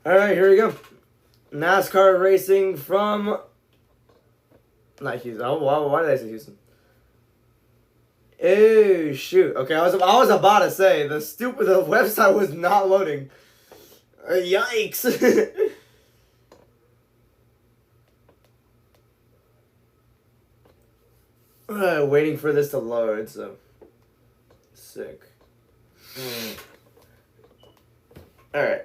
Alright, here we go. NASCAR racing from... Not Houston. Oh, why did I say Houston? Oh, shoot. Okay, I was about to say, the website was not loading. Yikes. Waiting for this to load, so... Sick. Alright.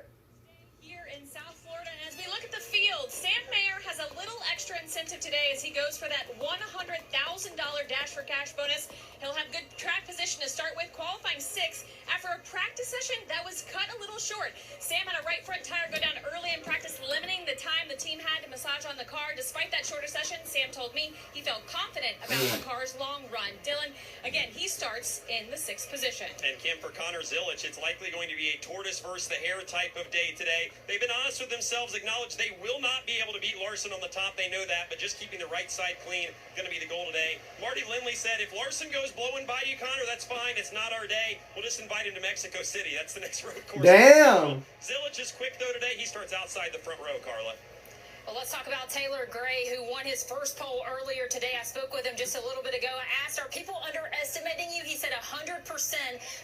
Here in South Florida, and as we look at the field, Sam Mayer has a little extra incentive today as he goes for that $100,000 Dash for Cash bonus. He'll have good track position to start with, qualifying 6th after a practice session that was cut a little short. Sam had a right front tire go down early in practice, limiting the time the team had to massage on the car. Despite that shorter session, Sam told me he felt confident about the car's long run. Dylan, again, he starts in the 6th position. And Kim, for Connor Zilic, it's likely going to be a tortoise versus the hare type of day today. They've been honest with themselves, acknowledge they will not be able to beat Larson on the top. They know that, but just keeping the right side clean going to be the goal today. Marty Lindley said, if Larson goes blowing by you, Connor, that's fine. It's not our day. We'll just invite him to Mexico City. That's the next road course. Damn. Zilic is quick, though, today. He starts outside the front row, Carla. Well, let's talk about Taylor Gray, who won his first pole earlier today. I spoke with him just a little bit ago. I asked, are people underestimating you? He said 100%.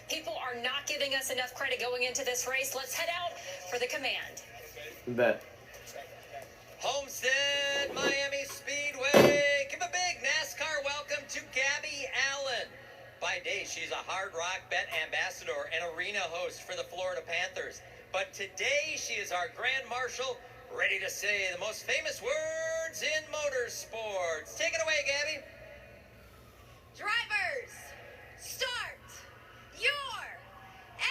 People are not giving us enough credit going into this race. Let's head out for the command. Bet. Homestead, Miami Speedway. Give a big NASCAR welcome to Gabby Allen. By day, she's a Hard Rock Bet ambassador and arena host for the Florida Panthers. But today, she is our Grand Marshal, ready to say the most famous words in motorsports. Take it away, Gabby. Drivers, start your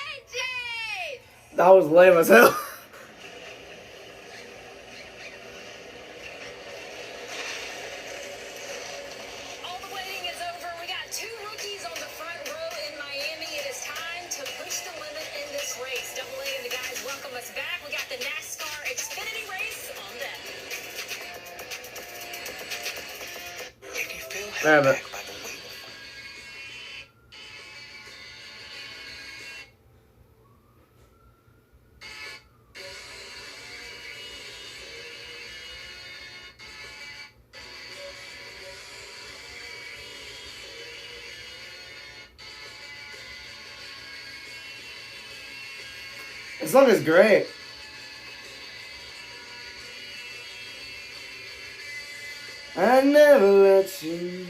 engines! That was lame as hell. All the waiting is over. We got 2 rookies on the front row in Miami. It is time to push the limit in this race. Double A and the guys welcome us back. We got the NASCAR Xfinity race on deck. If you feel held back by the weight. This song is great. I never let you.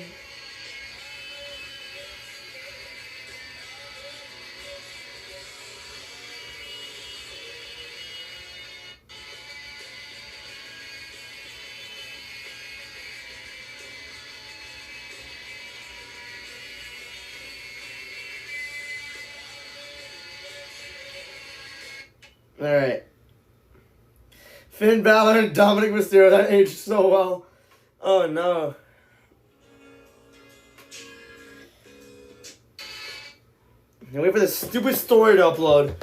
Alright. Finn Balor and Dominic Mysterio, that aged so well. Oh no. Can't wait for this stupid story to upload.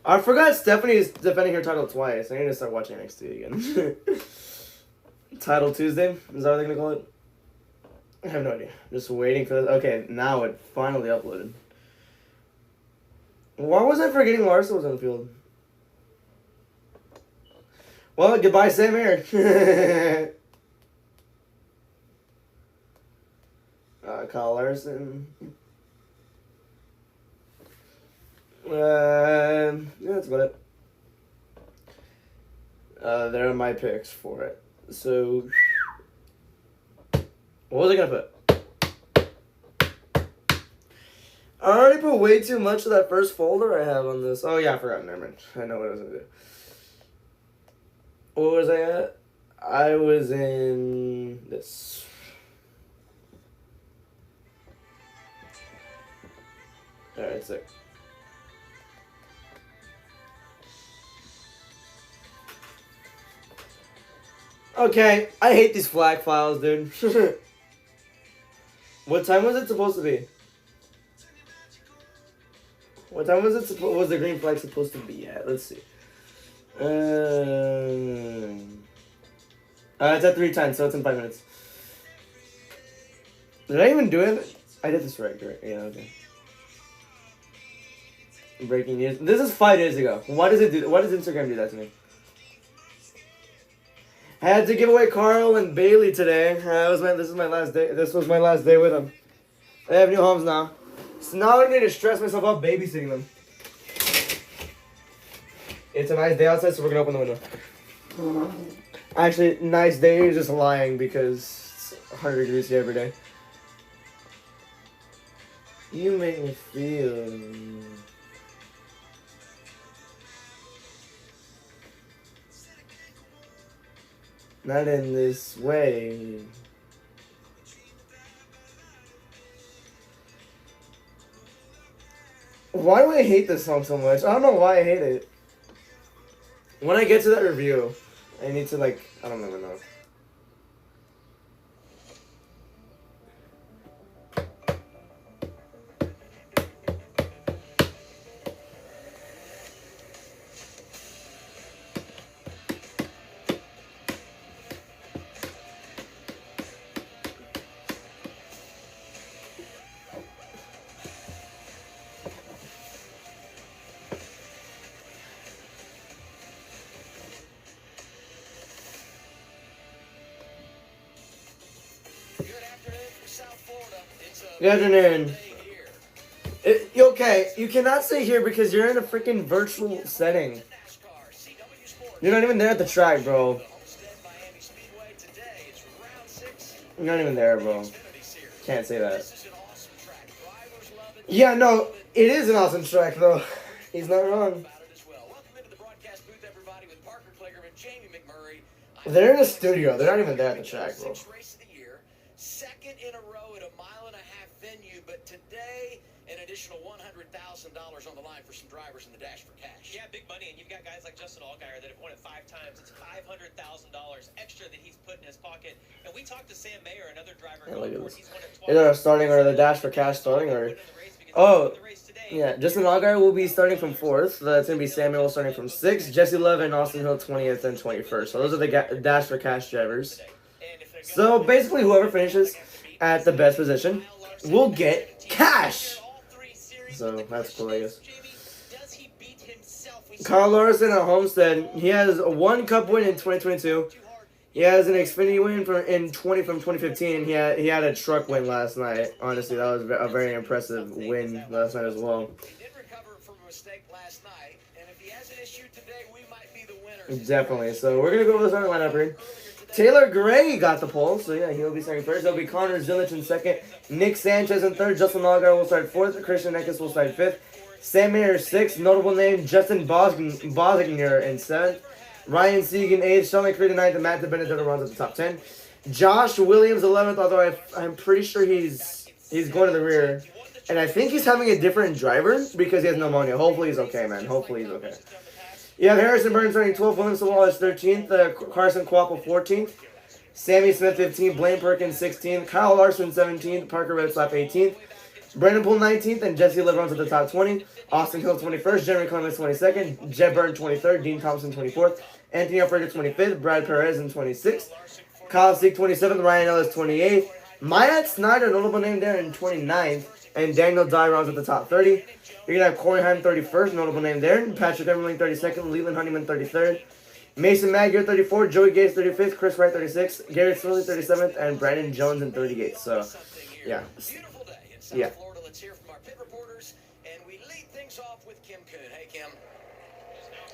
I forgot Stephanie is defending her title twice. I need to start watching NXT again. Title Tuesday? Is that what they're gonna call it? I have no idea. Just waiting for this. Okay, now it finally uploaded. Why was I forgetting Larson was on the field? Well, goodbye, Sam Air. Kyle Larson. Yeah, that's about it. There are my picks for it. So, what was I gonna put? I already put way too much of that first folder I have on this. Oh yeah, I forgot. Never mind. I know what I was gonna do. What was I at? I was in this. Alright, sick. Okay, I hate these flag files, dude. What time was it supposed to be? What time was it? Was the green flag supposed to be at? Let's see. It's at 3:10, so it's in 5 minutes. Did I even do it? I did this right? Yeah, okay. Breaking news. This is 5 days ago. Why does it do? Why does Instagram do that to me? Had to give away Carl and Bailey today. This is my last day. This was my last day with them. They have new homes now. So now I need to stress myself out babysitting them. It's a nice day outside, so we're gonna open the window. Actually, nice day is just lying because it's 100 degrees here every day. You make me feel. Not in this way. Why do I hate this song so much? I don't know why I hate it. When I get to that review, I need to I don't even know. Good afternoon. Okay, you cannot stay here because you're in a freaking virtual setting. You're not even there at the track, bro. You're not even there, bro. Can't say that. Yeah, no, it is an awesome track, though. He's not wrong. They're in a studio. They're not even there at the track, bro. Second in a row at a mile-and-a-half venue, but today an additional $100,000 on the line for some drivers in the dash for cash. Yeah, big money, and you've got guys like Justin Allgaier that have won it 5 times. It's $500,000 extra that he's put in his pocket. And we talked to Sam Mayer, another driver. Yeah, look at this. He's won it twice. Either starting or the dash for cash starting or. Oh, yeah. Justin Allgaier will be starting from 4th. That's going to be Samuel starting from 6th. Jesse Love and Austin Hill 20th and 21st. So those are the dash for cash drivers. So basically, whoever finishes at the best position will get cash. So that's cool, I guess. Kyle Larson at Homestead. He has a 1 Cup win in 2022. He has an Xfinity win from 2015. He had a truck win last night. Honestly, that was a very impressive win last night as well. He did recover from a mistake last night, and if he has an issue today, we might be the winners. Definitely. So we're gonna go over the starting lineup here. Taylor Gray got the pole, so yeah, he'll be starting first. There'll be Connor Zilich in 2nd, Nick Sanchez in 3rd, Justin Allgaier will start 4th, Christian Eckes will start 5th, Sam Mayer 6th, notable name Justin Bosgner in 7th, Ryan Segan 8th, Sean McCready 9th, and Matt DiBenedetto runs at the top 10. Josh Williams 11th, although I'm pretty sure he's going to the rear, and I think he's having a different driver because he has pneumonia. Hopefully he's okay, man. Hopefully he's okay. You have Harrison Burns starting 12th, Williams Wallace 13th, Carson Quapple 14th, Sammy Smith 15th, Blaine Perkins 16th, Kyle Larson 17th, Parker Redslap 18th, Brandon Poole 19th, and Jesse Liv runs at the top 20, Austin Hill 21st, Jeremy Clemens 22nd, Jeb Byrne 23rd, Dean Thompson 24th, Anthony Alfredo 25th, Brad Perez in 26th, Kyle Seek 27th, Ryan Ellis 28th, Myatt Snyder, notable name there, in 29th, and Daniel Dye runs at the top 30. You're going to have Corey Heim 31st, notable name there. Patrick Emmerling 32nd, Leland Honeyman 33rd. Mason Magyar 34th, Joey Gates 35th, Chris Wright 36th, Garrett Smiley 37th, and Brandon Jones in 38th. So, yeah. Beautiful day in South Yeah. Florida. Let's hear from our pit reporters, and we lead things off with Kim Kuhn. Hey, Kim.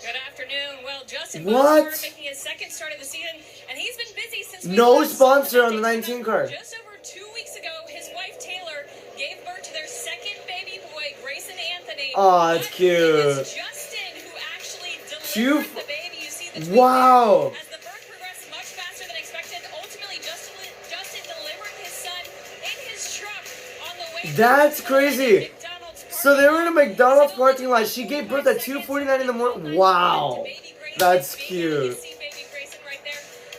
Good afternoon. Well, Justin What? Bosworth making his 2nd start of the season, and he's been busy since No we last sponsor saw on the him. 19 card. Just over 2 weeks ago, his wife Taylor gave birth to their 2nd baby boy, Grayson Anthony. Aw, it's But cute. It is Justin who actually delivered the baby. You see the tweet Wow. there. As the birth progressed much faster than expected, ultimately Justin delivered his son in his truck on the way. That's to crazy. McDonald's So they were in a McDonald's parking lot. She gave birth at 2:49 in the morning. Wow. That's cute.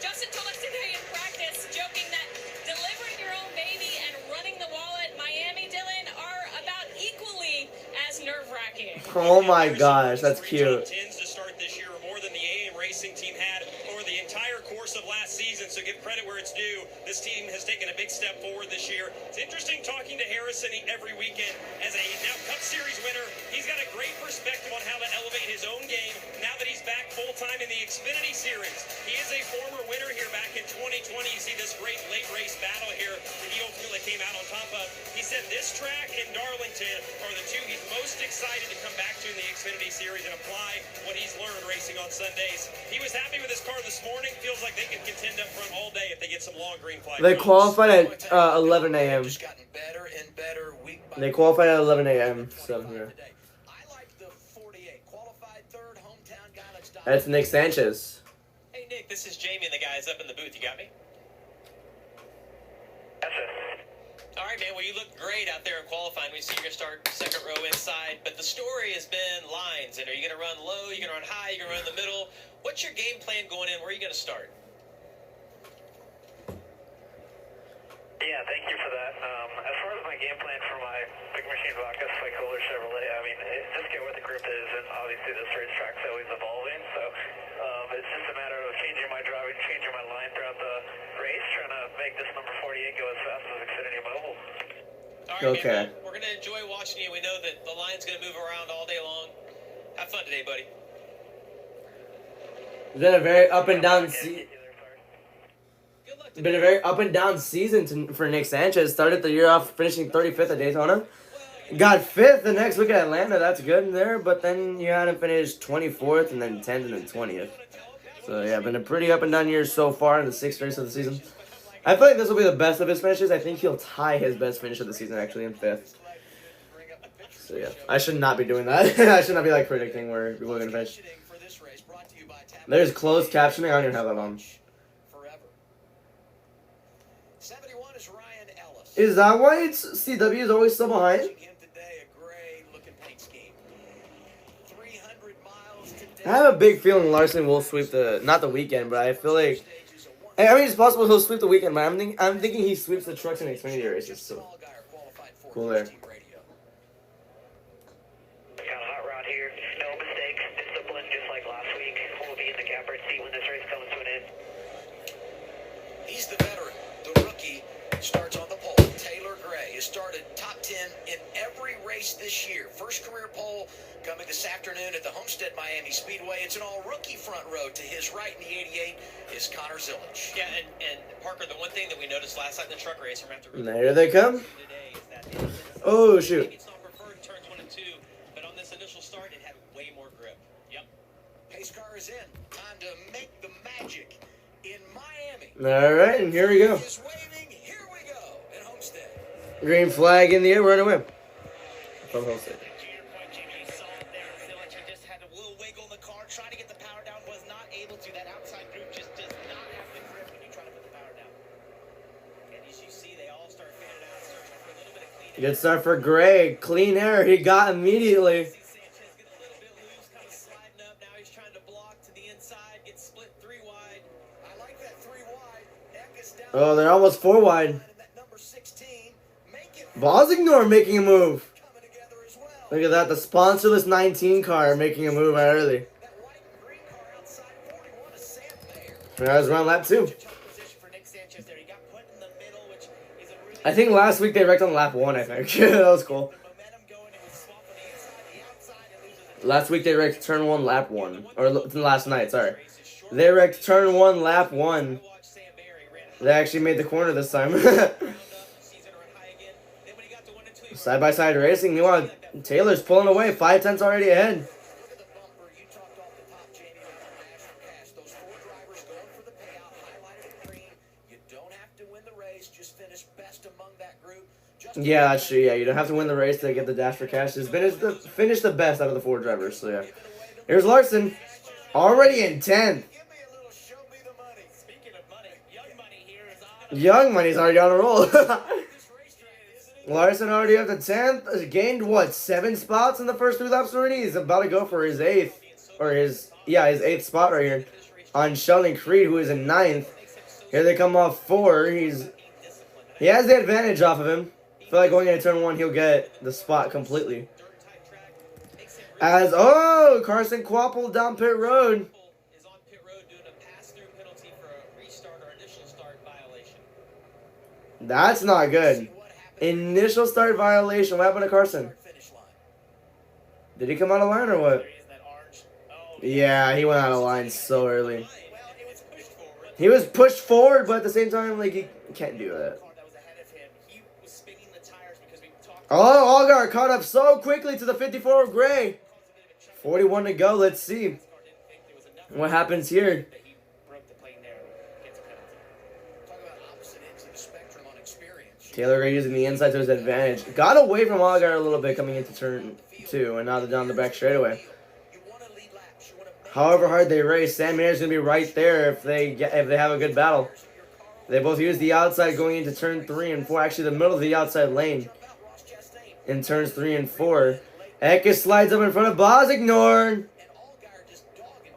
Justin told us today in practice, joking that delivering your own baby and running the wall at Miami, Dylan, are about equally as nerve-wracking. Oh my gosh, that's cute. Top 10s to start this year are more than the AM racing team had over the entire course of last season. So give credit where it's due. This team has taken a big step forward this year. It's interesting talking to Harrison every weekend. As a now Cup Series winner, he's got a great perspective on how to elevate his own game now that he's back full-time in the Xfinity Series. He is a former winner here back in 2020. You see this great late race battle here that he ultimately came out on top of. He said this track and Darlington are the two he's most excited to come back to in the Xfinity Series and apply what he's learned racing on Sundays. He was happy with his car this morning. Feels like they can contend up front all day if they get some long green flag. They qualified at 11 a.m. They qualified at 11 a.m. So yeah. That's Nick Sanchez. Hey Nick, this is Jamie and the guys up in the booth. You got me? Yes, sir. All right, man. Well, you look great out there in qualifying. We see you're going to start second row inside, but the story has been lines. And are you going to run low? Are you going to run high? Are you going to run in the middle? What's your game plan going in? Where are you going to start? Yeah, thank you for that. As far as my game plan for my Big Machine Vodka Spike Holder Chevrolet, I mean, just get where the grip is, and obviously this racetrack's always evolving, so it's just a matter of changing my driving, changing my line throughout the race, trying to make this number 48 go as fast as Xfinity Mobile. All right, okay. Man, we're going to enjoy watching you. We know that the line's going to move around all day long. Have fun today, buddy. It's been a very up and down season for Nick Sanchez. Started the year off finishing 35th at Daytona. Got 5th the next week at Atlanta. That's good in there. But then you had him finish 24th and then 10th and then 20th. So yeah, been a pretty up and down year so far in the 6th race of the season. I feel like this will be the best of his finishes. I think he'll tie his best finish of the season actually in 5th. So yeah, I should not be doing that. I should not be like predicting where people are going to finish. There's closed captioning. I don't even have that on. Is that why it's CW is always so behind? I have a big feeling Larson will sweep not the weekend, but I feel like I mean it's possible he'll sweep the weekend, but I'm thinking he sweeps the trucks and Xfinity races. So cool there. Hot rod here, no mistakes, discipline just like last week. We'll be in the catbird seat when this race comes to an end. He's the veteran. The rookie starts on the pole. Taylor Gray has started top 10 in every race this year. First career pole coming this afternoon at the Homestead Miami Speedway. It's an all-rookie front row. To his right in the 88 is Connor Zillage. Yeah, and Parker, the one thing that we noticed last night in the truck race, There they come. Oh shoot. It's not preferred turns 1 and 2, but on this initial start, it had way more grip. Yep. Pace car is in. Time to make the magic in Miami. All right, and here we go. Is waving. Here we go at Homestead. Green flag in the air. We're on a win. From Homestead. Trying to get the power down, was not able to. That outside group just does not have the grip when you try to put the power down. And as you see, they all start fanning out, searching for a little bit of clean air. Good start for Gray. Clean air he got immediately. Sanchez get a little bit loose, kind of sliding up. Now he's trying to block to the inside, get split 3 wide. I like that 3 wide. Eck is down. Oh, they're almost 4 wide. That number 16, make it Bozignor making a move. coming together as well. Look at that, the sponsorless 19 car making a move out early. That white and green car outside 41 is Sam Mayer. That was around lap 2. Tough position for Nick Sanchez there. He got put in the middle, which is a really I think last week they wrecked on lap 1, I think. That was cool. momentum going. It was swap on the inside, the outside, and loses it. Last week they wrecked turn 1, lap 1. Or last night, sorry. They wrecked turn 1, lap 1. Watch Sam Mayer. He ran They actually made the corner this time. round up, season run high again. Then when he got to 1 and 2, Side-by-side racing. Meanwhile, Taylor's pulling away. 5/10 already ahead. Look at the bumper. You talked off the top, Jamie, with the national cash. Those 4 drivers going for the payout, highlighted in green. You don't have to win the race. Just finish best among that group. Yeah, that's true. Yeah, you don't have to win the race to get the dash for cash. Just finish the best out of the 4 drivers. So yeah. Here's Larson. Already in 10th. Give me a little show me the money. speaking of money, Young Money here is on. Young Money's already on a roll. This racetrack, isn't it? Larson already up to 10th. Gained, what, 7 spots in the first 3 laps already? He's about to go for his 8th. Or his 8th spot right here. On Sheldon Creed, who is in 9th. Here they come off 4. He has the advantage off of him. I feel like going into turn 1, he'll get the spot completely. As, Carson Quapple down pit road. Is on pit road doing a pass-through penalty for a restart or initial start violation. That's not good. Initial start violation. What happened to Carson? Did he come out of line or what? Yeah, he went out of line so early. He was pushed forward, but at the same time, like, he can't do that. Oh, Allgar caught up so quickly to the 54 of Gray. 41 to go. Let's see what happens here. Taylor Gray using the inside to his advantage. Got away from Allgar a little bit coming into turn 2, and now they're down the back straightaway. However hard they race, Sam Mayer's gonna be right there if they have a good battle. They both use the outside going into turn 3 and 4. Actually, the middle of the outside lane in turns 3 and 4. Eckes slides up in front of Bosignor.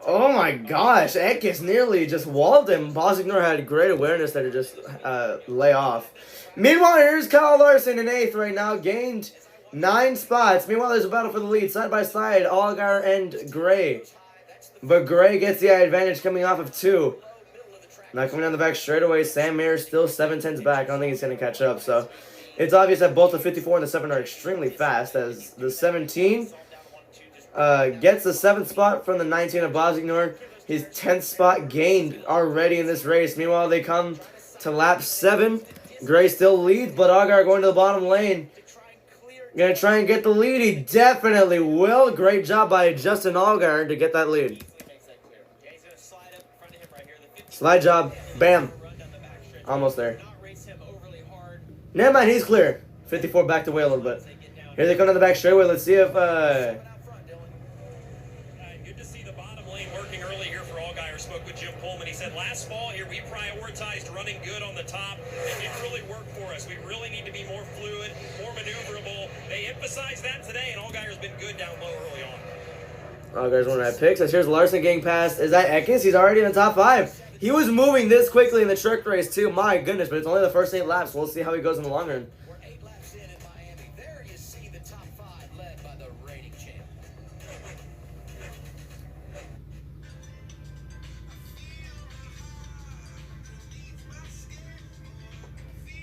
Oh my gosh, Eckes nearly just walled him. Bosignor had great awareness there to just lay off. Meanwhile, here's Kyle Larson in 8th right now, gained 9 spots. Meanwhile, there's a battle for the lead, side by side, Allgar and Gray. But Gray gets the advantage coming off of 2. Now coming down the back straightaway, Sam Mayer still 7/10s back. I don't think he's going to catch up. So it's obvious that both the 54 and the 7 are extremely fast, as the 17 gets the 7th spot from the 19 of Bosignor. His 10th spot gained already in this race. Meanwhile, they come to lap 7. Gray still leads, but Allgar going to the bottom lane. Gonna try and get the lead. He definitely will. Great job by Justin Allgar to get that lead. Slide job. Bam. Almost there. Never mind, he's clear. 54 backed away a little bit. Here they come to the back straightaway. Let's see if... Good to see the bottom lane working early here for Allgaier. Spoke with Jim Pullman. He said last fall here we prioritized running good on the top. It didn't really work for us. We really need to be more fluid, more maneuverable. They emphasized that today, and Allgaier's been good down low early on. Allgar's one of that picks. As here's Larson getting past. Is that Eckes? He's already in the top 5. He was moving this quickly in the truck race too. My goodness, but it's only the first 8 laps. We'll see how he goes in the long run. We're 8 laps in Miami. There you see the top 5 led by the reigning champ.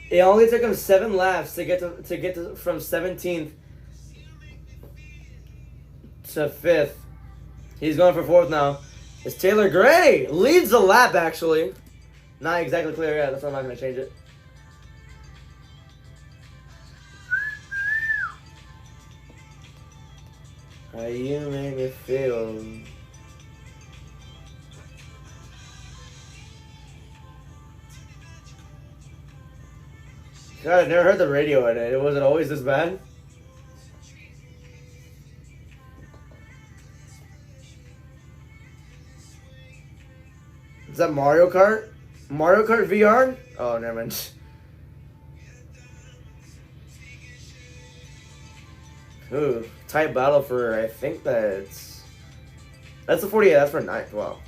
It only took him 7 laps to get from 17th to 5th. He's going for 4th now. It's Taylor Gray. Leads the lap, actually. Not exactly clear yet. That's why I'm not going to change it. How you make me feel. God, I've never heard the radio in it. Was it always this bad? Is that Mario Kart? Mario Kart VR? Oh, never mind. Ooh, tight battle for, I think that's the 48, that's for 9th, wow.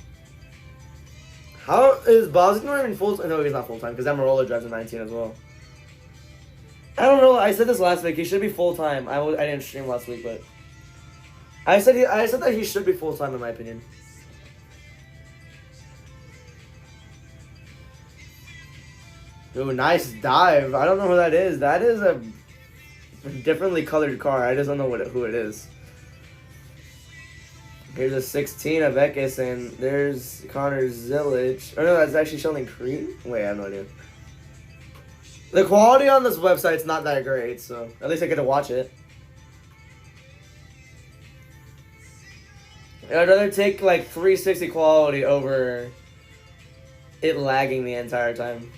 How is Bosignor even full-time? No, he's not full-time, because Amarola drives a 19 as well. I don't know, I said this last week, he should be full-time. I didn't stream last week, but I said that he should be full-time in my opinion. Ooh, nice dive. I don't know who that is. That is a differently colored car. I just don't know who it is. Here's a 16 of Eckes, and there's Connor Zillage. Oh no, that's actually Sheldon Creed? Wait, I have no idea. The quality on this website's not that great, so at least I get to watch it. I'd rather take like 360 quality over it lagging the entire time.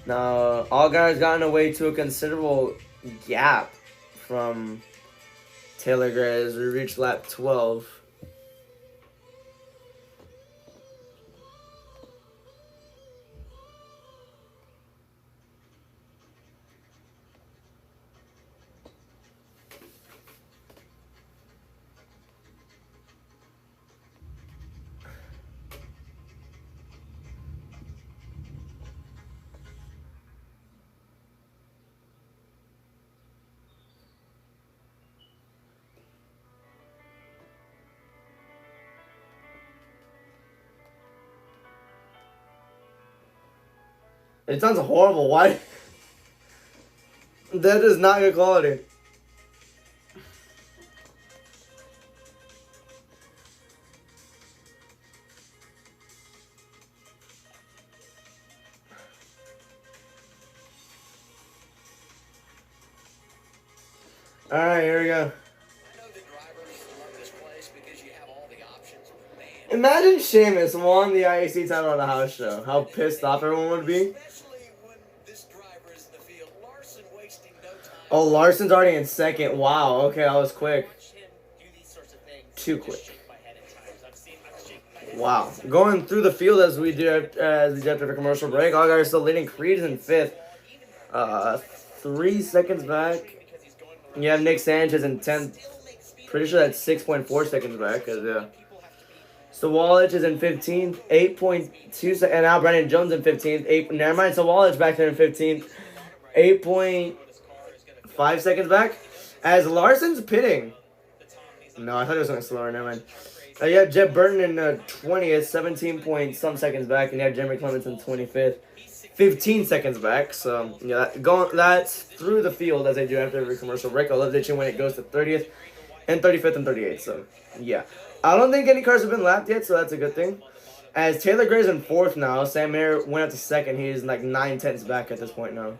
Now, Allgar's gotten away to a considerable gap from Taylor Gray as we reach lap 12. It sounds horrible. Why? That is not good quality. Alright, here we go. I know the drivers love this place because you have all the options, but man. Imagine Sheamus won the IAC title on a house show. How pissed off everyone would be. Especially when this driver is in the field. Larson wasting no time. Oh, Larson's already in second. Wow, okay, that was quick. Watch him do these sorts of things. Too Just quick. shake my head at times. I'm shaking my head. Wow. Going through the field as we do after the commercial break. All guys are still leading. Creed is in fifth. 3 seconds back. You have Nick Sanchez in 10th. Pretty sure that's 6.4 seconds back. Yeah. Sawalich is in 15th. 8.2 seconds. And now Brandon Jones in 15th. Never mind. Sawalich back there in 15th. 8.5 seconds back. As Larson's pitting. No, I thought it was going slower. Never mind. You have Jeff Burton in 20th, 17 point some seconds back, and you have Jeremy Clements in 25th, 15 seconds back. So yeah, that's through the field as they do after every commercial break. I love ditching when it goes to 30th, and 35th and 38th. So yeah, I don't think any cars have been lapped yet, so that's a good thing. As Taylor Gray's in 4th now, Sam Mayer went up to 2nd. He's like 9/10 back at this point now.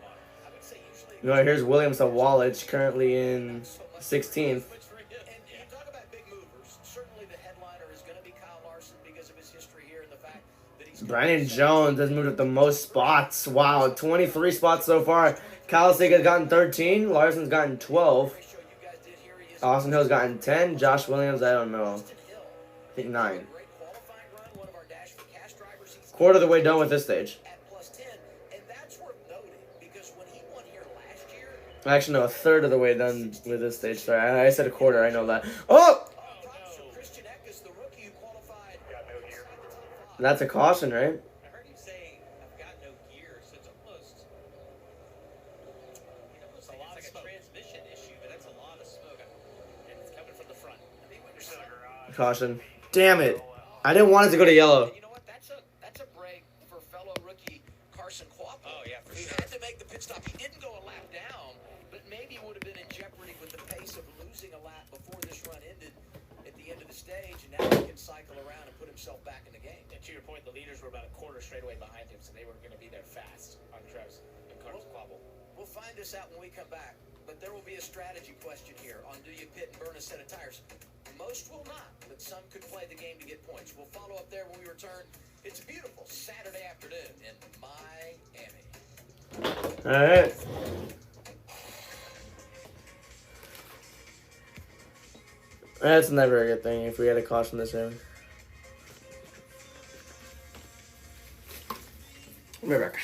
You know, here's William Sawalich currently in 16th. Brandon Jones has moved up the most spots. Wow, 23 spots so far. Kalasick has gotten 13. Larson's gotten 12. Austin Hill's gotten 10. Josh Williams, I don't know. I think 9. Quarter of the way done with this stage. Actually, no, a third of the way done with this stage. Sorry, I said a quarter. I know that. Oh! That's a caution, right? I heard him say, I've got no gear, so it's almost a lot of like a transmission issue, but that's a lot of smoke. And it's coming from the front. I think when you're still in the garage. Caution. Damn it. I didn't want it to go to yellow. You know what? That's a break for fellow rookie Carson Quappo. Oh, yeah, for He sure. had to make the pit stop. He didn't go a lap down, but maybe would have been in jeopardy with the pace of losing a lap before this run ended at the end of the stage, and now he can cycle around and put himself back in the game. And to your point, the leaders were about a quarter straight away behind him, so they were going to be there fast on Travis and Carlos Quabble. We'll find this out when we come back, but there will be a strategy question here on do you pit and burn a set of tires. Most will not, but some could play the game to get points. We'll follow up there when we return. It's a beautiful Saturday afternoon in Miami. All right. That's never a good thing if we had a caution this early. We'll be back.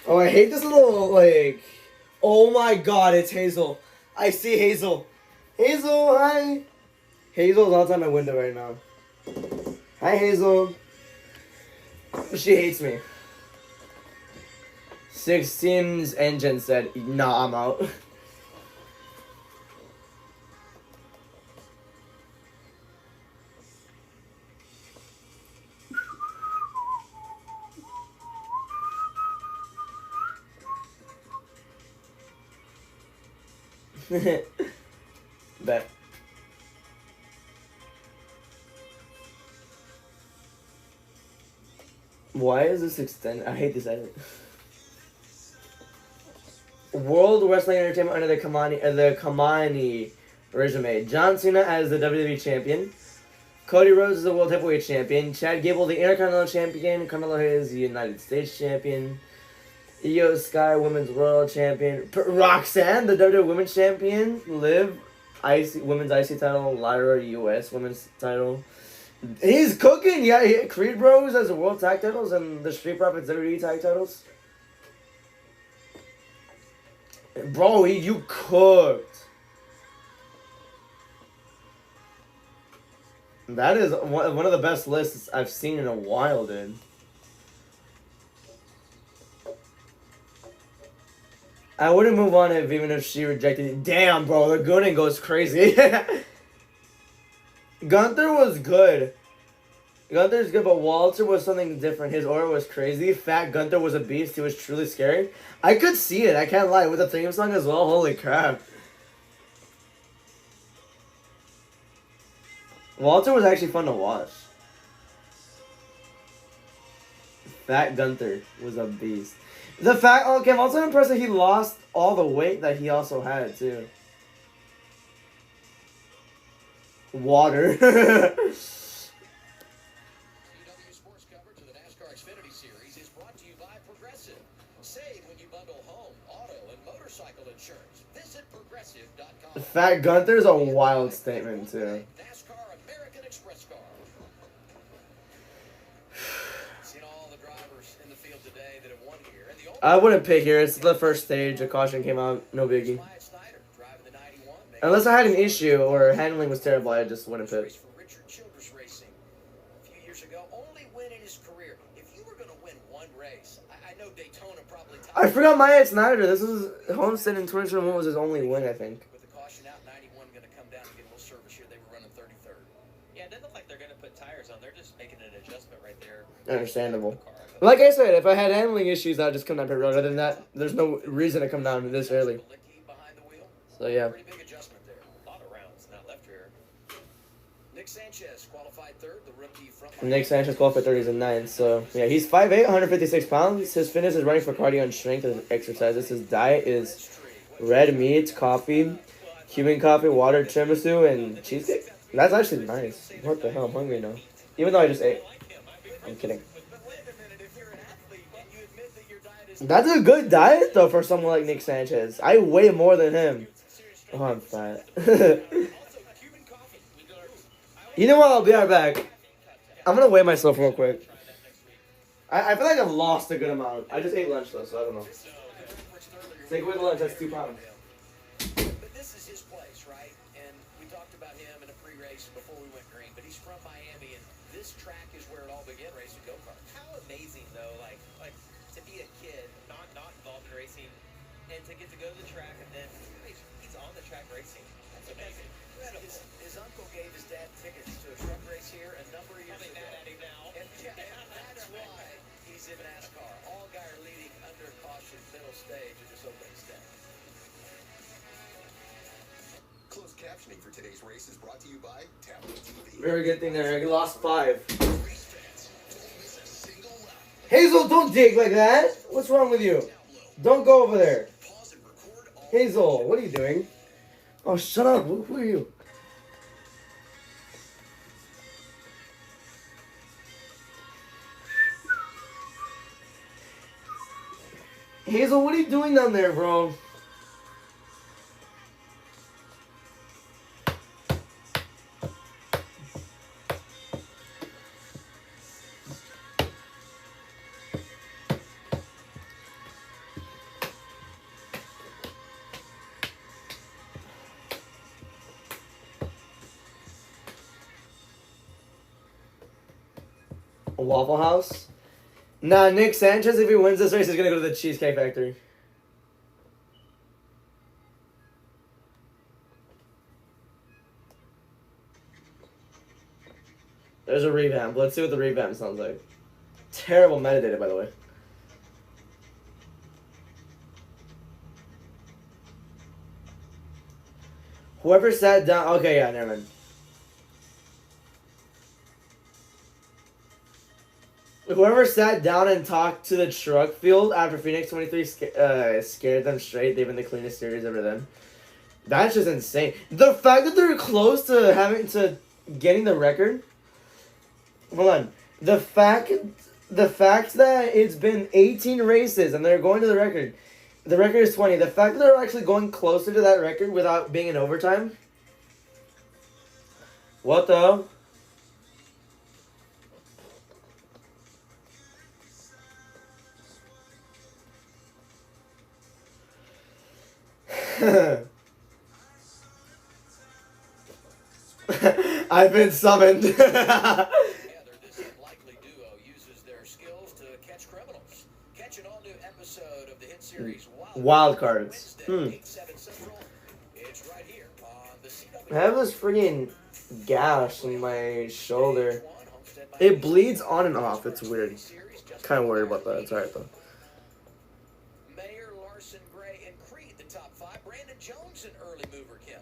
Oh, I hate this little, like... Oh my god, it's Hazel. I see Hazel. Hazel, hi. Hazel's outside my window right now. Hi, Hazel. She hates me. 16's engine said, nah, I'm out. Bet. Why is this extended? I hate this edit. World Wrestling Entertainment under the Kamani resume. John Cena as the WWE Champion. Cody Rhodes is the World Heavyweight Champion. Chad Gable, the Intercontinental Champion. Carmelo Hayes, the United States Champion. Io Sky Women's World Champion. Roxanne, the WWE Women's Champion. Liv, Women's IC title. Lyra, US Women's title. He's cooking. Yeah, Creed Bros has the World Tag titles and the Street Profits WWE Tag titles. Bro, you cooked. That is one of the best lists I've seen in a while, dude. I wouldn't move on it even if she rejected it. Damn, bro, the Gooning goes crazy. Gunther was good. Gunther's good, but Walter was something different. His aura was crazy. Fat Gunther was a beast. He was truly scary. I could see it. I can't lie. With the theme song as well. Holy crap. Walter was actually fun to watch. Fat Gunther was a beast. The fact, okay, I'm also impressed that he lost all the weight that he also had, too. Water. CW Sports coverage of the NASCAR Xfinity Series is brought to you by Progressive. Save when you bundle home, auto, and motorcycle insurance. Visit Progressive.com. Fat Gunther's a wild statement, too. NASCAR American Express car. Seen all the drivers in the field today that have won here. And the only I wouldn't pick here. It's the first stage. A caution came out. No biggie. Snyder driving the 91. Unless I had an issue or handling was terrible, I just wouldn't pick. Race for Richard Childress Racing a few years ago. Only win in his career. If you were going to win one race, I know Daytona probably. I forgot Myatt Snyder. This was Homestead in 2021 was his only win, I think. With the caution out, 91 going to come down and get a little service here. They were running 33rd. Yeah, it doesn't look like they're going to put tires on. They're just making an adjustment right there. Understandable. Like I said, if I had handling issues, I'd just come down pit road. Other than that, there's no reason to come down this early. Behind the wheel. So yeah. Pretty big adjustment there. A lot of rounds, not left rear. Nick Sanchez qualified third. The rookie from Nick Sanchez qualified 30s and 9th. So yeah, he's 5'8", 156 pounds. His fitness is running for cardio and strength exercises. His diet is red meat, coffee, Cuban coffee, water, tiramisu, and cheesecake. That's actually nice. What the hell? I'm hungry now. Even though I just ate. I'm kidding. That's a good diet though for someone like Nick Sanchez. I weigh more than him. Oh, I'm fat. You know what? I'll be right back. I'm gonna weigh myself real quick. I feel like I've lost a good amount. I just ate lunch though, so I don't know. Take away the lunch. That's 2 pounds. But this is his place, right? And we talked about him in a pre-race before we went green. But he's from Miami, and this track is where it all began, racing go-karts. How amazing, though, like to be a kid, not involved in racing, and to get to go to the track, and then he's on the track racing. That's amazing. His uncle gave his dad tickets to a truck race here a number of years Probably ago. mad at him now. And that's why he's in NASCAR. All guy are leading under caution, middle stage of this opening step. Closed captioning for today's race is brought to you by Tablet TV. Very good thing there. He lost 5. Hazel, don't dig like that. What's wrong with you? Don't go over there. Hazel, what are you doing? Oh, shut up. Who are you? Hazel, what are you doing down there, bro? A Waffle House? Nah, Nick Sanchez, if he wins this race, is going to go to the Cheesecake Factory. There's a revamp. Let's see what the revamp sounds like. Terrible metadata, by the way. Whoever sat down... Okay, yeah, never mind. Whoever sat down and talked to the truck field after Phoenix 23 scared them straight, they've been the cleanest series ever then. That's just insane. The fact that they're close to getting the record. Hold on. The fact the fact that it's been 18 races and they're going to the record. The record is 20. The fact that they're actually going closer to that record without being in overtime. What the? I've been summoned. Yeah, this unlikely duo uses their skills to catch criminals. Catch an all-new episode of the hit series Wild Cards. Wednesday, 8/7 Central. It's right here on the CW. I have this freaking gash in my shoulder. It bleeds on and off. It's weird. Kind of worried about that. It's alright though. Mayer, Larson, Gray, and Creed, the top 5. Brandon Jones, an early mover, Kim.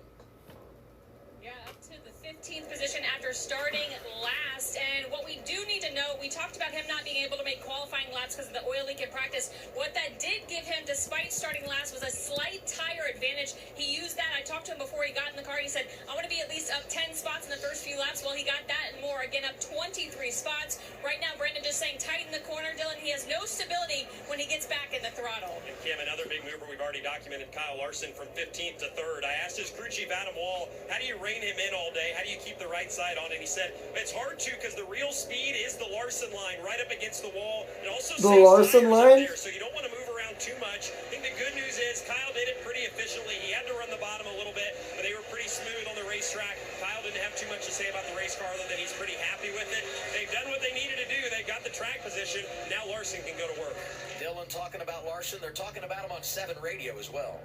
Yeah, up to the 15th position after starting last. And what we do need to know, we talked about him not being able to make qualifying laps because of the oil leak in practice. What that did give him, despite starting last, was a slight tire advantage. He used that. I talked to him before he got in the car. He said, I want to be at least up 10 spots in the first few laps. Well, he got that and more. Again, up 23 spots. Right now, Brendan just saying tighten the corner, Dylan. He has no stability when he gets back in the throttle. And Kim, another big mover we've already documented, Kyle Larson from 15th to 3rd. I asked his crew chief, Adam Wall, how do you rein him in all day? How do you keep the right side on? And he said, it's hard to because the real speed is the Larson line right up against the wall. It also The saves Larson tires up line? there, so you don't want to move around too much. I think the good news is Kyle did it pretty efficiently. He had to run the bottom a little bit, but they were pretty smooth on the racetrack. Kyle didn't have too much to say about the race car other than he's pretty happy with it. They've done what they needed to do. They got the track position. Now Larson can go to work. Dylan talking about Larson. They're talking about him on 7 Radio as well.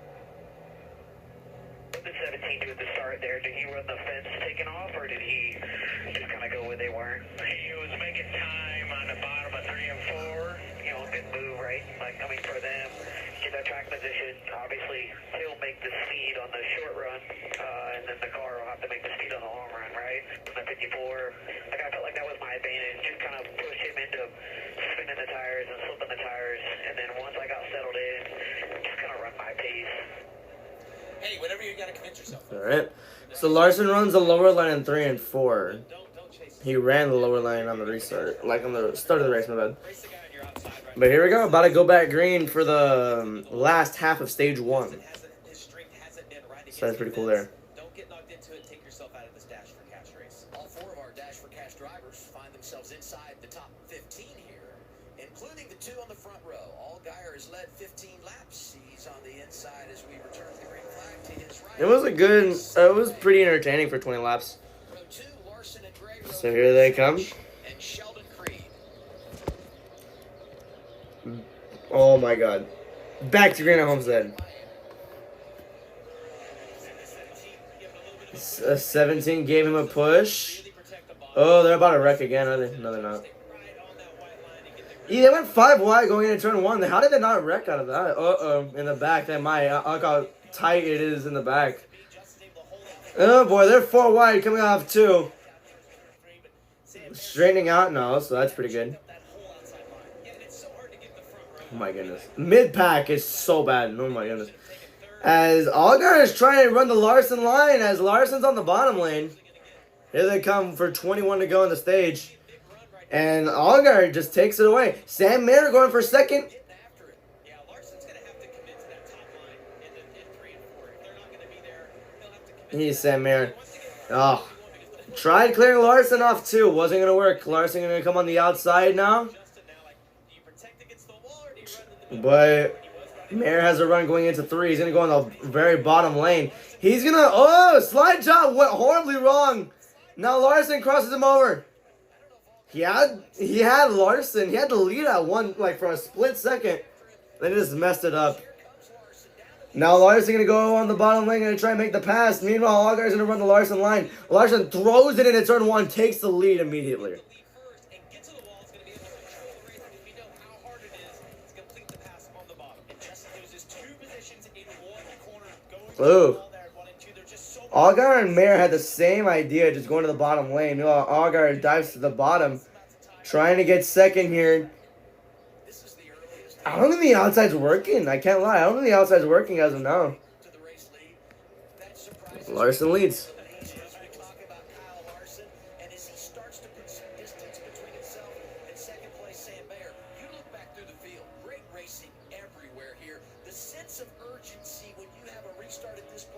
What did 17 do at the start there? Did he run the fence taking off, or did he just kind of go where they were? He was making time on the bottom of 3 and 4. You know, good move, right? Like, I mean, for them, get that track position. Obviously, he'll make the speed on the short run, and then the car will have to make the speed on the long run, right? On the 54, like, I felt like that was my advantage. Just kind of push him into spinning the tires and slipping the tires, and then once I got settled in, just kind of run my pace. Hey, whatever you gotta convince yourself. Alright. So Larson runs the lower line in 3 and 4. Don't chase He ran the lower line on the restart. Like on the start of the race, my bad. Race the guy on your outside, right? But here we go. About to go back green for the last half of stage 1. His strength hasn't been right So that's pretty cool there. Don't get knocked into it. Take yourself out of this Dash for Cash race. All 4 of our Dash for Cash drivers find themselves inside the top 15 here, including the 2 on the front row. Allgaier has led 15 laps. He's on the inside as we return the green flag to his right. It was a good, it was pretty entertaining for 20 laps. Row 2, Larson and Gray. Row So here they come. and Sheldon Creed. Oh my god. Back to green at Homestead. 17 gave him a push. Oh, they're about to wreck again, are they? No, they're not. Yeah, they went 5 wide going into turn 1. How did they not wreck out of that? Uh-oh, in the back. They might. Look how tight it is in the back. Oh boy, they're 4 wide coming off 2. Straightening out now, so that's pretty good. Oh my goodness. Mid-pack is so bad. Oh my goodness. As Allgaier is trying to run the Larson line, as Larson's on the bottom lane. Here they come for 21 to go on the stage. And Allgaier just takes it away. Sam Mayer going for second. Yeah, Larson's gonna have to commit to that top line in 3 and 4. If they're not gonna be there, they'll have to commit. He's Sam Mayer. Oh. Tried clearing Larson off too. Wasn't going to work. Larson going to come on the outside now. But Mayer has a run going into 3. He's going to go in the very bottom lane. He's going to... Oh, slide job went horribly wrong. Now Larson crosses him over. He had Larson. He had the lead at one, like, for a split second. Then he just messed it up. Now Larson going to go on the bottom lane and try and make the pass. Meanwhile, Allgaier's going to run the Larson line. Larson throws it into turn 1, takes the lead immediately. Ooh. Allgaier and Mayer had the same idea, just going to the bottom lane. Meanwhile, Allgaier dives to the bottom, trying to get second here. I don't think the outside's working. I can't lie. I don't think the outside's working as of now. Larson leads.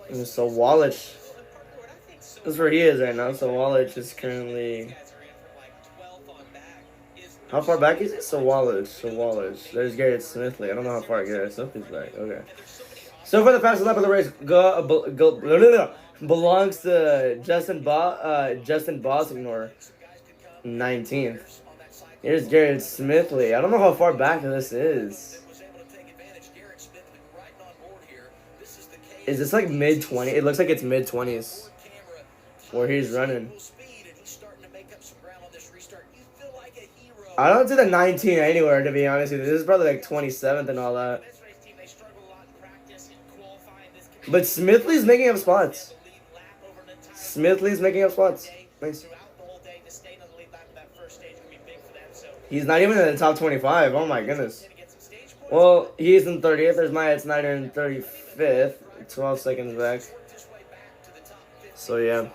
And so Wallach, that's where he is right now. So Wallach is currently. How far back is it? So Wallach. There's Garrett Smithley. I don't know how far Garrett Smithley's back. Okay. So for the fastest lap of the race, belongs to Justin Bosignor, 19th. Here's Garrett Smithley. I don't know how far back this is. Is this like mid-20s? It looks like it's mid-20s where he's running. I don't see the 19 anywhere, to be honest with you. This is probably like 27th and all that. But Smithley's making up spots. Nice. He's not even in the top 25. Oh my goodness. Well, he's in 30th. There's Myatt Snyder in 35th. 12 seconds back. So yeah.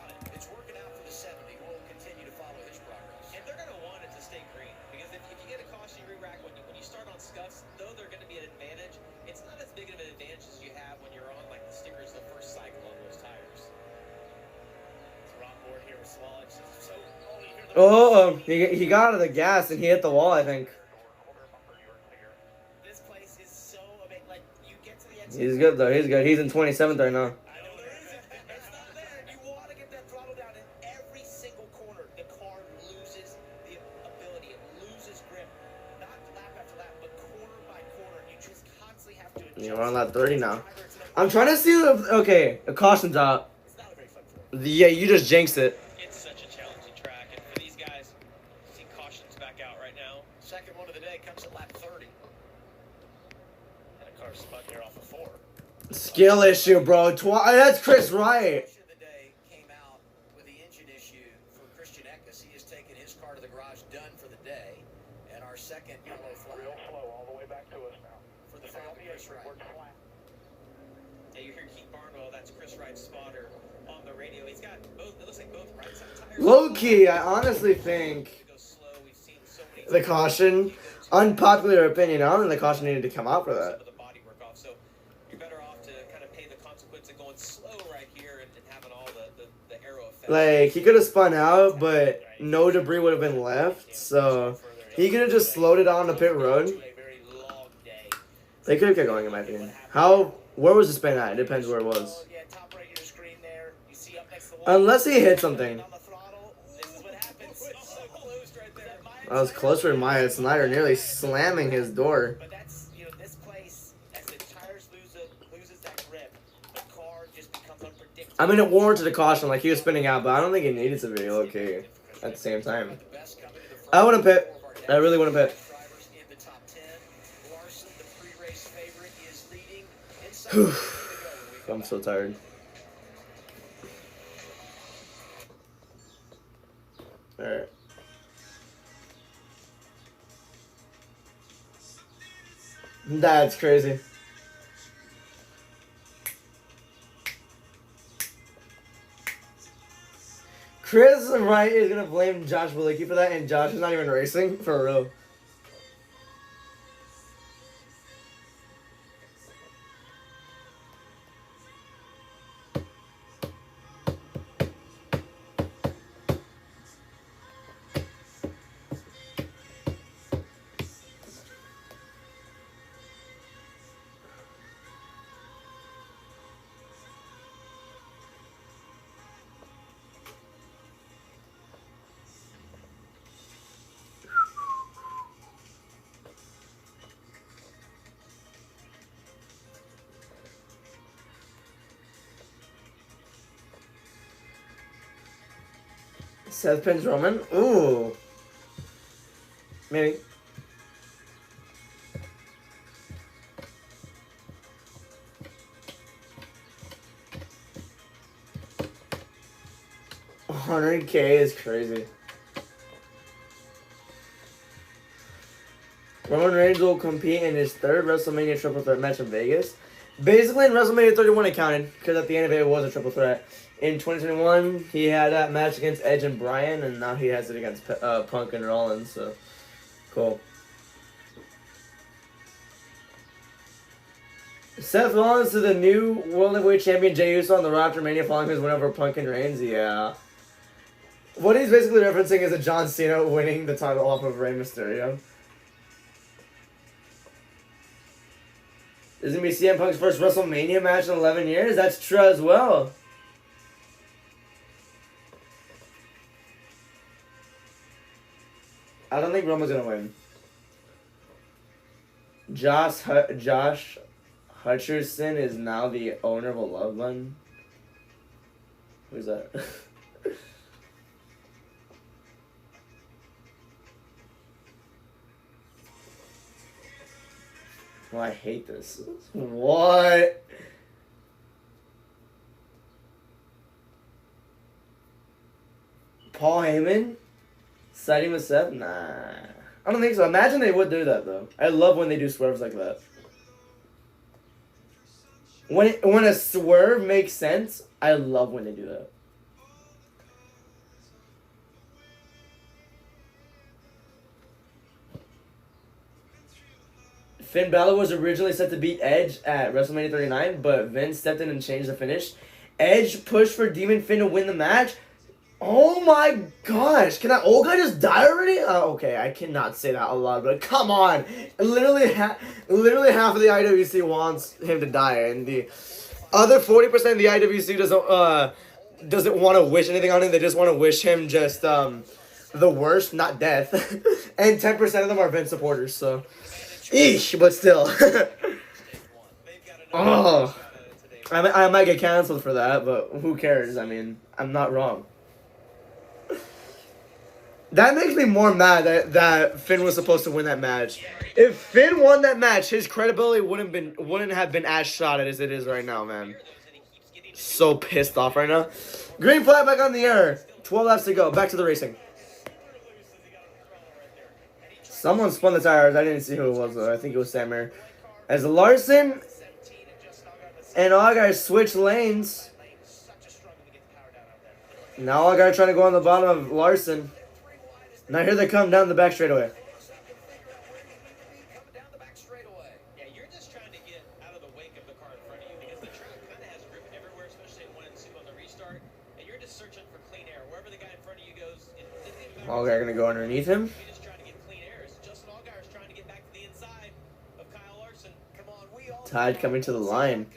Oh, he got out of the gas and he hit the wall, I think. He's good though. He's good. He's in 27th right now. Yeah, we're on lap 30 now. I'm trying to see the okay. The caution's out. Yeah, you just jinxed it. Skill issue, bro. That's Chris Wright. Came out with the engine issue for Christian Eckes. He has taken his car to the garage, done for the day. And our second yellow flag. Real slow all the way back to us now. For the foul, Chris Wright. Yeah, you hear Keith Barnwell. That's Chris Wright's spotter on the radio. He's got both. It looks like both right side tires. Low key, I honestly think the caution. Unpopular opinion. I don't think the caution needed to come out for that. Like, he could have spun out, but no debris would have been left, so he could have just slowed it on the pit road. They could have kept going, in my opinion. Where was the spin at? It depends where it was. Unless he hit something. That was closer to Myatt Snyder, nearly slamming his door. I mean, it warranted a caution, like he was spinning out, but I don't think it needed to be okay at the same time. I wouldn't pit. I really wouldn't pit. I'm so tired. Alright. That's crazy. Chris Wright is gonna blame Josh Bilicki for that, and Josh is not even racing for real. Seth pins Roman. Ooh. Maybe. $100K is crazy. Roman Reigns will compete in his third WrestleMania triple threat match in Vegas. Basically, in WrestleMania 31 it counted, because at the end of it was a triple threat. In 2021, he had that match against Edge and Bryan, and now he has it against Punk and Rollins, so cool. Seth Rollins to the new World Heavyweight Champion Jey Uso on the Raw after Mania following his win over Punk and Reigns. Yeah. What he's basically referencing is a John Cena winning the title off of Rey Mysterio. This is going to be CM Punk's first WrestleMania match in 11 years. That's true as well. I don't think Roman's going to win. Josh Hutcherson is now the owner of a Love Bun. Who's that? Oh, I hate this. What? Paul Heyman? Siding with Seth? Nah. I don't think so. Imagine they would do that, though. I love when they do swerves like that. When a swerve makes sense, I love when they do that. Finn Balor was originally set to beat Edge at WrestleMania 39, but Vince stepped in and changed the finish. Edge pushed for Demon Finn to win the match. Oh my gosh, can that old guy just die already? Okay, I cannot say that a lot, but come on. Literally half of the IWC wants him to die, and the other 40% of the IWC doesn't want to wish anything on him. They just want to wish him just the worst, not death. And 10% of them are Vince supporters, so eesh, but still. Oh, I might get canceled for that, but who cares? I mean, I'm not wrong. That makes me more mad that Finn was supposed to win that match. If Finn won that match, his credibility wouldn't have been as shot as it is right now, man. So pissed off right now. Green flag back on the air. 12 laps to go. Back to the racing. Someone spun the tires. I didn't see who it was, though. I think it was Sam Mayer. As Larson and Allgaier switch lanes. Now Allgaier trying to go on the bottom of Larson. Now here they come down the back straightaway. Yeah, you're just trying to get out of the wake of the car in front of you because the track kind of has grip everywhere, especially in 1 and 2 on the restart. And you're just searching for clean air. Wherever the guy in front of you goes, Allgaier gonna go underneath him. You're just trying to get clean air. Justin Allgaier is trying to get back to the inside of Kyle Larson. Come on, we all Tide coming to the line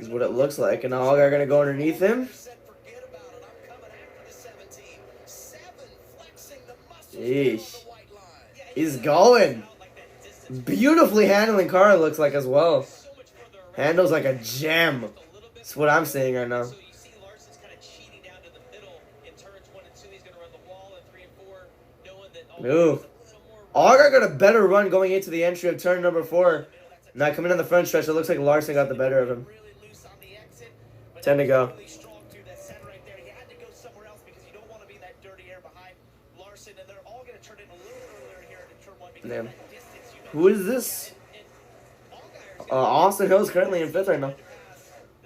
is what it looks like. And now Allgaier gonna go underneath him. Yeesh. He's going. Beautifully handling car, it looks like, as well. Handles like a gem. That's what I'm seeing right now. Ooh. Allgaier got a better run going into the entry of turn number 4. Now coming on the front stretch, it looks like Larson got the better of him. 10 to go. Damn. Who is this? Austin Hill's currently in 5th right now.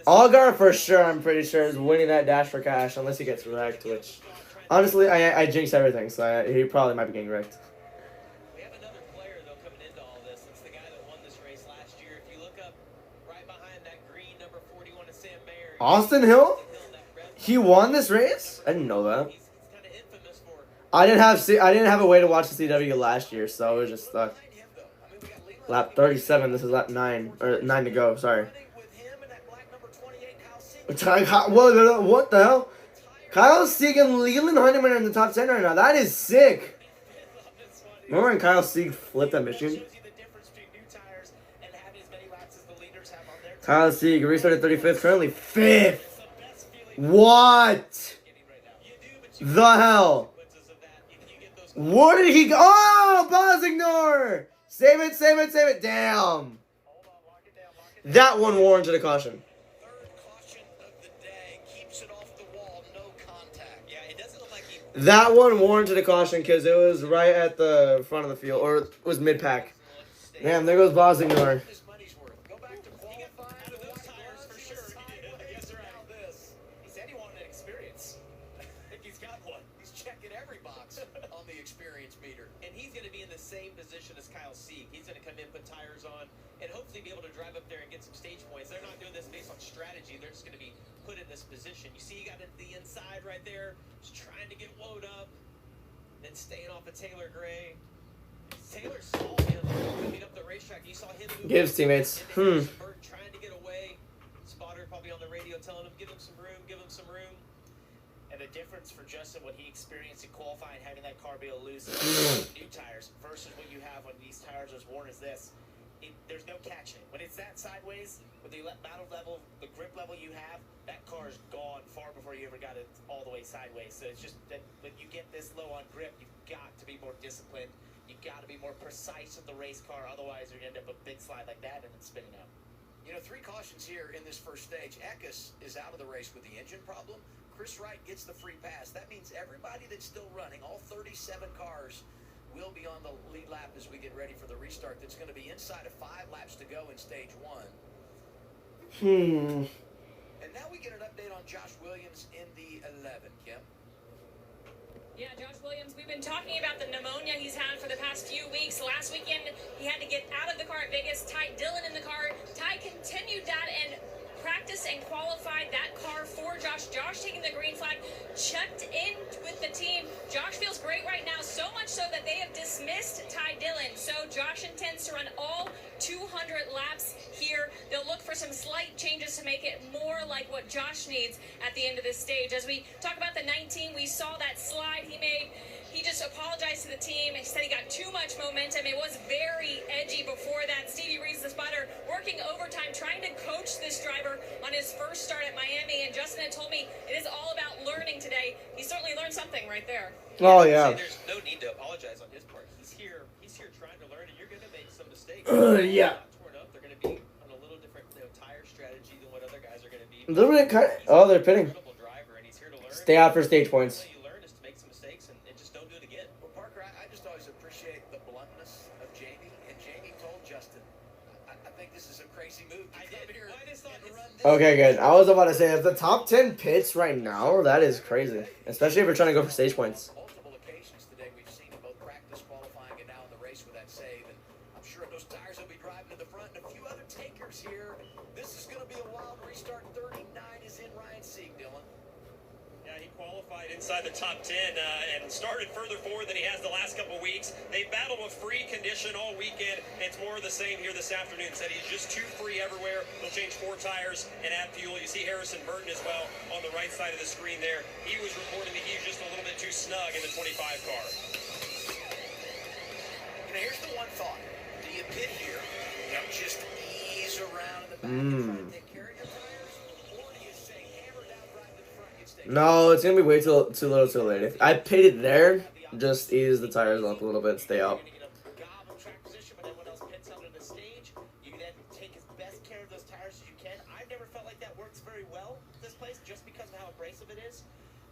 Allgaier for sure, I'm pretty sure, is winning that dash for cash unless he gets wrecked, which honestly, I jinx everything, so he probably might be getting wrecked. We have another player, though, coming into all this. It's the guy that won this race last year. If you look up right behind that green number 41 is Sam Mayer. Austin Hill? He won this race? I didn't know that. I didn't have a way to watch the CW last year, so I was just stuck. Lap 37. This is lap 9 or 9 to go. Sorry. What the hell? Kyle Sieg and Leland Honeyman are in the top 10 right now. That is sick. Remember when Kyle Sieg flipped that Michigan? Kyle Sieg restarted 35th, currently 5th. What the hell? Where did he go? Oh, pause ignore. Save it, save it, save it. Damn. That one warranted a caution. That one warranted a caution because it was right at the front of the field, or it was mid-pack. Damn, there goes Bosignor. he's going to be in the same position as Kyle Sieg. He's going to come in, put tires on, and hopefully be able to drive up there and get some stage points. They're not doing this based on strategy. They're just going to be put in this position. You see, he got the inside right there, just trying to get woed up, then staying off of Taylor Gray. Taylor saw him coming up the racetrack. You saw him move Gives up, teammates. and then trying to get away. Spotter probably on the radio telling him, give him some room, give him some room. And the difference for Justin, what he experienced in qualifying, having that car be a loose new tires versus what you have when these tires are as worn as this, there's no catching it. When it's that sideways, with the battle level, the grip level you have, that car is gone far before you ever got it all the way sideways. So it's just that when you get this low on grip, you've got to be more disciplined. You've got to be more precise with the race car. Otherwise, you're going to end up a big slide like that and then spinning out. You know, 3 cautions here in this first stage. Eckes is out of the race with the engine problem. Chris Wright gets the free pass. That means everybody that's still running, all 37 cars, will be on the lead lap as we get ready for the restart. That's going to be inside of 5 laps to go in stage 1. And now we get an update on Josh Williams in the 11, Kim. Yeah, Josh Williams, we've been talking about the pneumonia he's had for the past few weeks. Last weekend, he had to get out of the car at Vegas. Ty Dillon in the car. Ty continued that and practiced and qualified that car for Josh. Josh taking the green flag, checked in with the team. Josh feels great right now, so much so that they have dismissed Ty Dillon. So Josh intends to run all 200 laps here. They'll look for some slight changes to make it more like what Josh needs at the end of this stage. As we talk about the 19, we saw that slide he made. He just apologized to the team. He said he got too much momentum. It was very edgy before that. Stevie Reed's the spotter, working overtime, trying to coach this driver on his first start at Miami. And Justin had told me it is all about learning today. He certainly learned something right there. Oh, yeah. There's no need to apologize on his part. He's here trying to learn, and you're going to make some mistakes. Yeah. Torn up. They're going to be on a little different tire strategy than what other guys are going to be. A little bit kind of, oh, they're pitting. Incredible driver, and he's here to learn. Stay out for stage points. All you learn is to make some mistakes and just don't do it again. Well, Parker, I just always appreciate the bluntness of Jamie. And Jamie told Justin, I think this is a crazy move. I did. Here Well, I just thought and run this. Okay, good. I was about to say, if the top 10 pits right now, that is crazy. Especially if we're trying to go for stage points. Multiple occasions today we've seen in both practice, qualifying, and now in the race with that save. And I'm sure those tires will be driving to the front. And a few other takers here. This is going to be a wild restart. 39 is in Ryan Sieg, Dylan. Yeah, he qualified inside the top 10 and started further forward than he has the last couple of weeks. They battled with free condition all weekend. It's more of the same here this afternoon. Said he's just too free everywhere. They'll change 4 tires and add fuel. You see Harrison Burton as well on the right side of the screen there. He was reporting that he was just a little bit too snug in the 25 car. You know, here's the one thought. Do you pit here? You know, just ease around in the back and try to take care of your tires? Or do you say hammer down, drive to the front, you stay? No, it's going to be way too little too late. If I pitted there, just ease the tires up a little bit, stay out. You're going to gobble track position, but everyone else pits under the stage. You then take as best care of those tires as you can. I've never felt like that works very well this place, just because of how abrasive it is.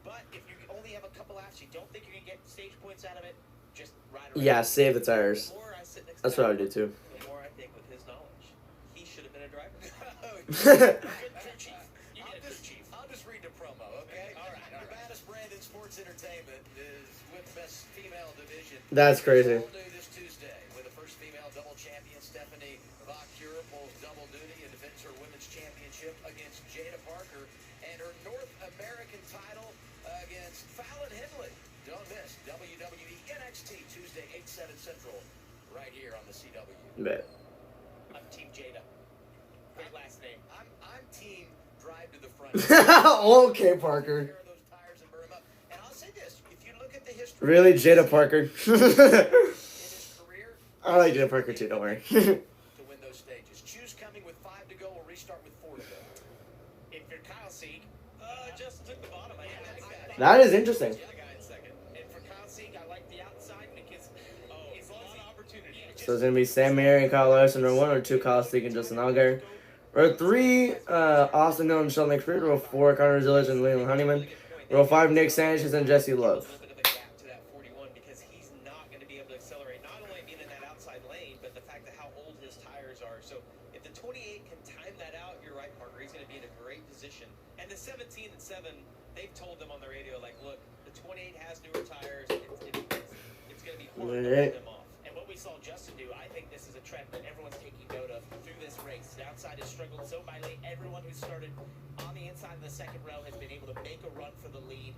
But if you only have a couple laps, you don't think you're going to get stage points out of it, just ride around. Yeah, save the tires. The more I sit next That's to what I him, would do too. the more I think with his knowledge, he should have been a driver. Good crew chief. You get a crew chief. I'll just read the promo, okay? All right. The baddest brand in sports entertainment is with best female division. That's crazy. All new this Tuesday with the first female double champion, Stephanie Vacura, pulls double duty and defends her women's championship against Jada Parker and her North American title against Fallon Henley. Don't miss WWE NXT Tuesday, 8/7 Central, right here on the CW. Bet. I'm Team Jada. Great last name. I'm team drive to the front. Okay, Parker. Care of those tires and burn 'em up. And I'll say this: if you look at the history, Really, Jada Parker? in his career, I like Jada Parker too, don't worry. to win those stages. Choose coming with 5 to go or restart with 4 to go. If you're Kyle Sieg, just took the bottom. I That is interesting. the guy in second. And for Kyle Sieg, I like the outside because it's a lot of opportunity. So it's going to be Sam Mayer and Kyle Larson, row 1, or 2 Kyle Stick and Justin Allgaier. Row 3, Austin Hill and Sheldon McPhee. Row 4, Connor Zillage and Leland Honeyman. Row 5, Nick Sanchez and Jesse Love. A little bit of a gap to that 41 because he's not going to be able to accelerate, not only being in that outside lane, but the fact that how old his tires are. So if the 28 can time that out, you're right, Parker. He's going to be in a great position. And the 17 and 7, they've told them on the radio, like, look, the 28 has newer tires. It's going to be hard corner to Right. hold them off. And what we saw Justin do, I think this is a trend that everyone's taking note of through this race. The outside has struggled so mightily. Everyone who started on the inside of the second row has been able to make a run for the lead.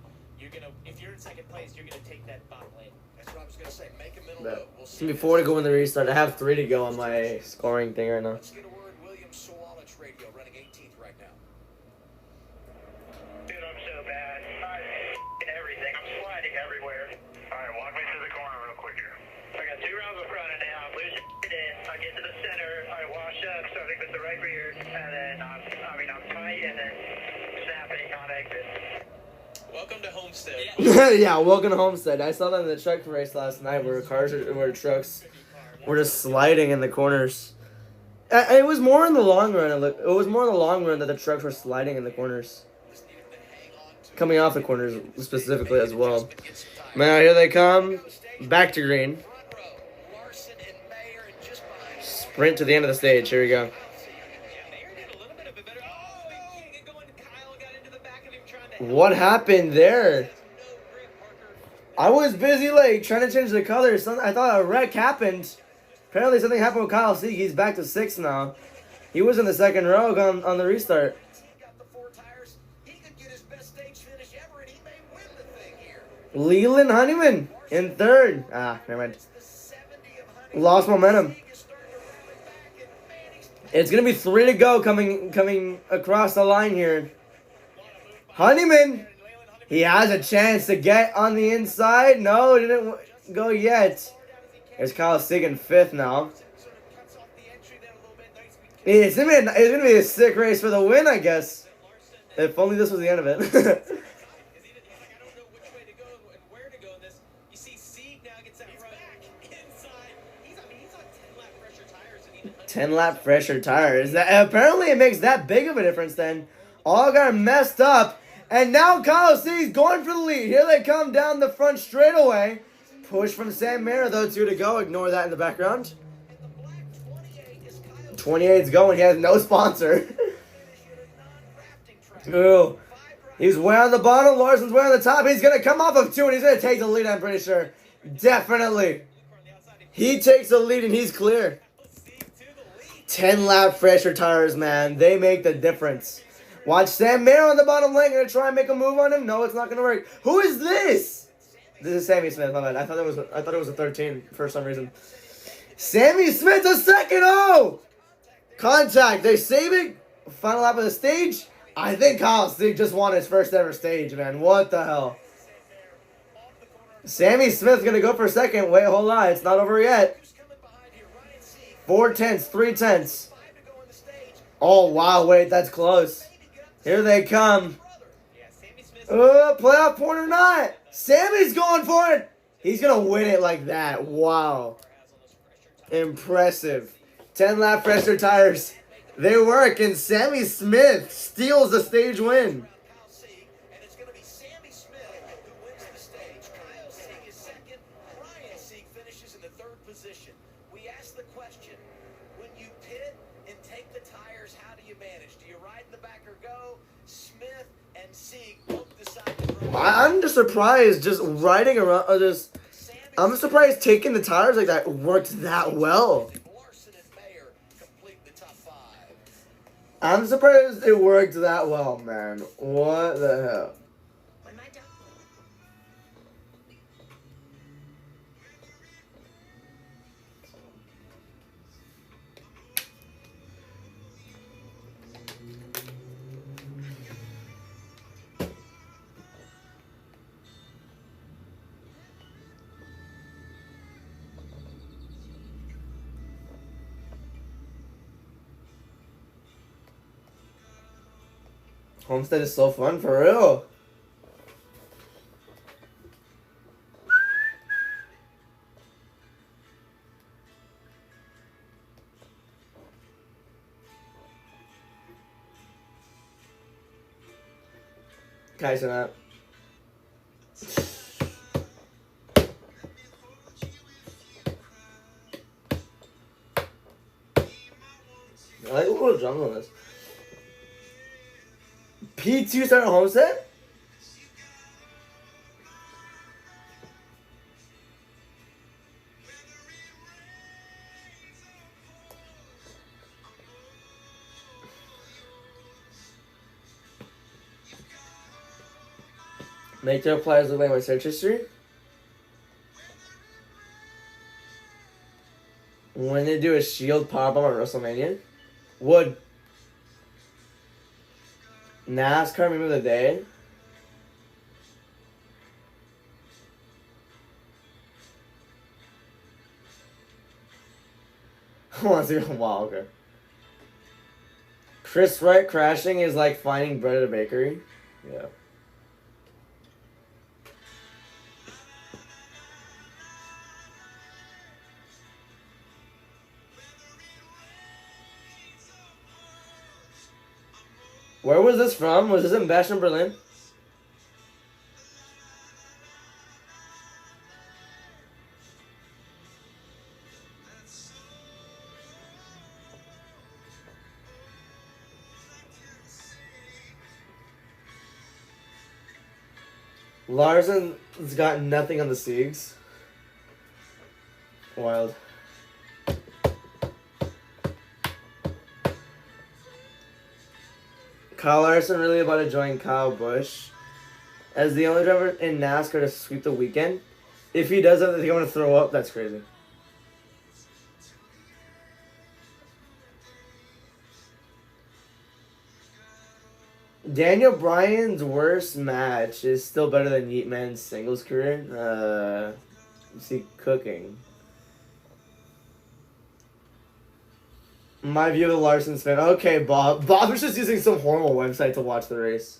If you're in second place, you're gonna take that bottom lane. That's what I was going to say. Make a mental But note. We'll it's see. gonna be 4 to go in the restart. I have 3 to go on my scoring thing right now. Let's get a word. William Sawalich radio running 18th right now. Dude, I'm so bad. Everything. I'm sliding everywhere. Alright, walk me through the corner real quick here. I got 2 rounds in front of now. I lose in. I get to the center. I wash up, starting with the right rear. And then I'm tight and then snapping on exit. Welcome to Homestead. Yeah, welcome to Homestead. I saw that in the truck race last night where trucks were just sliding in the corners. It was more in the long run. It was more in the long run that the trucks were sliding in the corners. Coming off the corners specifically as well. Now here they come. Back to green. Sprint to the end of the stage. Here we go. What happened there? I was busy trying to change the colors. I thought a wreck happened. Apparently something happened with Kyle Sieg. He's back to 6th now. He was in the second row on the restart. Leland Honeyman in 3rd. Ah, never mind. Lost momentum. It's gonna be 3 to go coming across the line here. Honeyman, he has a chance to get on the inside. No, it didn't go yet. There's Kyle Sieg in 5th now. It's gonna be a sick race for the win, I guess. If only this was the end of it. 10-lap fresher tires. Apparently it makes that big of a difference then. All got messed up. And now Kyle Sieg's going for the lead. Here they come down the front straightaway. Push from Sam Mayer, though, 2 to go. Ignore that in the background. 28's going. He has no sponsor. Ooh. He's way on the bottom. Larson's way on the top. He's going to come off of 2, and he's going to take the lead, I'm pretty sure. Definitely. He takes the lead, and he's clear. 10-lap fresher tires, man. They make the difference. Watch Sam Mayer on the bottom lane. Gonna try and make a move on him. No, it's not gonna work. Who is this? This is Sammy Smith. My bad. I thought it was a 13 for some reason. Sammy Smith, a second. Oh, contact. They save it. Final lap of the stage. I think Kyle Sieg just won his first ever stage, man. What the hell? Sammy Smith's gonna go for second. Wait, hold on. It's not over yet. 4 tenths, 3 tenths. Oh wow, wait, that's close. Here they come. Playoff point or not? Sammy's going for it. He's going to win it like that. Wow. Impressive. 10-lap fresher tires. They work, and Sammy Smith steals the stage win. I'm just surprised just riding around, I'm surprised taking the tires like that worked that well. I'm surprised it worked that well, man. What the hell? Homestead is so fun, for real. Guys, that. I like a little drums on this. P2 start at Homestead? Make their players look like my search history. When they do a shield pop up at WrestleMania. Would. NASCAR meme of the day. Wow, okay. Chris Wright crashing is like finding bread at a bakery. Yeah. Where was this from? Was this in Bastion, Berlin? Larson's got nothing on the Siegs. Wild. Kyle Larson really about to join Kyle Busch as the only driver in NASCAR to sweep the weekend. If he does that, I think I'm going to throw up. That's crazy. Daniel Bryan's worst match is still better than Yeet Man's singles career. Is he cooking? My view of the Larson's fan. Okay, Bob. Bob was just using some horrible website to watch the race.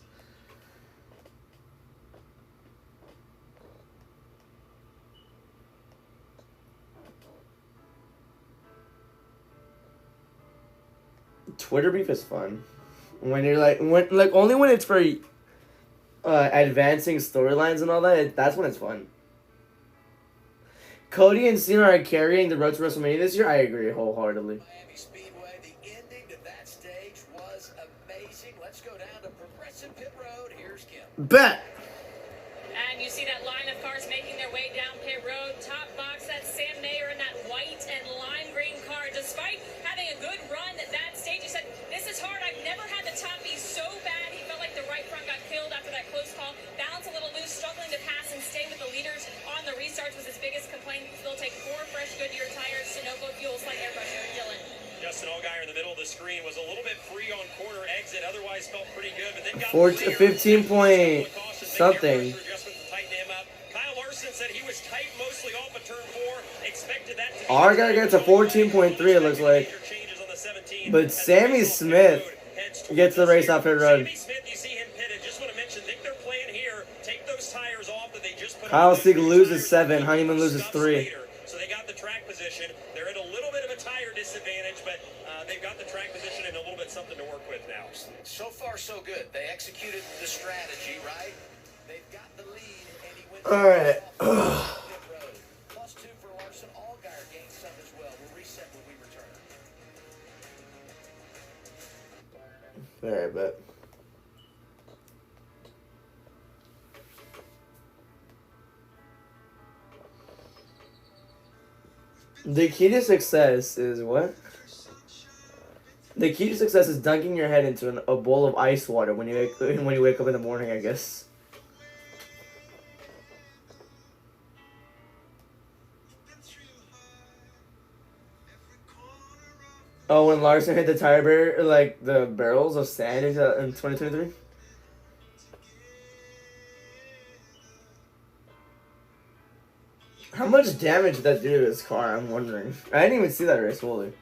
Twitter beef is fun. When you're only when it's for advancing storylines and all that, that's when it's fun. Cody and Cena are carrying the road to WrestleMania this year. I agree wholeheartedly. Miami Speedway, the ending to that stage was amazing. Let's go down to Progressive Pit Road. Here's Kim. Bet. And you see that line of cars making their way down pit road. Top box, that's Sam Mayer in that white and lime green car. Despite having a good run at that stage, he said, "This is hard. I've never had the top be so bad." He felt like the right front got killed after that close call. Balance a little loose, struggling to pass and stay with the leaders on the restarts was his biggest complaint. They'll take 4 fresh Goodyear tires, Sunoco fuel, slight air pressure. Dylan. Justin Allgaier in the middle of the screen was a little bit free on corner exit. Otherwise felt pretty good, but then got 15 point something. Kyle Larson said he was tight mostly off of turn 4. Expected that to be Our guy gets a 14.3, it looks like. But Sammy Smith gets the race off pit road. Sammy Smith, you see him pitted. Just want to mention, think they're playing here. Take those tires off that they just put Kyle on. Sieg loses 7. Honeyman loses 3. So they got the track position. They're at a little bit of a tire disadvantage, but they've got the track position and a little bit something to work with now. So far, so good. They executed the strategy, right? They've got the lead, and he went All right. +2 for Larson. Allgaier gained some as well. We'll reset when we return. All right, bet. The key to success is what? The key to success is dunking your head into a bowl of ice water when you wake up in the morning, I guess. Oh, when Larson hit the tire barrier, like the barrels of sand in 2023? How much damage did that do to his car? I'm wondering. I didn't even see that race fully.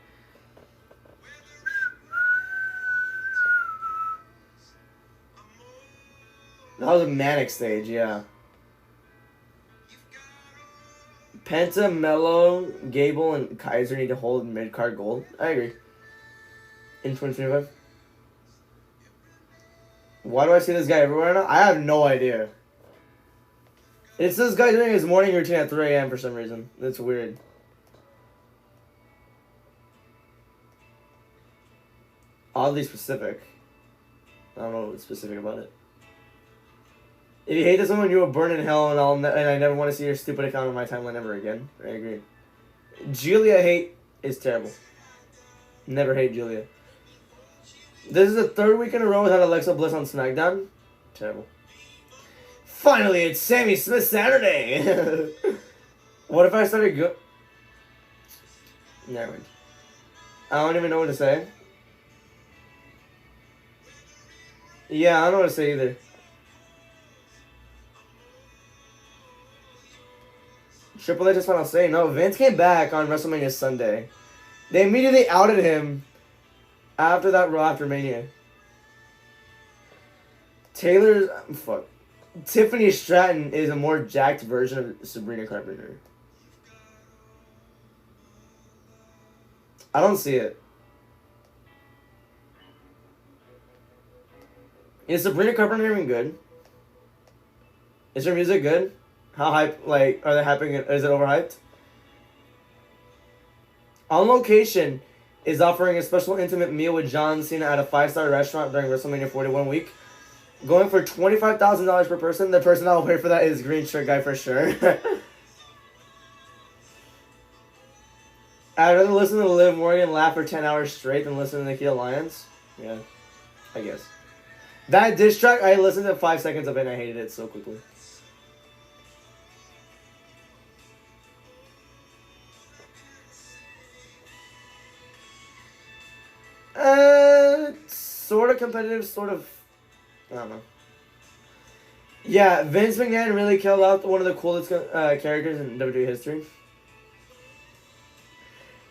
That was a manic stage, yeah. Penta, Mello, Gable, and Kaiser need to hold mid-card gold. I agree. In 2025. Why do I see this guy everywhere now? I have no idea. It's this guy doing his morning routine at 3 a.m. for some reason. That's weird. Oddly specific. I don't know what's specific about it. If you hate this one, you will burn in hell, and I never want to see your stupid account on my timeline ever again. I agree. Julia hate is terrible. Never hate Julia. This is the 3rd week in a row without Alexa Bliss on SmackDown. Terrible. Finally, it's Sammy Smith Saturday. What if I started go? Never mind. I don't even know what to say. Yeah, I don't know what to say either. Triple H is final say. No, Vince came back on WrestleMania Sunday. They immediately outed him after that Raw after Mania. Fuck. Tiffany Stratton is a more jacked version of Sabrina Carpenter. I don't see it. Is Sabrina Carpenter even good? Is her music good? How hype? Like, are they hyping it? Is it overhyped? On Location is offering a special intimate meal with John Cena at a 5-star restaurant during WrestleMania 41 week. Going for $25,000 per person. The person that will pay for that is Green Shirt Guy for sure. I'd rather listen to Liv Morgan laugh for 10 hours straight than listen to Nikki Alliance. Yeah, I guess. That diss track, I listened to 5 seconds of it and I hated it so quickly. Sort of competitive, sort of. I don't know. Yeah, Vince McMahon really killed out one of the coolest characters in WWE history.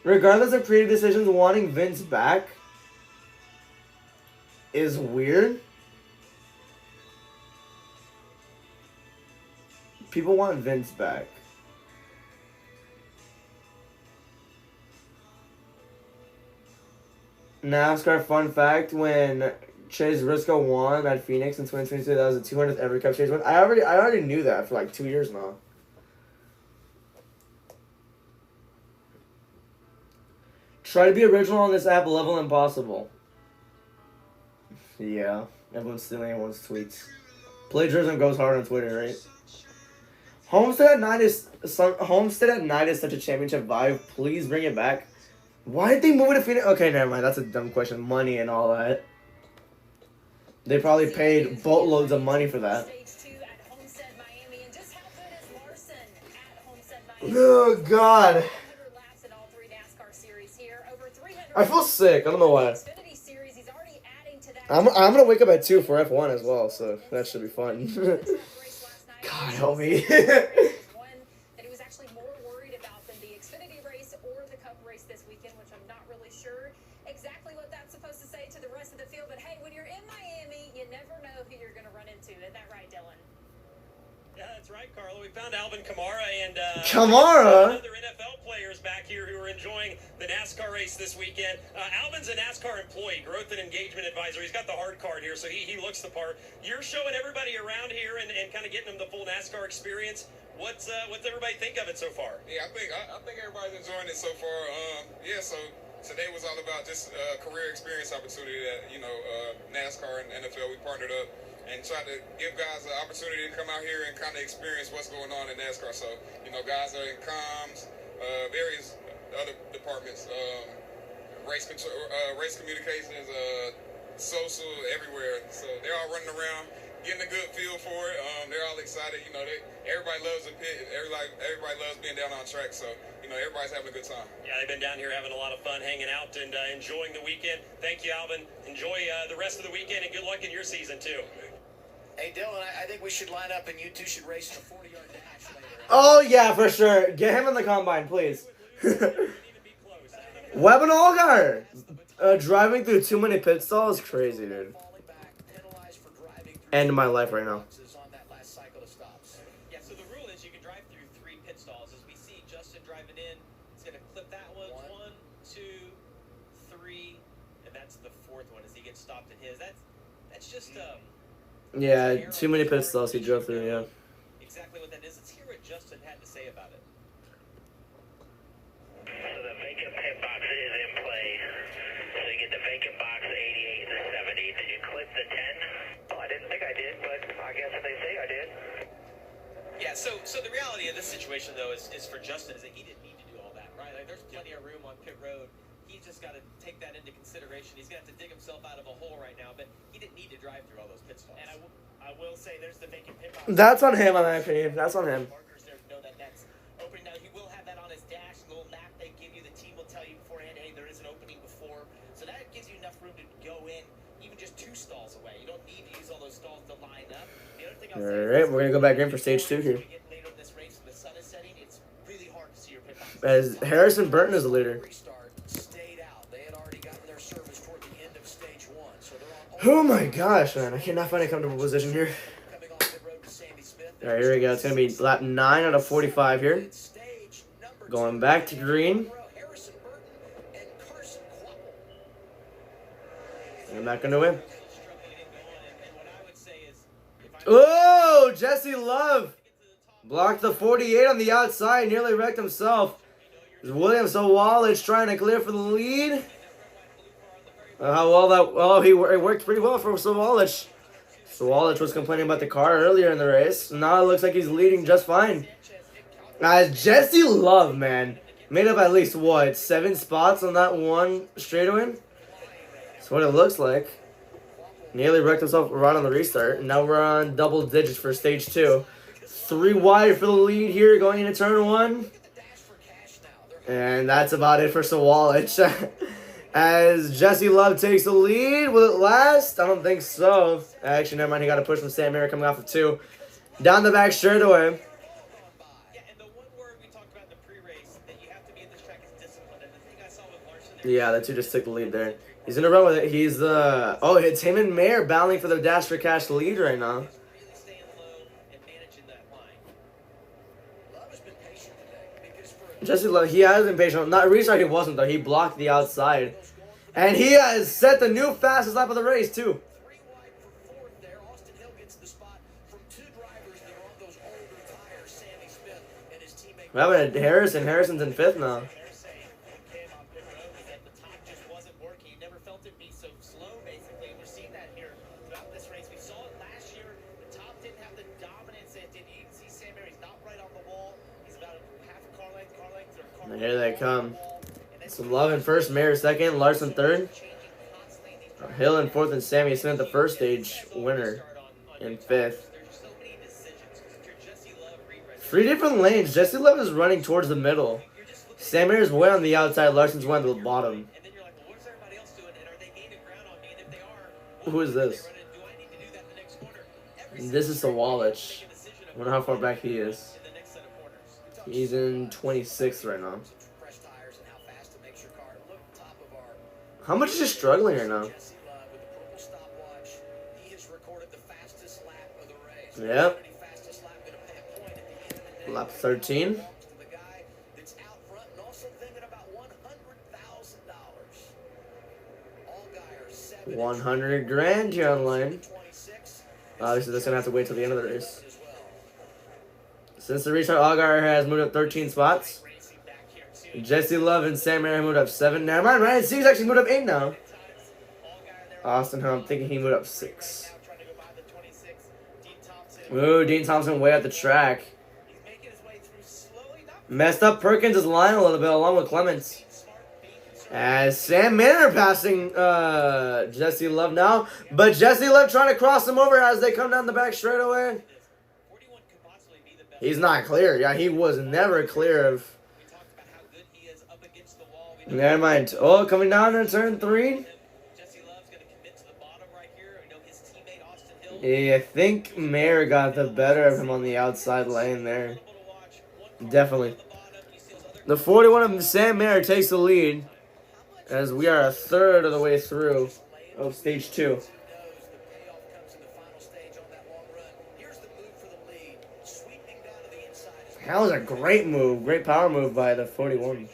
Regardless of creative decisions, wanting Vince back is weird. People want Vince back. NASCAR fun fact: when Chase Briscoe won at Phoenix in 2022, that was the 200th ever Cup Chase win. I already knew that for like 2 years now. Try to be original on this app, level impossible. Yeah, everyone's stealing everyone's tweets. Plagiarism goes hard on Twitter, right? Homestead at night is such a championship vibe. Please bring it back. Why did they move it to Phoenix? Okay, never mind. That's a dumb question. Money and all that. They probably paid boatloads of money for that. Oh, God. I feel sick. I don't know why. I'm gonna wake up at 2 for F1 as well, so that should be fun. God help me. That he was actually more worried about than the Xfinity race or the Cup race this weekend, which I'm not really sure exactly what that's supposed to say to the rest of the field. But hey, when you're in Miami, you never know who you're going to run into. Isn't that right, Dylan? Yeah, that's right, Carla. We found Alvin Kamara and other NFL players back here who are enjoying the NASCAR race this weekend. Alvin's a NASCAR employee, growth and engagement advisor. He's got the hard card here, so he looks the part. You're showing everybody around here and kind of getting them the full NASCAR experience. What's everybody think of it so far? Yeah, I think everybody's enjoying it so far. So today was all about just career experience opportunity that NASCAR and NFL we partnered up and tried to give guys an opportunity to come out here and kind of experience what's going on in NASCAR. So guys are in comms, various other departments, race control, race communications, social, everywhere. So they're all running around, getting a good feel for it. They're all excited. Everybody loves the pit. Everybody loves being down on track. So everybody's having a good time. Yeah, they've been down here having a lot of fun, hanging out and enjoying the weekend. Thank you, Alvin. Enjoy the rest of the weekend and good luck in your season too. Hey, Dylan, I think we should line up and you two should race in a 40-yard dash later. Oh, yeah, for sure. Get him in the combine, please. Webb and Allgaier. Driving through too many pit stalls is crazy, dude. End of my life right now. Yeah, so the rule is you can drive through 3 pit stalls. As we see Justin driving in, he's going to clip that one. 1, 2, 3, and that's the 4th one as he gets stopped in his. That's just Yeah, too many pit stalls he drove through, yeah. Exactly what that is. Let's hear what Justin had to say about it. So the vacant pit box is in play. So you get the vacant box 88 and the 70. Did you clip the 10? Well, I didn't think I did, but I guess if they say I did. Yeah, so the reality of this situation, though, is for Justin is that he didn't need to do all that, right? Like, there's plenty of room on pit road. He's just got to take that into consideration. He's going to have to dig himself out of a hole right now, but he didn't need to drive through all those pit stalls. And I will say there's the vacant pit box. That's on him, in my opinion. That's on him. Markers there know that that's opening. Now, he will have that on his dash. A little map they give you. The team will tell you beforehand, hey, there is an opening before. So that gives you enough room to go in, even just 2 stalls away. You don't need to use all those stalls to line up. The other thing I'll say Alright, we're going to go back in for stage 2 here. later in this race, when the sun is setting, it's really hard to see your pit box. As Harrison Burton is the leader. Oh my gosh, man. I cannot find a comfortable position here. Alright, here we go. It's going to be lap 9 out of 45 here. Going back to green. I'm not going to win. Oh, Jesse Love blocked the 48 on the outside. Nearly wrecked himself. Williams Sawallich trying to clear for the lead. How well that... Oh, it worked pretty well for Sawallich. Sawallich was complaining about the car earlier in the race. Now it looks like he's leading just fine. Jesse Love, man, made up at least, what, 7 spots on that one straightaway? That's what it looks like. Nearly wrecked himself right on the restart. And now we're on double digits for stage 2. 3 wide for the lead here going into turn 1. And that's about it for Sawallich. As Jesse Love takes the lead. Will it last? I don't think so. Actually, never mind. He got a push from Sam Mayer coming off of 2. Down the back straightaway. Yeah, the 2 just took the lead there. He's going to run with it. He's the... Oh, it's him and Mayer battling for the Dash for Cash lead right now. Jesse Love, he has been patient. Not restart, he wasn't, though. He blocked the outside. And he has set the new fastest lap of the race, too. What happened to Harrison? Harrison's in 5th now. And here they come. So Love in 1st, Mayer 2nd, Larson 3rd. Hill in 4th, and Sammy Smith, the first stage winner, in 5th. 3 different lanes. Jesse Love is running towards the middle. Sam Mayer's way on the outside, Larson's way on the bottom. Who is this? This is Sawallich. I wonder how far back he is. He's in 26th right now. How much is he struggling right now? Yep. Lap 13. $100,000 here online. Obviously, that's gonna have to wait till the end of the race. Since the restart, Allgaier has moved up 13 spots. Jesse Love and Sam Mayer moved up 7. Never mind, Ryan Sea's actually moved up 8 now. Austin Hunt, I'm thinking he moved up 6. Ooh, Dean Thompson way at the track. Messed up Perkins' line a little bit along with Clements. As Sam Mayer passing Jesse Love now. But Jesse Love trying to cross him over as they come down the back straightaway. He's not clear. Yeah, he was never clear of... Never mind. Oh, coming down in turn 3. Yeah, I think Mayer got the better of him on the outside lane there. Definitely. The 41 of Sam Mayer takes the lead as we are a third of the way through of stage 2. That was a great move. Great power move by the 41.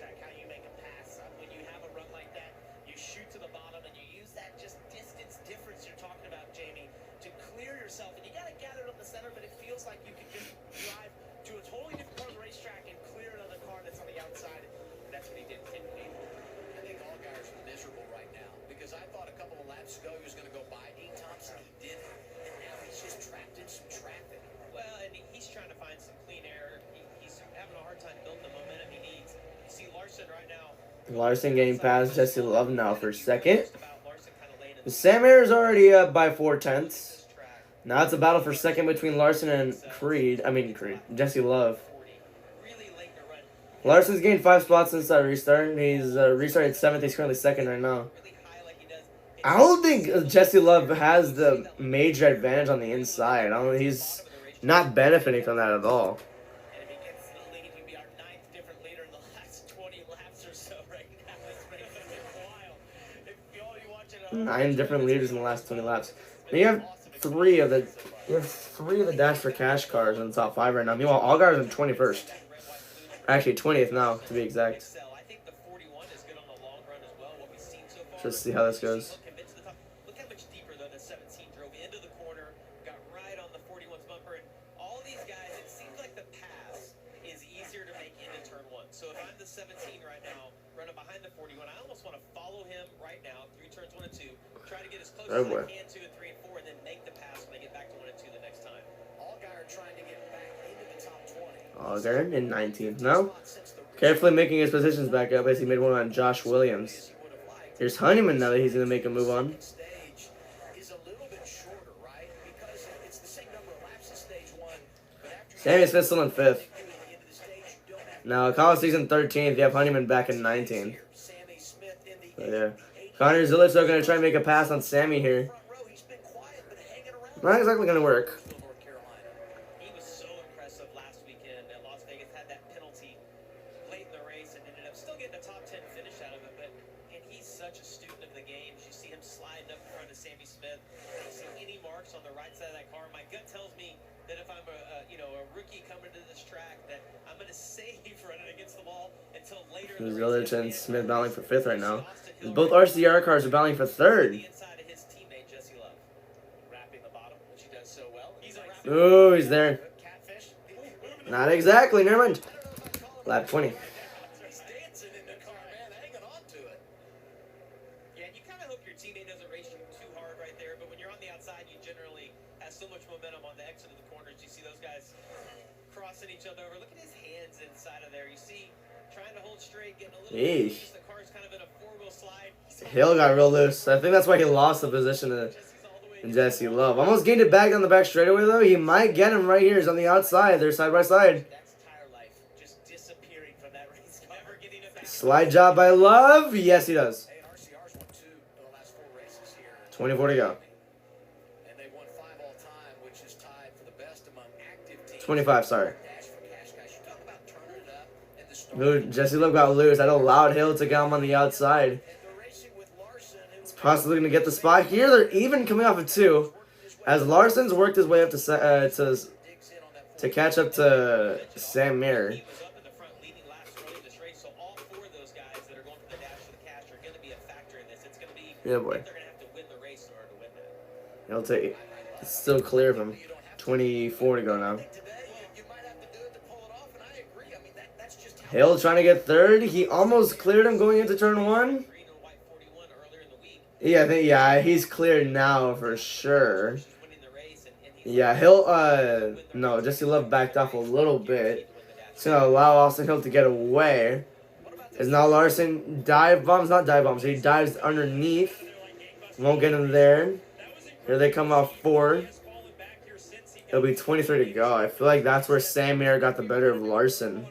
Larson getting past Jesse Love now for 2nd. Sam Mayer is already up by 4 tenths. Now it's a battle for second between Larson and Jesse Love. Larson's gained 5 spots since that restart. He's restarted 7th. He's currently 2nd right now. I don't think Jesse Love has the major advantage on the inside. I don't. He's not benefiting from that at all. 9 different leaders in the last 20 laps. And you have 3 of the Dash for Cash cars in the top 5 right now. Meanwhile, Allgaier is in 21st. Actually, 20th now, to be exact. Just see how this goes. Look how much deeper though the 17 drove into the corner, got right on the 41's bumper, and all these guys, it seems like the pass is easier to make into turn 1. So if I'm the 17 right now, running behind the 41, I almost want to follow him right now through turns 1 and 2, try to get as close as I can 2 and 3 and 4, and then make the pass when I get back to 1 and 2 the next time. Allgaier trying to get back into the top 20. Allgaier in 19th now. Carefully making his positions back up as he made one on Josh Williams. Here's Honeyman now that he's going to make a move on. Sammy Smith still in 5th. Now, Collins season 13th. You have Honeyman back in 19th. So, yeah. Connor Zillich still going to try and make a pass on Sammy here. Not exactly going to work. He was so impressive last weekend at Las Vegas. Had that penalty late in the race and ended up still getting a top 10 finish out of it. And he's such a student of the game. You see him sliding up in front of Sammy Smith. I don't see any marks on the right side of that car. My gut tells me that if I'm a rookie coming to this track, that I'm going to save running against the wall until later. Zillich and Smith battling for 5th right now. Both RCR cars are battling for 3rd. Ooh, he's there. Not exactly. Never mind. Lap 20. So much momentum on the exit of the corners. You see those guys crossing each other over. Look at his hands inside of there. You see, trying to hold straight, getting a little loose. The car's kind of in a 4-wheel slide. Hill got real loose. I think that's why he lost the position to Jesse Love. Almost gained it back on the back straightaway though. He might get him right here. He's on the outside. They're side by side. That's tire life. Just disappearing from that race. Never getting it back. Slide job by Love. Yes, he does. 24 to go. 25, sorry. Dude, Jesse Love got loose. That allowed Hill to get him on the outside. It's possibly going to get the spot here. They're even coming off of 2. As Larson's worked his way up to catch up to Sam Mayer. Yeah, boy. He'll take. It's still clear of him. 24 to go now. Hill trying to get 3rd. He almost cleared him going into turn 1. Yeah, he's cleared now for sure. Yeah, Hill, no, Jesse Love backed off a little bit. It's going to allow Austin Hill to get away. As now Larson not dive bombs. He dives underneath. Won't get him there. Here they come off 4. It'll be 23 to go. I feel like that's where Sam Mayer got the better of Larson.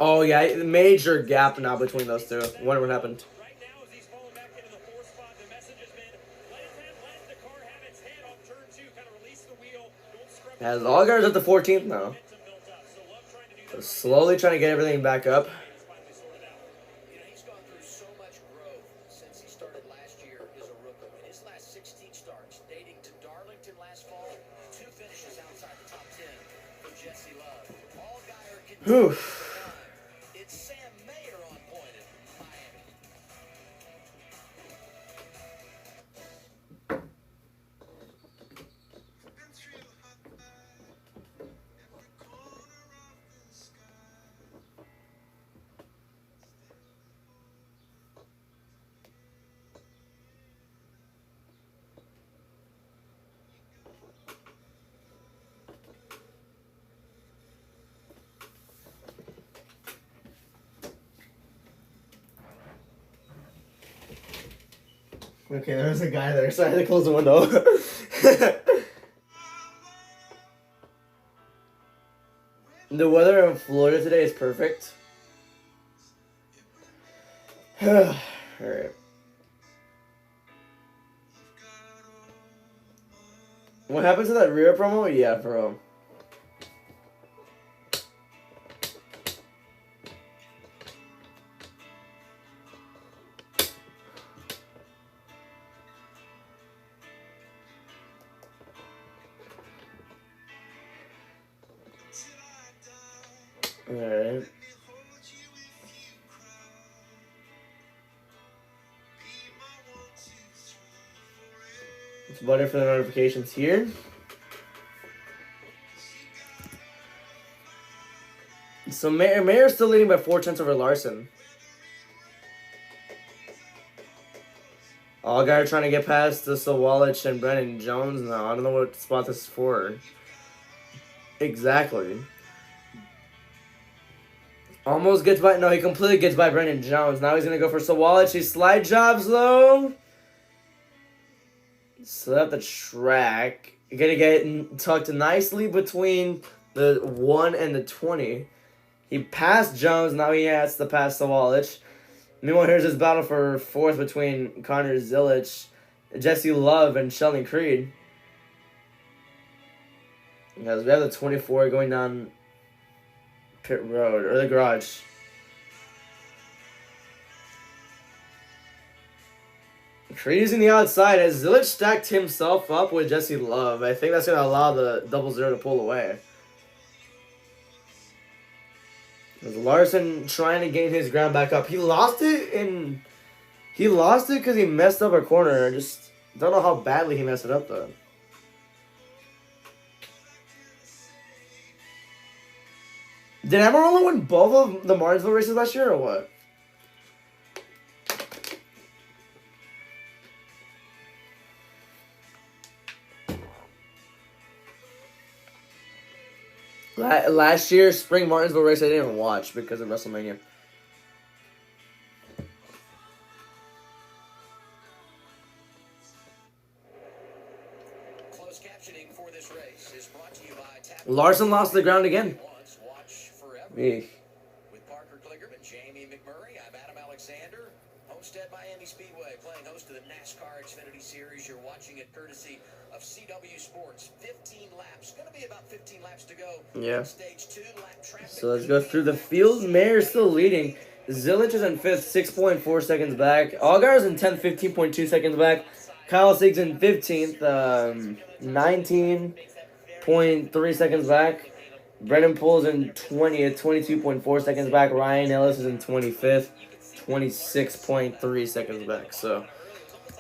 Oh, yeah, major gap now between those two. Wonder what happened. As Allgaier's at the 14th now. So slowly trying to get everything back up. He's gone through so much growth since he started last year as a rookie. In his last 16 starts, dating to Darlington last fall, 2 finishes outside the top 10 for Jesse Love. Allgaier continues. It's Sam Mayer on point at Miami. Okay, there's a guy there, so I had to close the window. The weather in Florida today is perfect. Alright. What happened to that rear promo? Yeah, bro. Alright. Let's wait for the notifications here. So Mayer's still leading by 4/10 over Larson. Allgaier trying to get past the Sawalich and Brennan Jones now. I don't know what spot this is for. Exactly. Almost gets by. No, he completely gets by Brennan Jones. Now he's going to go for Sawalich. He slide jobs low. So at the track. You're going to get tucked nicely between the 1 and the 20. He passed Jones. Now he has to pass Sawalich. Meanwhile, here's his battle for 4th between Connor Zilich, Jesse Love, and Sheldon Creed. Because we have the 24 going down pit road, or the garage. Creed is in the outside as Zilich stacked himself up with Jesse Love. I think that's going to allow the 00 to pull away. As Larson trying to gain his ground back up. He lost it because he messed up a corner. I just don't know how badly he messed it up though. Did Amarillo win both of the Martinsville races last year or what? Last year's spring Martinsville race I didn't even watch because of WrestleMania. Closed captioning for this race is brought to you by Larson lost the ground again. Watch forever. Eek. With Parker Kligerman, Jamie McMurray, I'm Adam Alexander. Homestead Miami Speedway playing host to the NASCAR Xfinity Series. You're watching it courtesy of CW Sports. 15 laps. Going to be about 15 laps to go. Yeah. Stage 2 lap traffic. So let's go through the field. Mayer's still leading. Zilich is in 5th, 6.4 seconds back. Allgaier's in 10th, 15.2 seconds back. Kyle Sieg's in 15th, 19.3 seconds back. Brennan Poole's in 20th, 22.4 seconds back. Ryan Ellis is in 25th, 26.3 seconds back. So,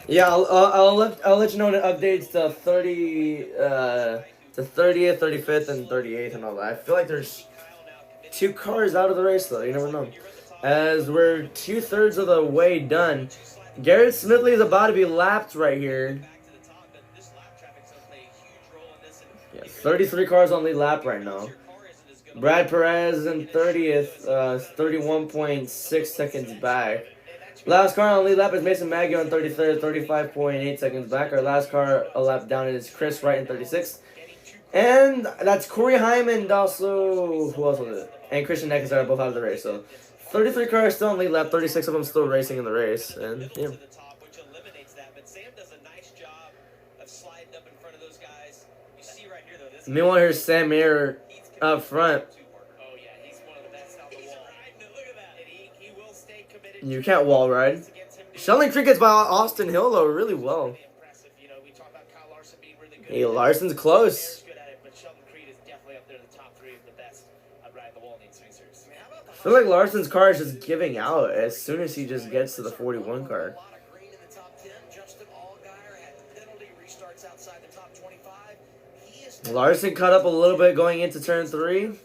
yeah, I'll let you know when it updates to 30th, 35th, and 38th and all that. I feel like there's 2 cars out of the race though. You never know. As we're 2/3 of the way done, Garrett Smithley is about to be lapped right here. Yeah, 33 cars on lead lap right now. Brad Perez is in 30th, 31.6 seconds back. Last car on lead lap is Mason Maggio in 33rd, 35.8 seconds back. Our last car a lap down is Chris Wright in 36th. And that's Corey Hyman and also, who else was it? And Christian Eckes are both out of the race. So 33 cars still on lead lap, 36 of them still racing in the race. And yeah. Meanwhile, here's Sam Mayer up front. You can't wall ride. Sheldon Creed gets by Austin Hill though really well. Hey, Larson's close. I feel like Larson's car is just giving out as soon as he just gets to the 41 car. Larson cut up a little bit going into turn 3.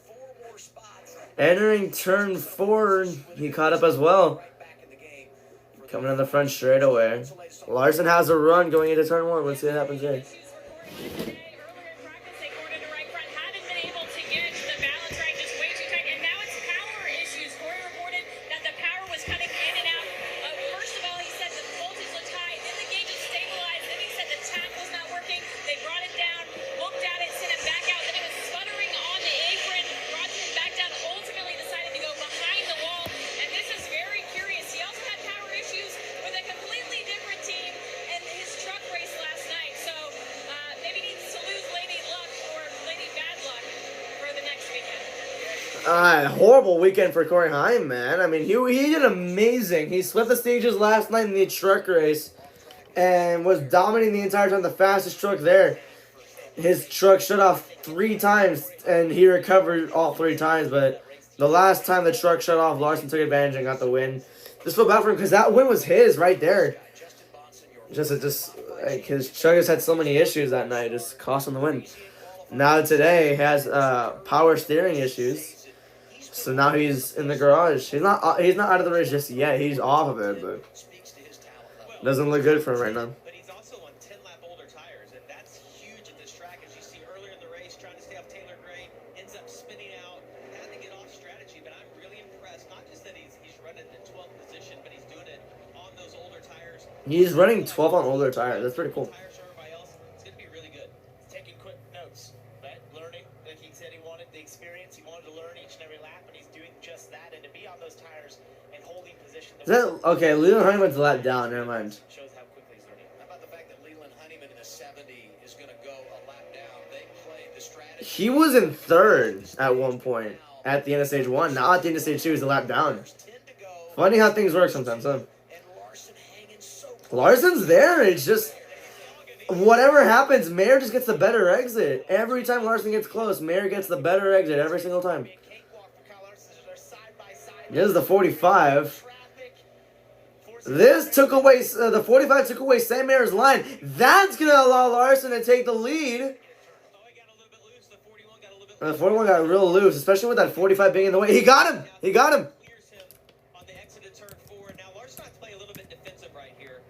Entering turn 4, he caught up as well. Coming on the front straightaway. Larson has a run going into turn 1. Let's see what happens there. Horrible weekend for Corey Heim, man. I mean, he did amazing. He swept the stages last night in the truck race and was dominating the entire time, the fastest truck there. His truck shut off 3 times, and he recovered all 3 times, but the last time the truck shut off, Larson took advantage and got the win. Just feel bad for him because that win was his right there. Just like his truck just had so many issues that night, just cost him the win. Now today he has power steering issues, so now he's in the garage. He's not out of the race just yet. He's off of it, but doesn't look good for him right now. But he's also on 10-lap older tires, and that's huge at this track. As you see earlier in the race, trying to stay off Taylor Gray, ends up spinning out, had to get off strategy. But I'm really impressed. Not just that he's running in 12th position, but he's doing it on those older tires. He's running 12 on older tires. That's pretty cool. Tires for everybody else. It's going to be really good. He's taking quick notes, right? Learning, like he said, he wanted the experience. He wanted to learn each and every lap, and he's doing just that. And to be on those tires and holding position. Is that okay? Leland Honeyman's a lap down. Never mind. Shows how quickly he's learning. How about the fact that Leland Honeyman in a 70 is going to go a lap down? They played the strategy. He was in 3rd at one point at the end of stage 1. Now at the end of stage 2, he's a lap down. Funny how things work sometimes, huh? Larson's there. It's just whatever happens, Mayer just gets the better exit. Every time Larson gets close, Mayer gets the better exit every single time. This is the 45. This took away, the 45 took away Sam Mayer's line. That's going to allow Larson to take the lead. The 41 got real loose, especially with that 45 being in the way. He got him. He got him. On the exit of turn 4. Now Larson has to play a little bit defensive right here.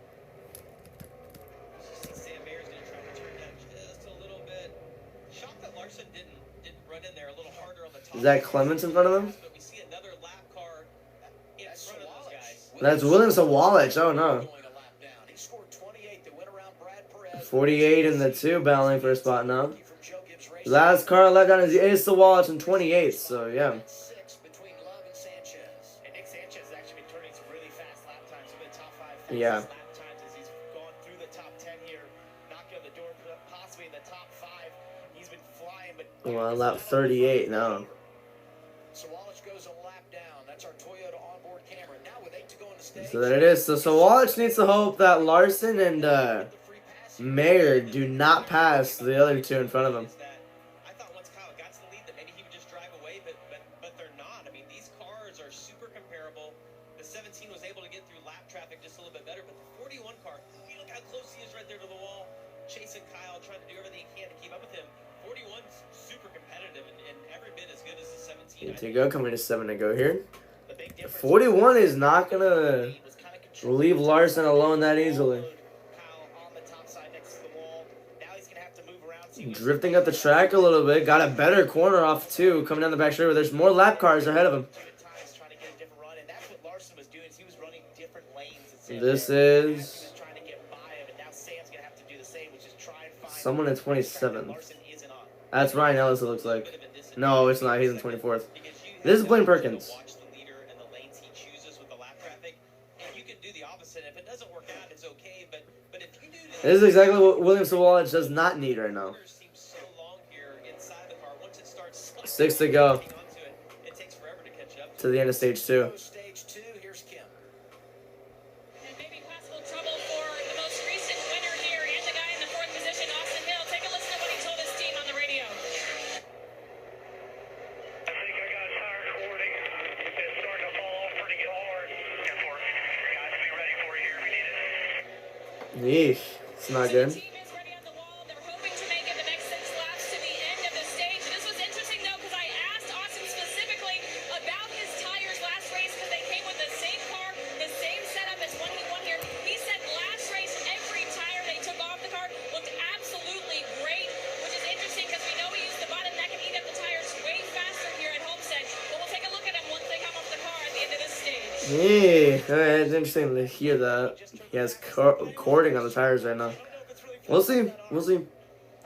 Sam Mayer's going to try to turn down just a little bit. Shocked that Larson didn't run in there a little harder on the top. Is that Clements in front of him? But we see another lap car in front of those guys. That's William Sawalich. Oh no. 48 in the 2, battling for a spot now. Last car left down is Sawalich in 28th, so yeah. And Nick Sanchez has actually been turning some really fast lap times. He's been top 5 Yeah. lap times as he's gone through the top 10 here, knocking on the door, possibly in the top 5. He's been flying, but Well, lap 38 now. Sawalich goes a lap down. That's our Toyota onboard camera. Now with 8 to go in the stage. So there it is. So Sawalich needs to hope that Larson and Mayer do not pass the other 2 in front of him. I thought once Kyle got to the lead that maybe he would just drive away, but they're not. I mean, these cars are super comparable. The 17 was able to get through lap traffic just a little bit better, but the 41 car, you look how close he is right there to the wall, chasing Kyle, trying to do everything he can to keep up with him. 41's super competitive and every bit as good as the 17. 8 to go, coming to 7 to go here. 41 is not going to leave Larson alone that easily. Drifting up the track a little bit. Got a better corner off, too, coming down the back straight where there's more lap cars ahead of him. This is someone in 27th. That's Ryan Ellis, it looks like. No, it's not. He's in 24th. This is Blaine Perkins. This is exactly what William Sawalich does not need right now. 6 to go to the end of stage 2. And maybe possible trouble for the most recent winner here and the guy in the 4th position, Austin Hill. Take a listen to what he told his team on the radio. I think I got a tire warning. It's starting to fall off pretty hard. Guys, be ready for you here if you need it. Yeesh. It's not good. The team is ready on the wall. They're hoping to make it the next 6 laps to the end of the stage. This was interesting, though, because I asked Austin specifically about his tires last race because they came with the same car, the same setup as when he won here. He said last race, every tire they took off the car looked absolutely great, which is interesting because we know he used the bottom that can eat up the tires way faster here at Homestead. But we'll take a look at him once they come off the car at the end of this stage. Yeah, it's interesting to hear that he has cording on the tires right now. We'll see. We'll see.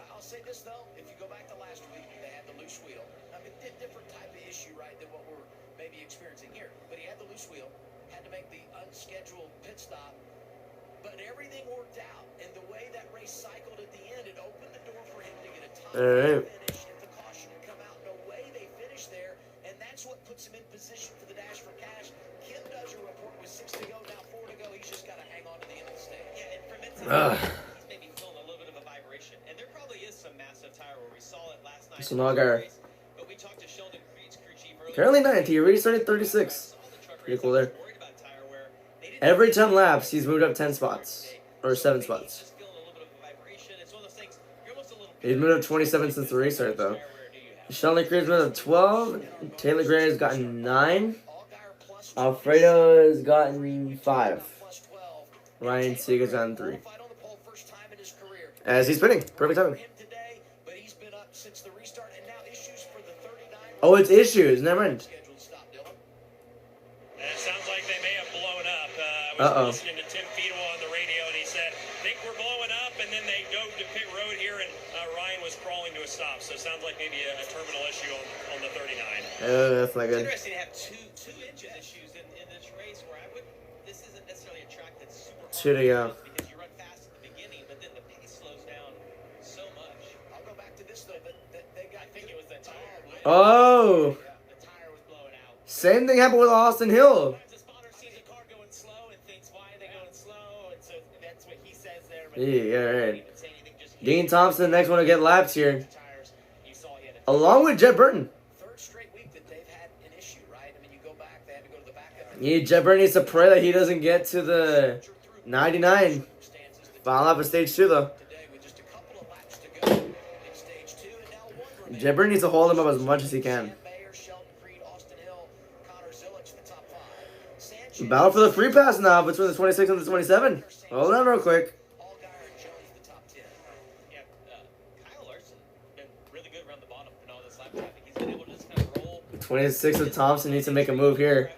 I'll say this though, if you go back to last week, they had the loose wheel. I mean, different type of issue, right, than what we're maybe experiencing here. But he had the loose wheel, had to make the unscheduled pit stop, but everything worked out. And the way that race cycled at the end, it opened the door for him to get a top finish. If the caution had come out, no way they finished there, and that's So Nagar. Currently 9th. He already started 36. Pretty cool there. Every 10 laps, he's moved up 10 spots. Or 7 spots. He's moved up 27 since the restart, though. Sheldon Creed's moved up 12. Taylor Gray has gotten 9. Alfredo has gotten 5. Ryan Seeger's gotten 3. As he's spinning. Perfect timing. Oh, it's issues. Never mind. It sounds like they may have blown up. I was listening to Tim Fiedel on the radio, and he said, think we're blowing up, and then they dove to pit road here, and Ryan was crawling to a stop. So it sounds like maybe a terminal issue on the 39. That's not good. It's interesting to have two engine issues in this race where this isn't necessarily a track that's super Should have, because you run fast at the beginning, but then the pace slows down so much. I'll go back to this though, but I think it was the tire. Oh! Yeah, the tire was blowing out. Same thing happened with Austin Hill. Sometimes the spotter sees a car going slow and thinks, why are they going slow? And so that's what he says there. But Yeah, right. he didn't say anything, just Dean Thompson, the next one to get laps here. tires. You saw he had a Along with Jet Burton. Third straight week that they've had an issue, right? I mean, you go back, they had to go to the back end. Yeah, Jet Burton needs to pray that he doesn't get to the 99. Final lap of stage 2, though. Today with just a couple of laps to go in stage 2, and now one remaining. Jet Burton needs to hold him up as much as he can. Mayer, Sheldon Creed, Austin Hill, Connor Zilic, the top 5. Sanchez, Battle for the free pass now between the 26 and the 27. Hold on real quick. Allgaier, and Jones, the top 10. Yeah, Kyle Larson been really good around the bottom in all this lap traffic. He's been able to just kind of roll. 26 with Thompson needs to make a move here.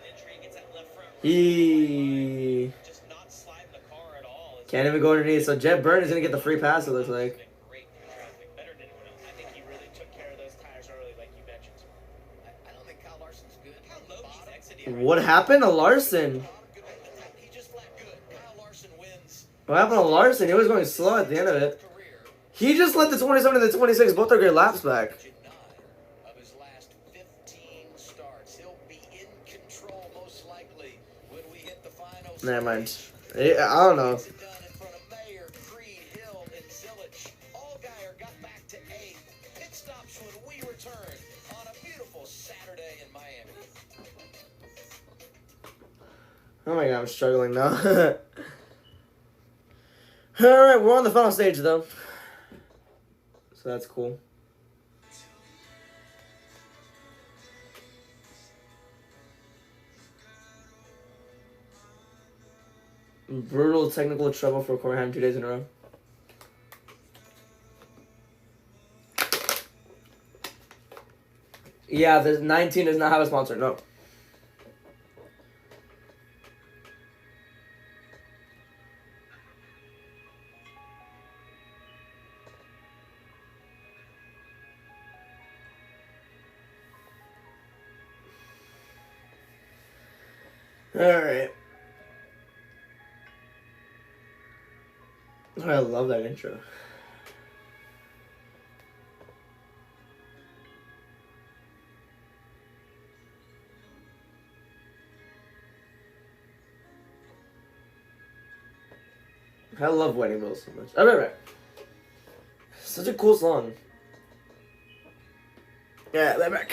He Just not sliding the car at all. can't even go underneath. So Jet Burton is going to get the free pass, it looks like. Great traffic, better than anyone else. I think he really took care of those tires early, like you mentioned. I don't think Kyle Larson's good. How low he's exiting. What happened to Larson? He just flat good. Kyle Larson wins What happened to Larson? He was going slow at the end of it. career. He just let the 27 and the 26 both are great laps back. 9 of his last 15 starts. He'll be in control most likely when we hit the final. Never mind. I don't know. It done in front of Mayer, Creed, Hill, and Zilic. Allgaier got back to 8th. Pit stops when we return on a beautiful Saturday in Miami. Oh my god, I'm struggling now. Alright, we're on the final stage though. So that's cool. Brutal technical trouble for Corham 2 days in a row. Yeah, the 19 does not have a sponsor, no. Alright. I love that intro. I love Wedding Bells so much. I'll be right back. Such a cool song. Yeah, I'll be right back.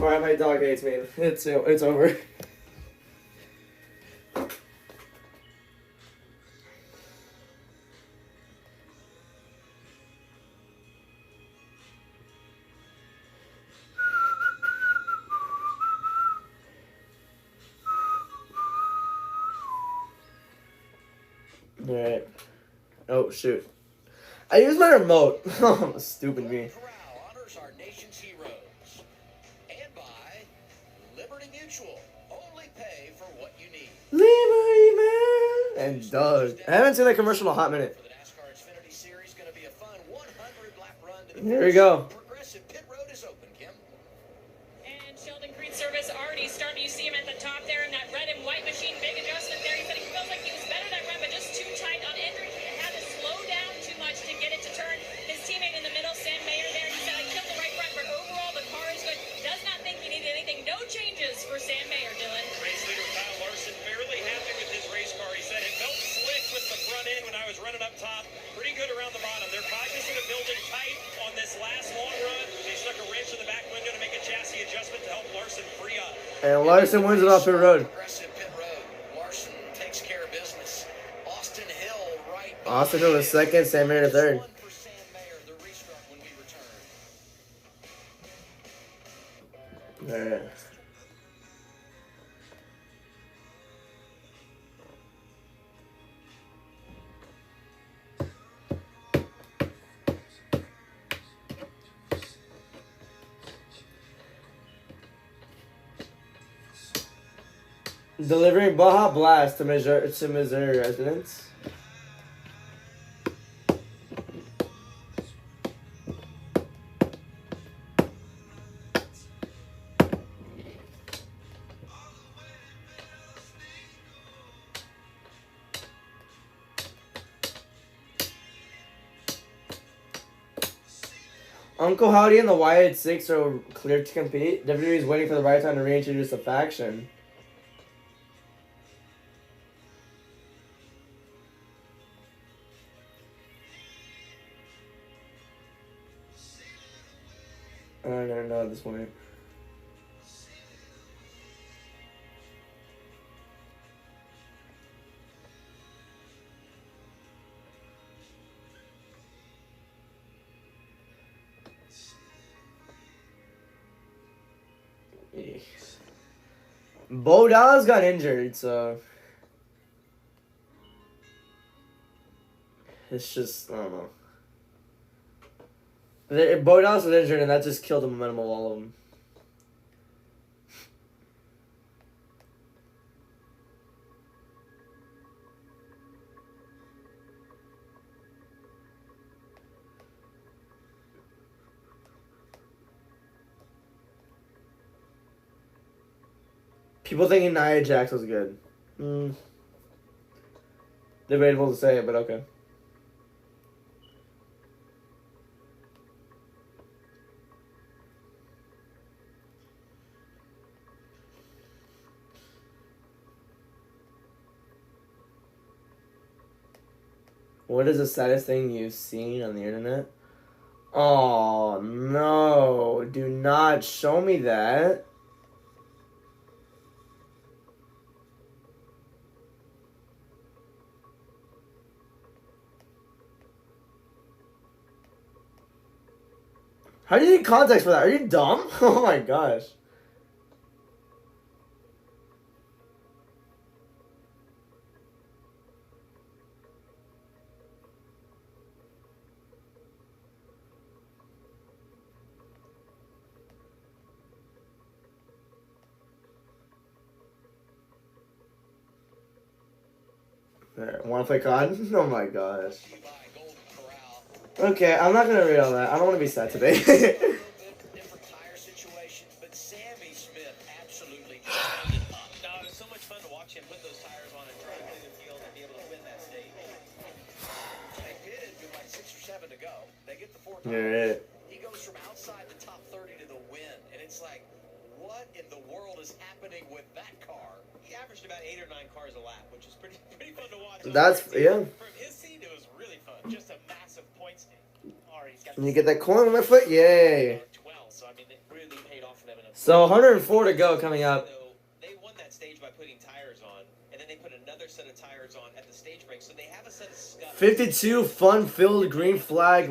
Alright, my dog hates me. It's over. Alright. Oh, shoot. I used my remote. Oh, stupid me. Corral honors our nation's heroes. And by Liberty Mutual. Only pay for what you need. Liberty Man and Doug. I haven't seen that commercial in a hot minute. For the NASCAR Xfinity Series, going to be a fun 100-lap run to the Here we go. Progressive Pit Road is open, Kim. And Sheldon Creed service already started. You see him at the top there in that red and white machine. Big adjustment there. He said he feels like he was better that run, but just too tight on entry. He had to slow down too much to get it to turn. His teammate in the middle, Sam Mayer there, he said I killed the right front, but overall the car is good. Does not think he needed anything. No changes for Sam Mayer, Dylan. Race leader Kyle Larson fairly happy with his race car. He said it felt slick with the front end when I was running up top. Pretty good around the bottom. They're cognizant of building tight on this last long run. They stuck a wrench in the back window to make a chassis adjustment to help Larson free up. And Larson wins it off the road. Progressive Pit Road. Larson takes care of business. Austin Hill right. Austin Hill was second, Sam Mayer the third. One for Sam Mayer, the restart when we return. Alright. Delivering Baja Blast to Missouri residents. Uncle Howdy and the Wyatt Six are cleared to compete. WWE is waiting for the right time to reintroduce the faction. I don't know at this point. Bo Dallas got injured, so it's just, I don't know. Bo Dallas was injured, and that just killed the momentum of all of them. People thinking Nia Jax was good. Debatable to say it, but okay. What is the saddest thing you've seen on the internet? Oh, no. Do not show me that. How do you need context for that? Are you dumb? Oh my gosh. Want to play COD? Oh my gosh. Okay, I'm not gonna read all that. I don't want to be sad today. Different tire situation, but Sammy Smith absolutely turned it up. No, it was so much fun to watch him put those tires on and try to clean the field and be able to win that stage. They pitted with like 6 or 7 to go. They get the 4 tires. Alright. He goes from outside the top 30 to the win, and it's like, what in the world is happening with that car? He averaged about 8 or 9 cars a lap, which is pretty fun to watch. That's, yeah. From his seat, it was really fun. Just a massive points team. And you get that coin with my foot? Yay. 12, so I mean, it really paid off for them in a So 104 to go coming up. They won that stage by putting tires on, and then they put another set of tires on at the stage break. So they have a set of scuffs. 52 fun-filled green flag,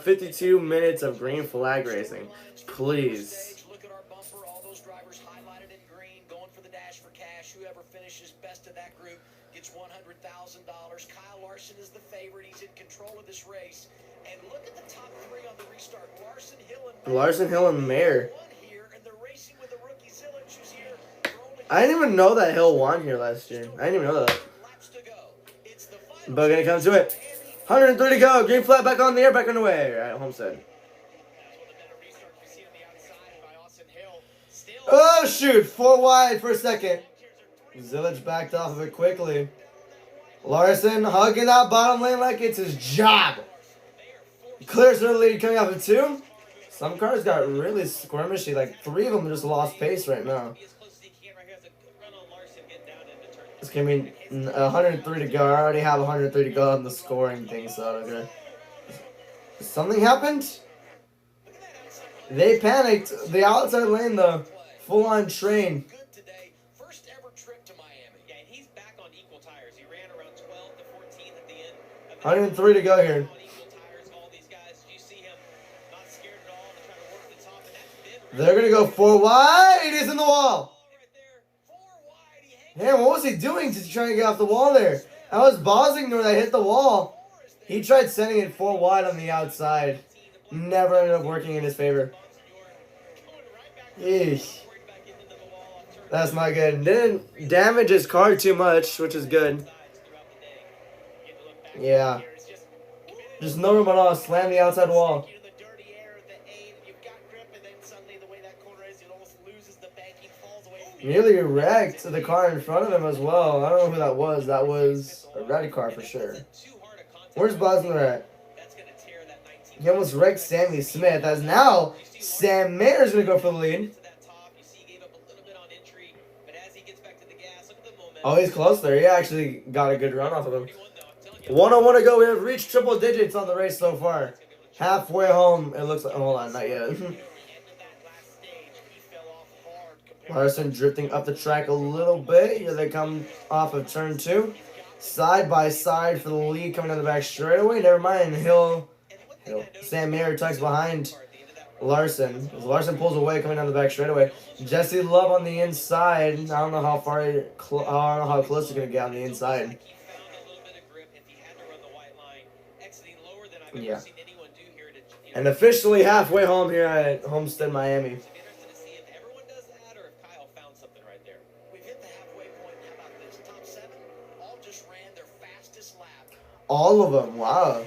52 minutes of green flag racing. Please. Look at our bumper. All those drivers highlighted in green, going for the dash for cash. Whoever finishes best of that group gets $100,000. Kyle Larson is the favorite. He's in control of this race. And look at the top three on the restart. Larson, Hill, and Mayer. I didn't even know that Hill won here last year. I didn't even know that. But gonna come to it. 103 to go. Green flag back on the air, back on the way. At Homestead. Oh shoot! 4 wide for a second. Zillage backed off of it quickly. Larson hugging that bottom lane like it's his job. Clears the lead coming off of 2. Some cars got really squirmishy. Like 3 of them just lost pace right now. It's gonna be 103 to go. I already have 103 to go on the scoring thing, so okay. Something happened? They panicked. The outside lane though. Full on train. 103 to go here. They're going to go 4 wide. It is in the wall. Man, what was he doing to try to get off the wall there? That was Bosinger that hit the wall. He tried sending it 4 wide on the outside. Never ended up working in his favor. Eesh. That's not good. Didn't damage his car too much, which is good. Yeah. Just no room at all. Slam the outside wall. Nearly wrecked the car in front of him as well. I don't know who that was. That was a red car for sure. Where's Bosner at? He almost wrecked Sammy Smith. As now, Sam Mayer's going to go for the lead. Oh, he's close there. He actually got a good run off of him. 101 to go. We have reached triple digits on the race so far. Halfway home, it looks like. Hold on, not yet. Larson drifting up the track a little bit. Here they come off of turn 2. Side by side for the lead coming down the back straightaway. Never mind. Hill. Sam Mayer tucks behind Larson. As Larson pulls away coming down the back straightaway. Jesse Love on the inside. I don't know how far. I don't know how close he's gonna get on the inside. Yeah. And officially halfway home here at Homestead, Miami. All of them, wow.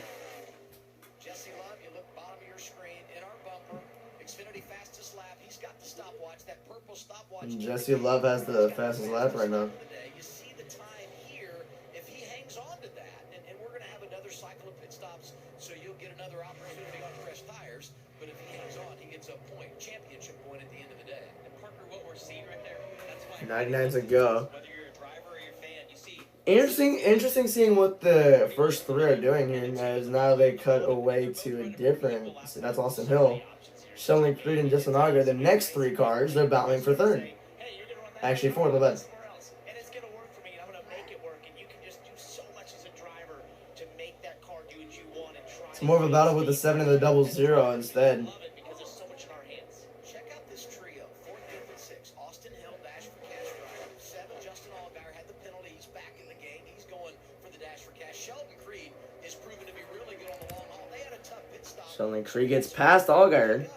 Jesse Love, you look bottom of your screen in our bumper. Xfinity fastest lap. He's got the stopwatch, that purple stopwatch. Jesse Love has the fastest lap right now. You see the time here if he hangs on to that, and we're going to have another cycle of pit stops, so you'll get another opportunity on fresh tires. But if he hangs on, he gets a point, championship point at the end of the day. And Parker, what we're seeing right there, that's why 99 to go. Interesting seeing what the first 3 are doing here, as now they cut away to a different. So that's Austin Hill, Sheldon Creed, and Justin Auger. The next 3 cars, they're battling for 3rd. Actually, 4th, the best. It's more of a battle with the 7 and the 00 instead. Sheldon Creed gets past Allgaier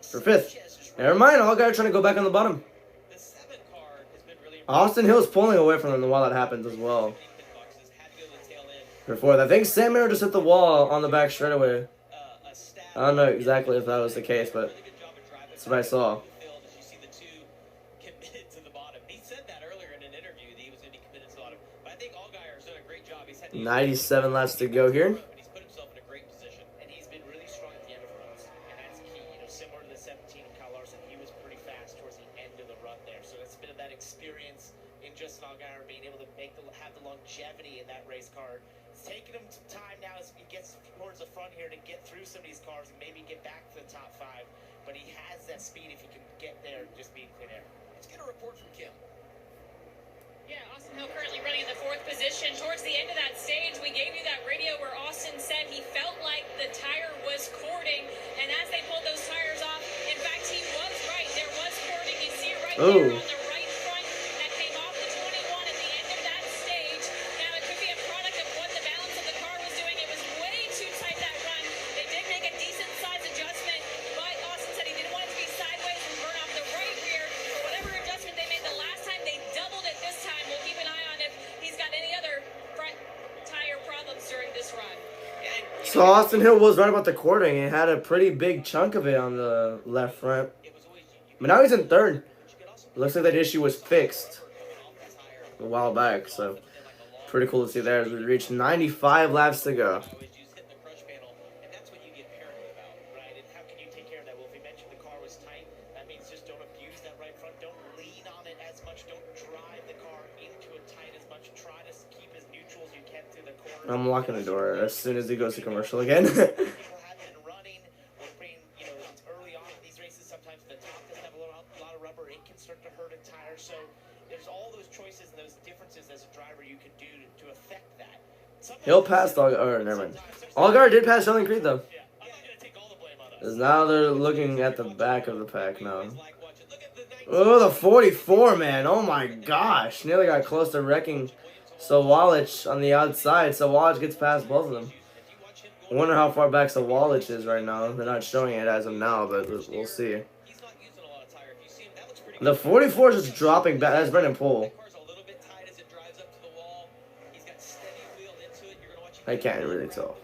for 5th. Never mind, Allgaier trying to go back on the bottom. Austin Hill's pulling away from him while that happens as well. For 4th. I think Sam Mayer just hit the wall on the back straightaway. I don't know exactly if that was the case, but that's what I saw. 97 laps to go here. Longevity in that race car. It's taken him some time now as he gets towards the front here to get through some of these cars and maybe get back to the top 5. But he has that speed if he can get there just being clean air. Let's get a report from Kim. Yeah, Austin Hill currently running in the 4th position. Towards the end of that stage, we gave you that radio where Austin said he felt like the tire was cording. And as they pulled those tires off, in fact, he was right. There was cording. You see it right there on the right front that came off the 21 at the end of that stage. Now, it could be a product of what the balance of the car was doing. It was way too tight that run. They did make a decent size adjustment, but Austin said he didn't want it to be sideways and burn off the right rear. For whatever adjustment they made the last time, they doubled it this time. We'll keep an eye on if he's got any other front tire problems during this run. So Austin Hill was right about the cording. It had a pretty big chunk of it on the left front. But now he's in 3rd. It looks like that issue was fixed a while back. So pretty cool to see there as we reach 95 laps to go. I'm locking the door as soon as he goes to commercial again. People have been running or being, it's early on in these races. Sometimes the top doesn't have a lot of rubber. It can start to hurt a tire. So there's all those choices and those differences as a driver you can do to affect that. He'll pass never mind. Allgaier did pass Sheldon Creed though. Yeah, I'm not going to take all the blame on us. Because now they're looking at the back of the pack now. Oh, the 44, man. Oh my gosh. Nearly got close to wrecking Sawalich on the outside. Sawalich gets past both of them. I wonder how far back Sawalich is right now. They're not showing it as of now, but we'll see. The 44 is just dropping back. That's Brendan Poole. I can't really tell.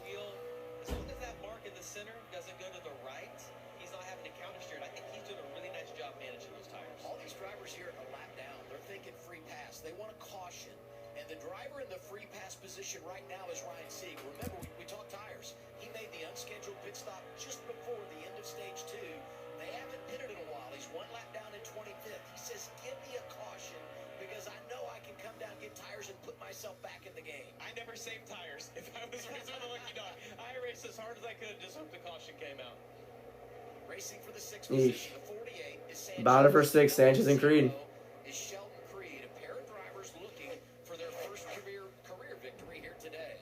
Right now is Ryan Sieg. Remember, we talked tires. He made the unscheduled pit stop just before the end of stage 2. They haven't pitted in a while. He's 1 lap down in 25th. He says, give me a caution because I know I can come down, get tires, and put myself back in the game. I never saved tires. If I was racing the lucky dog, I raced as hard as I could, just hope the caution came out. Racing for the 6th position, the 48 is Sanchez. Battle for 6, Sanchez and Creed. Is Sheldon Creed, a pair of drivers looking for their first career victory here today.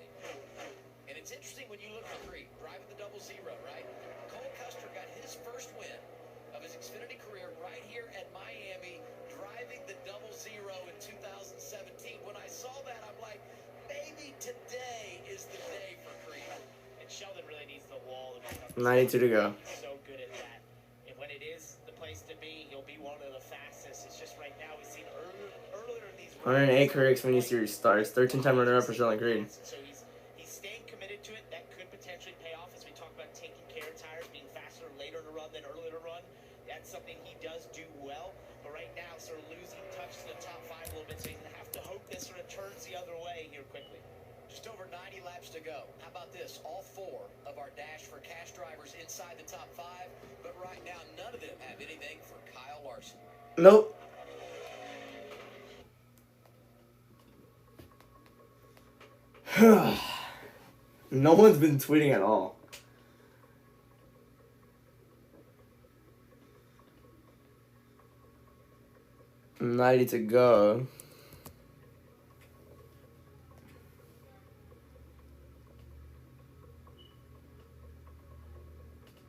And it's interesting when you look at Creed driving the 00, right? Cole Custer got his first win of his Xfinity career right here at Miami, driving the 00 in 2017. When I saw that, I'm like, maybe today is the day for Creed. And Sheldon really needs the wall. 92 to go. He's so good at that. And when it is the place to be, he'll be one of the fastest. It's just right now we've seen earlier in these 108 career Xfinity Series starts. 13-time runner-up for Sheldon Creed. So he's staying committed to it. That could potentially pay off as we talk about taking care of tires, being faster later to run than earlier to run. That's something he does do well. But right now, sort of losing touch to the top 5 a little bit, so he's going to have to hope this sort of turns the other way here quickly. Just over 90 laps to go. How about this? All 4 of our Dash for Cash drivers inside the top 5, but right now none of them have anything for Kyle Larson. Nope. No one's been tweeting at all. $90 to go.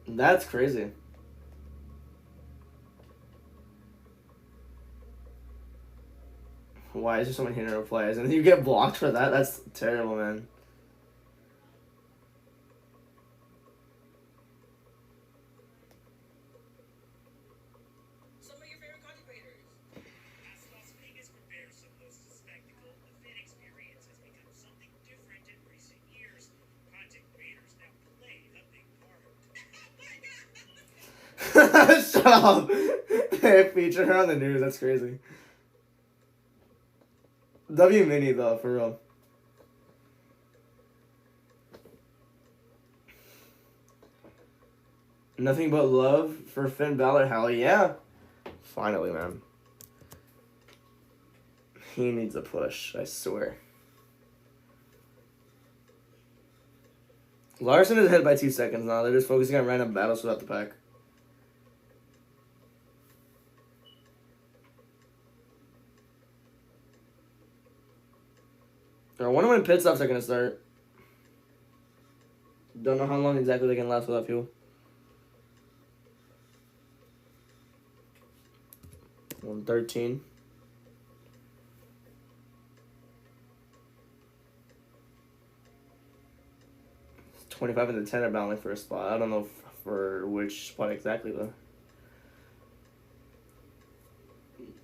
That's crazy. Why is there so many hidden replies? And you get blocked for that? That's terrible, man. Some of your favorite content creators. As Las Vegas prepares some host to spectacle, the fan experience has become something different in recent years. Content creators now play a big part. Shut up. They feature her on the news. That's crazy. W Mini though, for real. Nothing but love for Finn Balor. Hell yeah. Finally, man. He needs a push, I swear. Larson is ahead by 2 seconds now. They're just focusing on random battles without the pack. I wonder when pit stops are going to start. Don't know how long exactly they can last without fuel. 113. It's 25 and the 10 are battling for a spot. I don't know for which spot exactly though.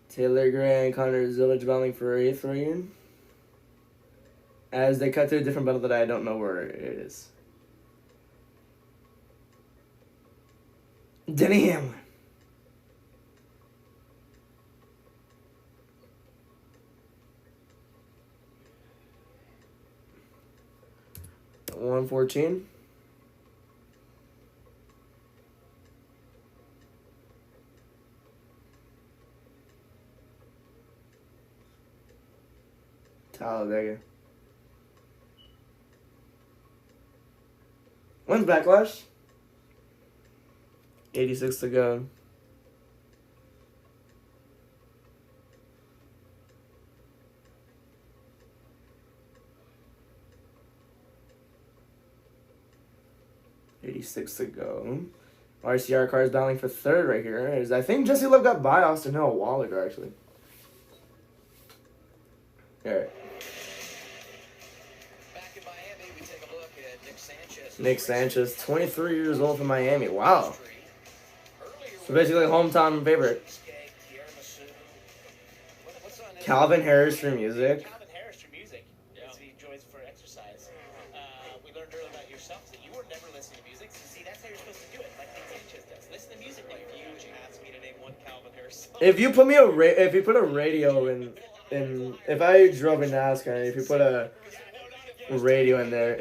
Taylor Gray and Connor Zillage battling for 8th region. As they cut to a different battle that I don't know where it is. Denny Hamlin. At 114. Talladega. When's Backlash? 86 to go. RCR cars battling for 3rd right here. I think Jesse Love got by Austin Hill a while ago, actually. Alright. Back in Miami, we take a look at Nick Sanchez. Nick Sanchez, 23 years old from Miami. Wow. So basically hometown favorite. Calvin Harris for music. Calvin Harris for music. That's what he enjoys for exercise. We learned earlier about yourself that you were never listening to music. So see, that's how you're supposed to do it, like Nick Sanchez does. Listen to music. Like you asked me to name one Calvin Harris song. If you put if you put a radio in if I drove in NASCAR, if you put a radio in there,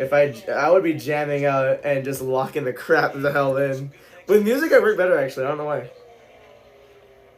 I would be jamming out and just locking the crap the hell in. With music, I work better actually. I don't know why.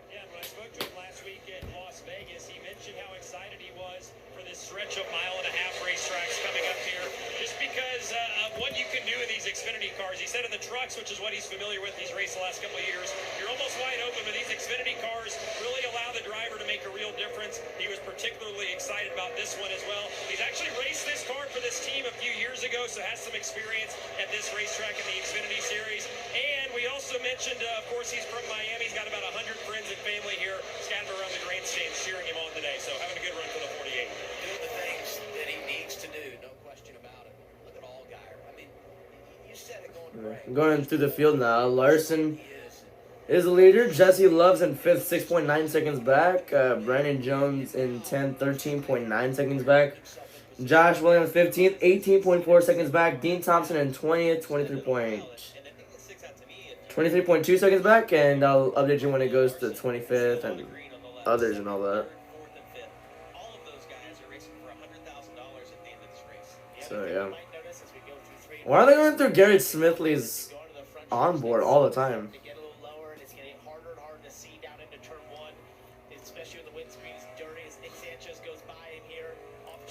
Yeah, when I spoke to him last week in Las Vegas, he mentioned how excited he was for this stretch of 1.5 mile racetracks coming up here, just because of what you can do in these Xfinity cars. He said in the trucks, which is what he's familiar with, he's raced the last couple of years, you're almost wide open, but these Xfinity cars really allow the driver to make a real difference. He was particularly excited about this one as well. He's actually raced this car for this team a few years ago, so has some experience at this racetrack in the Xfinity Series. And we also mentioned, of course, he's from Miami. He's got about 100 friends and family here scattered around the grandstand cheering him on today. So having a good run for the 48. Doing the things that he needs to do, no question about it. Look at Allgaier. I mean, you said it going to break. Going through the field now. Larson is the leader. Jesse Love's in 5th, 6.9 seconds back. Brandon Jones in 10th, 13.9 seconds back. Josh Williams 15th, 18.4 seconds back. Dean Thompson in 20th, 23.2 seconds back. And I'll update you when it goes to 25th and others and all that. So yeah. Why are they going through Garrett Smithley's onboard all the time?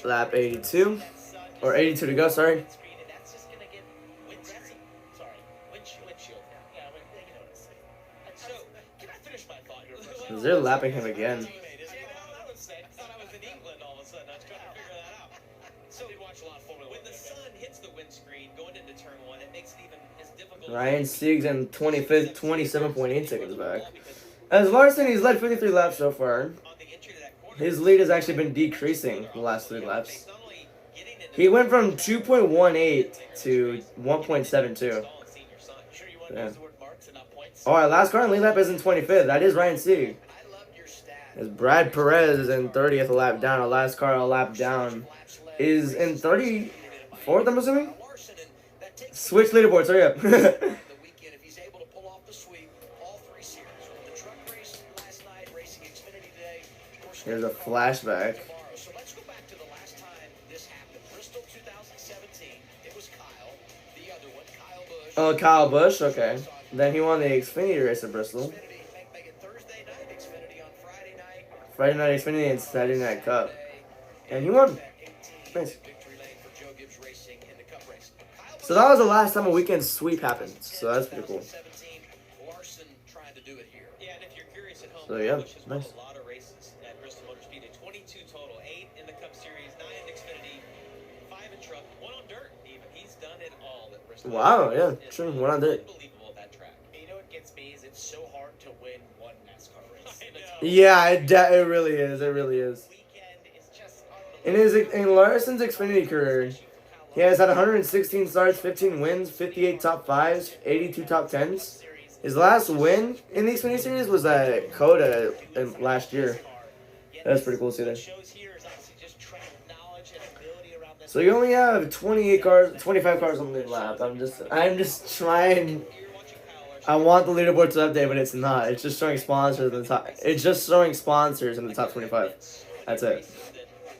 Lap 82, or 82 to go, sorry. They're lapping him again. Ryan Sieg's in 25th, 27.8 seconds back. As Larson, he's led 53 laps so far. His lead has actually been decreasing the last 3 laps. He went from 2.18 to 1.72. Yeah. Alright, last car in lead lap is in 25th. That is Ryan Sieg. As Brad Perez is in 30th, a lap down. Our last car a lap down is in 34th, I'm assuming? Switch leaderboards, hurry up. Here's a flashback. So let's go back to the last time this happened. Bristol 2017. It was Kyle. The other one, Kyle Busch. Oh, Kyle Busch, okay. Then he won the Xfinity race at Bristol. Friday night Xfinity and Saturday Night Cup. And he won. Nice. So that was the last time a weekend sweep happened. So that's pretty cool. 17, Larson trying to do it here. Yeah, and if you're curious at home, So, yeah, Busch has won nice. a lot of races at Bristol Motor Speedway. 22 total, 8 in the Cup Series, 9 in Xfinity, 5 in truck, 1 on dirt even. He's done it all at Bristol. Wow, yeah, true. 1 on dirt. Unbelievable that track. You know what gets me is it's so hard to win one NASCAR race. I know. Yeah, it really is. It really is. Weekend is just In Larson's Xfinity career, he has had 116 starts, 15 wins, 58 top 5s, 82 top 10s. His last win in the Xfinity Series was at Coda last year. That's pretty cool to see that. shows here is obviously just track knowledge and ability around this. So you only have 25 cars on the lap. I'm just trying. I want the leaderboard to update, but it's not. It's just showing sponsors in the top. It's just showing sponsors in the top 25. That's it.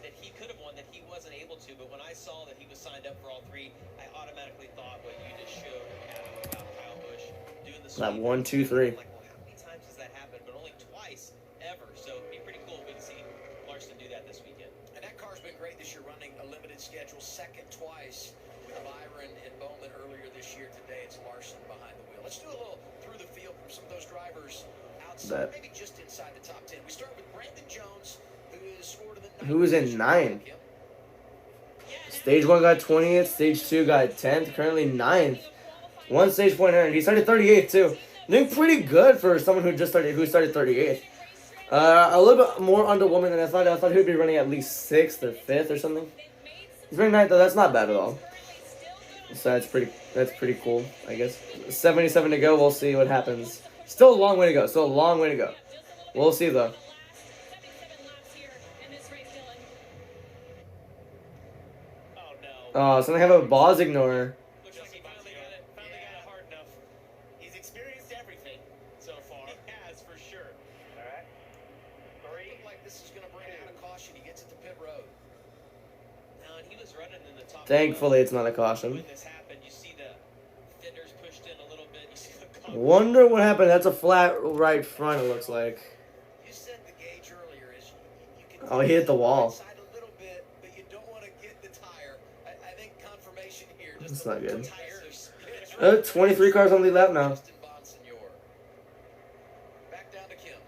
That he could have won that he wasn't able to, but when I saw that he was signed up for all 3, I automatically thought what you just showed about Kyle Busch doing the Lap sweep. 1, 2, 3. I'm like, well, how many times has that happened? But only twice ever. So it'd be pretty cool if we can see Larson do that this weekend. And that car's been great this year, running a limited schedule, second twice with Byron and Bowman earlier this year. Today it's Larson behind the wheel. Let's do a little through the field from some of those drivers outside, maybe just inside the top 10. We start with Brandon Jones, who is scored in the Who was in 9? Stage 1 got 20th, Stage 2 got 10th, currently 9th. 1 stage point earned. He started 38th too. Doing pretty good for someone who started 38th. A little bit more underwhelming than I thought. I thought he would be running at least 6th or 5th or something. He's running 9th though. That's not bad at all. So that's pretty cool, I guess. 77 to go. We'll see what happens. Still a long way to go. We'll see though. Oh, so they have a Boz ignorer. Looks like he finally got it hard enough. He's experienced everything so far. He has, for sure. All right. 3. Look like this is going to bring out a caution. He gets it to pit road. Now, and he was running in the top. Thankfully, it's not a caution. When this happened, you see the fenders pushed in a little bit. You see the car. Wonder what happened. That's a flat right front, it looks like. You said the gauge earlier is you can Oh, he hit the wall. side a little bit, but you don't want to get the tire. I think confirmation here. That's not good. Tires. 23 cars on the lap now. Justin Bonsignor. Back down to Kim.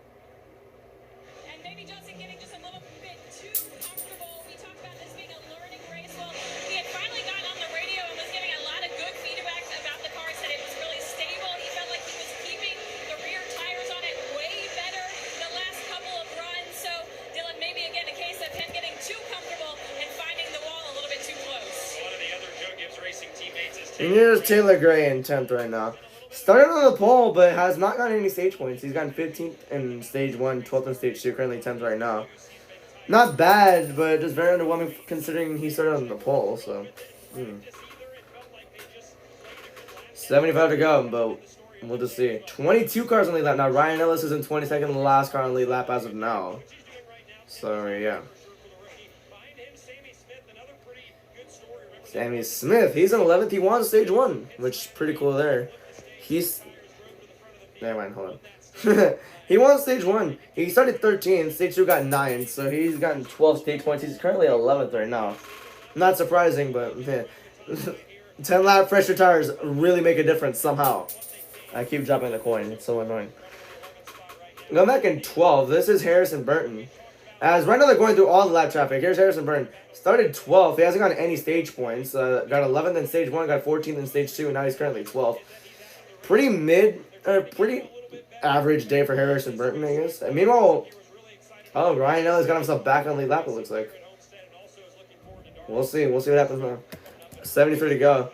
And maybe Justin getting just a little bit too comfortable. We talked about this being a learning race. Well, he had finally gotten on the radio and was giving a lot of good feedback about the car. Said it was really stable. He felt like he was keeping the rear tires on it way better the last couple of runs. So, Dylan, maybe again a case of him getting too comfortable and finding the wall a little bit too close. One of the other Joe Gibbs Racing teammates is And here's Taylor Gray in 10th right now. Started on the pole, but has not gotten any stage points. He's gotten 15th in stage 1, 12th in stage 2, currently 10th right now. Not bad, but just very underwhelming considering he started on the pole, so. 75 to go, but we'll just see. 22 cars on the lead lap. Now, Ryan Ellis is in 22nd, the last car on the lead lap as of now. So, yeah. Sammy Smith, he's in 11th. He won stage 1, which is pretty cool there. Never mind, hold on. He won stage 1. He started 13th. Stage 2 got 9, so he's gotten 12 stage points. He's currently 11th right now. Not surprising, but 10 lap pressure tires really make a difference somehow. I keep dropping the coin. It's so annoying. Going back in 12, this is Harrison Burton. As right now they're going through all the lap traffic. Here's Harrison Burton. Started 12th. He hasn't gotten any stage points. Got 11th in stage 1, got 14th in stage 2, and now he's currently 12th. Pretty average day for Harrison Burton, I guess. And meanwhile, Ryan Ellis got himself back on the lead lap, it looks like. We'll see. We'll see what happens now. 73 to go.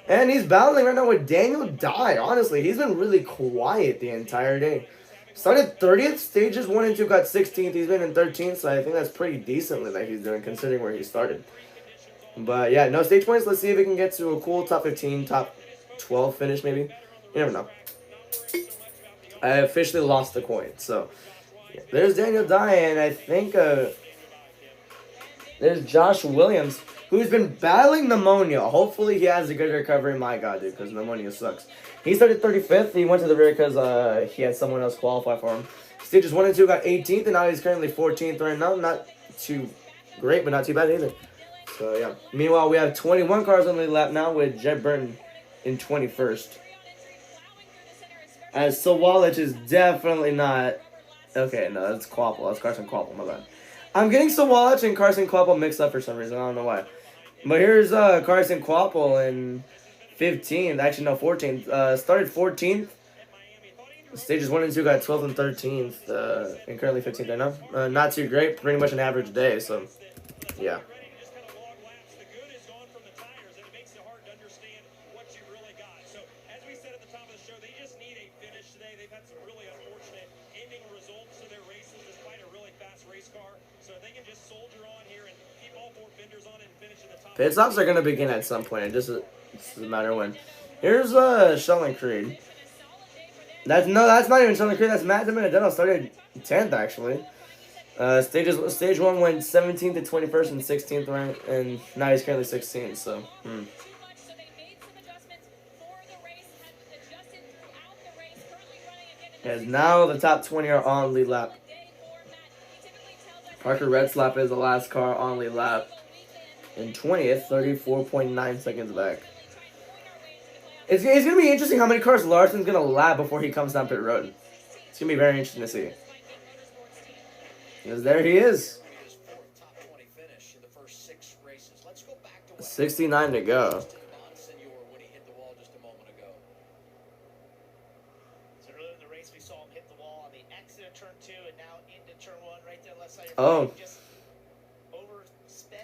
And he's battling right now with Daniel Dye. Honestly, he's been really quiet the entire day. Started 30th, stages 1 and 2 got 16th. He's been in 13th, so I think that's pretty decently that he's doing considering where he started. But yeah, no stage points. Let's see if he can get to a cool top 15, top 12 finish maybe. You never know. I officially lost the coin. So yeah, there's Daniel Dye, and I think there's Josh Williams, who's been battling pneumonia. Hopefully he has a good recovery. My God, dude, because pneumonia sucks. He started 35th. He went to the rear because he had someone else qualify for him. Stages 1 and 2 got 18th, and now he's currently 14th right now. Not too great, but not too bad either. So, yeah. Meanwhile, we have 21 cars on the lap now with Jed Burton in 21st. As Sawalich is definitely not... Okay, no, that's Quapple. That's Carson Quapple, my bad. I'm getting Sawalich and Carson Quapple mixed up for some reason. I don't know why. But here's Carson Quapple in 15th. Actually, no, 14th. Started 14th. Stages 1 and 2 got 12th and 13th. And currently 15th right now. Not too great. Pretty much an average day, so... Yeah. Pit stops are going to begin at some point. It just doesn't matter when. Here's Sheldon Creed. That's not even Sheldon Creed. That's Matt DiBenedetto. Started 10th, actually. Stage 1 went 17th to 21st and 16th ranked, and now he's currently 16th, so... As now the top 20 are on lead lap. Parker Redslap is the last car on lead lap. In 20th, 34.9 seconds back. It's going to be interesting how many cars Larson's going to lap before he comes down pit road. It's going to be very interesting to see. Because there he is. 69 to go. So earlier in the race, we saw him hit the wall on the exit of turn 2 and now into turn 1 right there left side. Oh.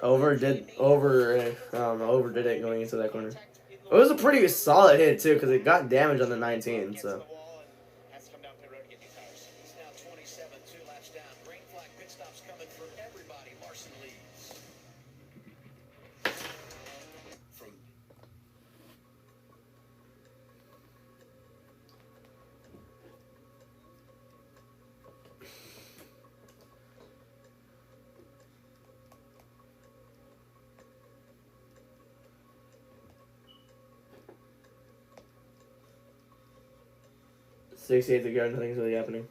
Overdid it going into that corner. It was a pretty solid hit too, because it got damage on the 19, so. He's now 27, 2 laps down. Green flag pit stops coming for everybody. Larson leads. From 68 to go, nothing's really happening.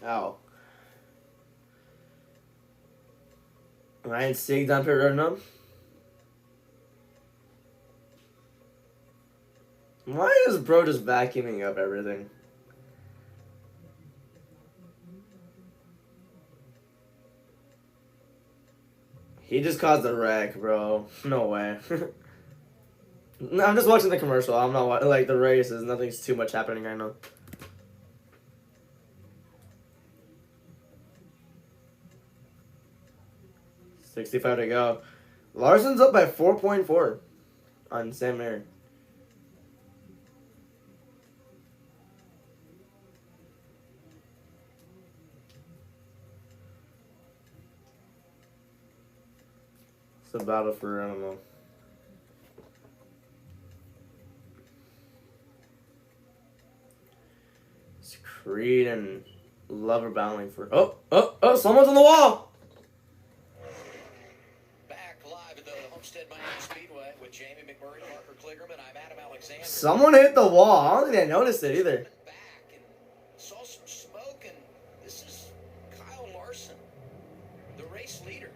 Ow. Ryan Sieg down pit road now. Why is bro just vacuuming up everything? He just caused a wreck, bro. No way. No, I'm just watching the commercial. I'm not like the races. Nothing's too much happening right now. $65 to go. Larson's up by 4.4 on Sam Mary. It's a battle for, I don't know. It's Creed and Lover battling for... Oh, someone's on the wall! Live at the Homestead Miami Speedway with Jamie McMurray, Parker Kligerman. I'm Adam Alexander. Someone hit the wall. I don't think I noticed it either. Back and saw some smoke, and this is Kyle Larson, the race leader.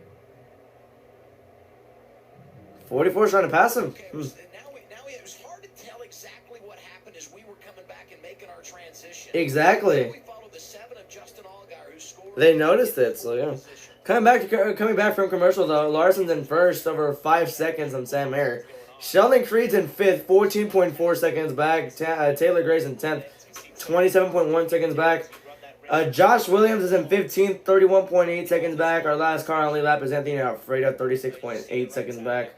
44's trying to pass him. Okay, it was hard to tell exactly what happened as we were coming back and making our transition. Exactly. We followed the They noticed it, so yeah. Coming back from commercial though, Larson's in first over 5 seconds on Sam Mayer. Sheldon Creed's in fifth, 14.4 seconds back. Taylor Gray's in 10th, 27.1 seconds back. Josh Williams is in 15th, 31.8 seconds back. Our last car on lead lap is Anthony Alfredo, 36.8 seconds back.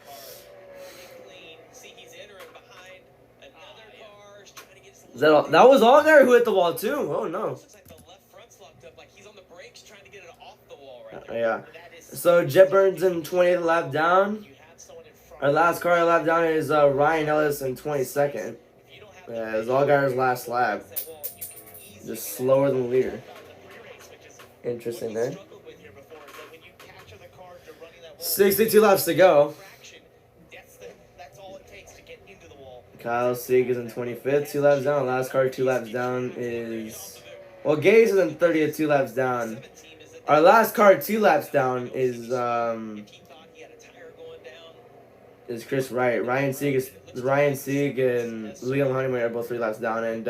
Is that all? That was all there who hit the wall too. Oh no. Yeah. So Jet Burns in 20th lap down. Our last car lap down is Ryan Ellis in 22nd. Yeah, it was Allgaier's last lap. Just slower than the leader. Interesting there. 62 laps to go. Kyle Sieg is in 25th, 2 laps down. Last car 2 laps down is... Well, Gaze is in 30th, 2 laps down. Our last car 2 laps down is Chris Wright. Ryan Sieg and Liam Honeyman are both 3 laps down, and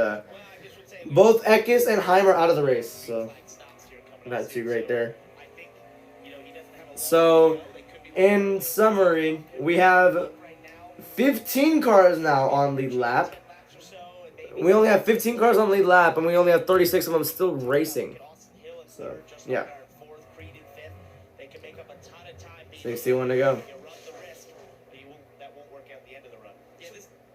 both Eckes and Heim are out of the race. So not too great there. So in summary, we have 15 cars now on lead lap. We only have 15 cars on lead lap, and we only have 36 of them still racing. So yeah. 61 to go.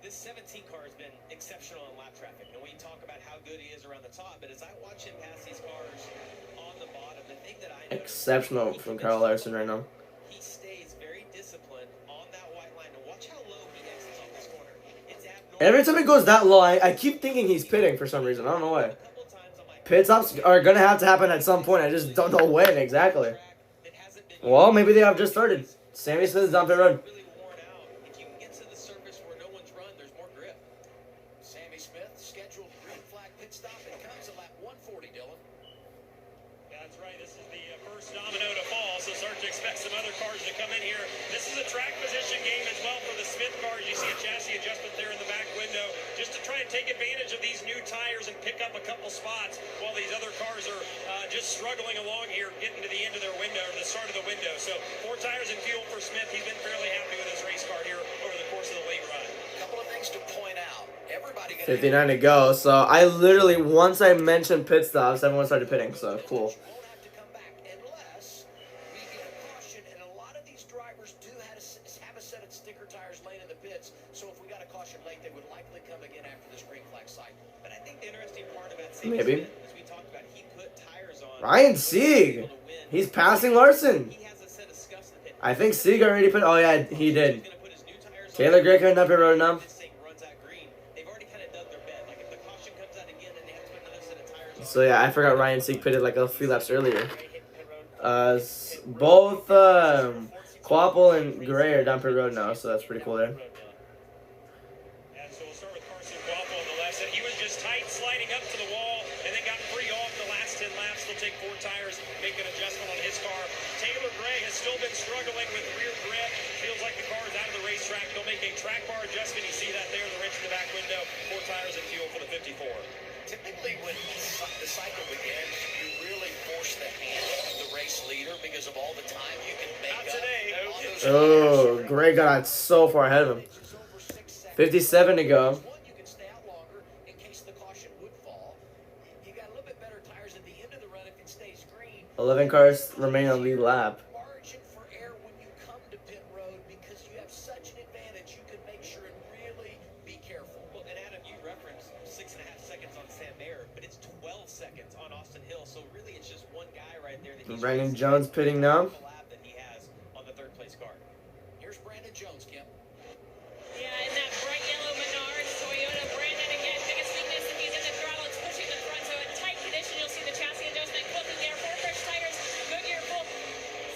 This 17 car has been exceptional in lap traffic, and we talk about how good he is around the top. But as I watch him pass these cars on the bottom, the thing that I exceptional from Kyle Larson right now. He stays very disciplined on that white line. And watch how low he exits off this corner. It's abnormal. Every time it goes that low, I keep thinking he's pitting for some reason. I don't know why. Pit stops are gonna have to happen at some point. I just don't know when exactly. Well, maybe they have just started. Sammy Smith's down pit road. If you can get to the surface where no one's run, there's more grip. Sammy Smith scheduled green flag pit stop and comes at lap 140, Dylan. That's right. This is the first domino to fall, so start to expect some other cars to come in here. This is a track position game as well for the Smith cars. You see a chassis adjustment there in the back window just to try and take advantage of these new tires and pick up a couple spots while these other cars are just struggling along here, getting to the end of their window, or the start of the window. So 4 tires and fuel for Smith. He's been fairly happy with his race car here over the course of the late run. A couple of things to point out. Everybody 59 to go. So I literally, once I mentioned pit stops, everyone started pitting. So cool. Maybe. Ryan Sieg. He's passing Larson. I think Sieg already put. Oh yeah, he did. Taylor Gray coming up here road now. So yeah, I forgot Ryan Sieg pitted like a few laps earlier. Both Quapple and Gray are down pit road now, so that's pretty cool there. Take 4 tires, make an adjustment on his car. Taylor Gray has still been struggling with rear grip. Feels like the car is out of the racetrack. They'll make a track bar adjustment. You see that there, the wrench in the back window. 4 tires and fuel for the 54. Typically, when the cycle begins, you really force the hand of the race leader because of all the time you can make Not today. Oh, Gray got so far ahead of him. 57 to go. 11 cars remain on lead lap. Margin for error when you come to pit road because you have such an advantage. You can make sure and really be careful. Well, and Adam, you referenced 6.5 seconds on Sam Mayer, but it's 12 seconds on Austin Hill. So really, it's just one guy right there that Brandon Jones pitting now. that he has on the 3rd place car. Here's Brandon Jones, Kim. Yeah, in that bright yellow Menard Toyota. Brandon again, biggest weakness if he's in the throttle, it's pushing the front. So in tight condition, you'll see the chassis adjustment clicking there. 4 fresh tires, Goodyear full.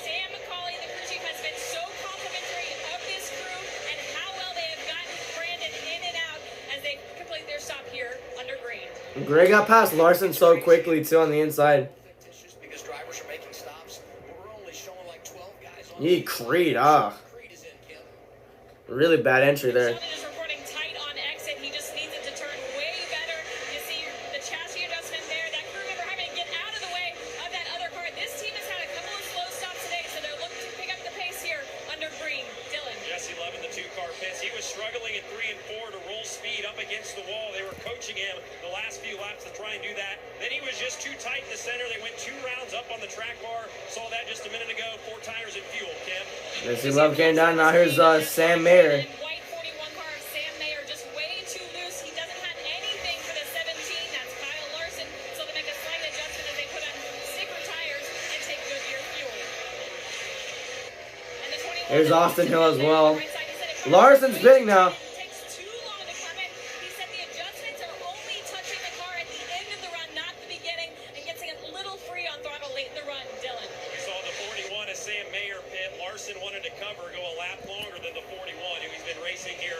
Sam McCauley, the crew chief, has been so complimentary of this crew and how well they have gotten Brandon in and out as they complete their stop here under green. Gray got past Larson so quickly too on the inside. Because drivers are making stops. We're only showing like 12 guys on. Creed, really bad entry there. Sheldon is reporting tight on exit. He just needs it to turn way better. You see the chassis adjustment there. That crew member having to get out of the way of that other car. struggling at 3 and 4 to roll speed up against the wall. They were coaching him the last few laps to try and do that. Then he was just too tight in the center. They went 2 rounds up on the track bar. Saw that just a minute ago. 4 tires and fuel, Kim. Let's see love getting down. Now here's Sam Mayer. White 41 car of Sam Mayer just way too loose. He doesn't have anything for the 17. That's Kyle Larson. So they make a slight adjustment as they put on thicker tires and take Goodyear fuel. And the 21 Here's Austin Hill as well. Larson's big now. It takes too long to come in. He said the adjustments are only touching the car at the end of the run, not the beginning, and gets a little free on throttle late in the run. Dylan. We saw the 41 as Sam Mayer pit. Larson wanted to cover, go a lap longer than the 41, who he's been racing here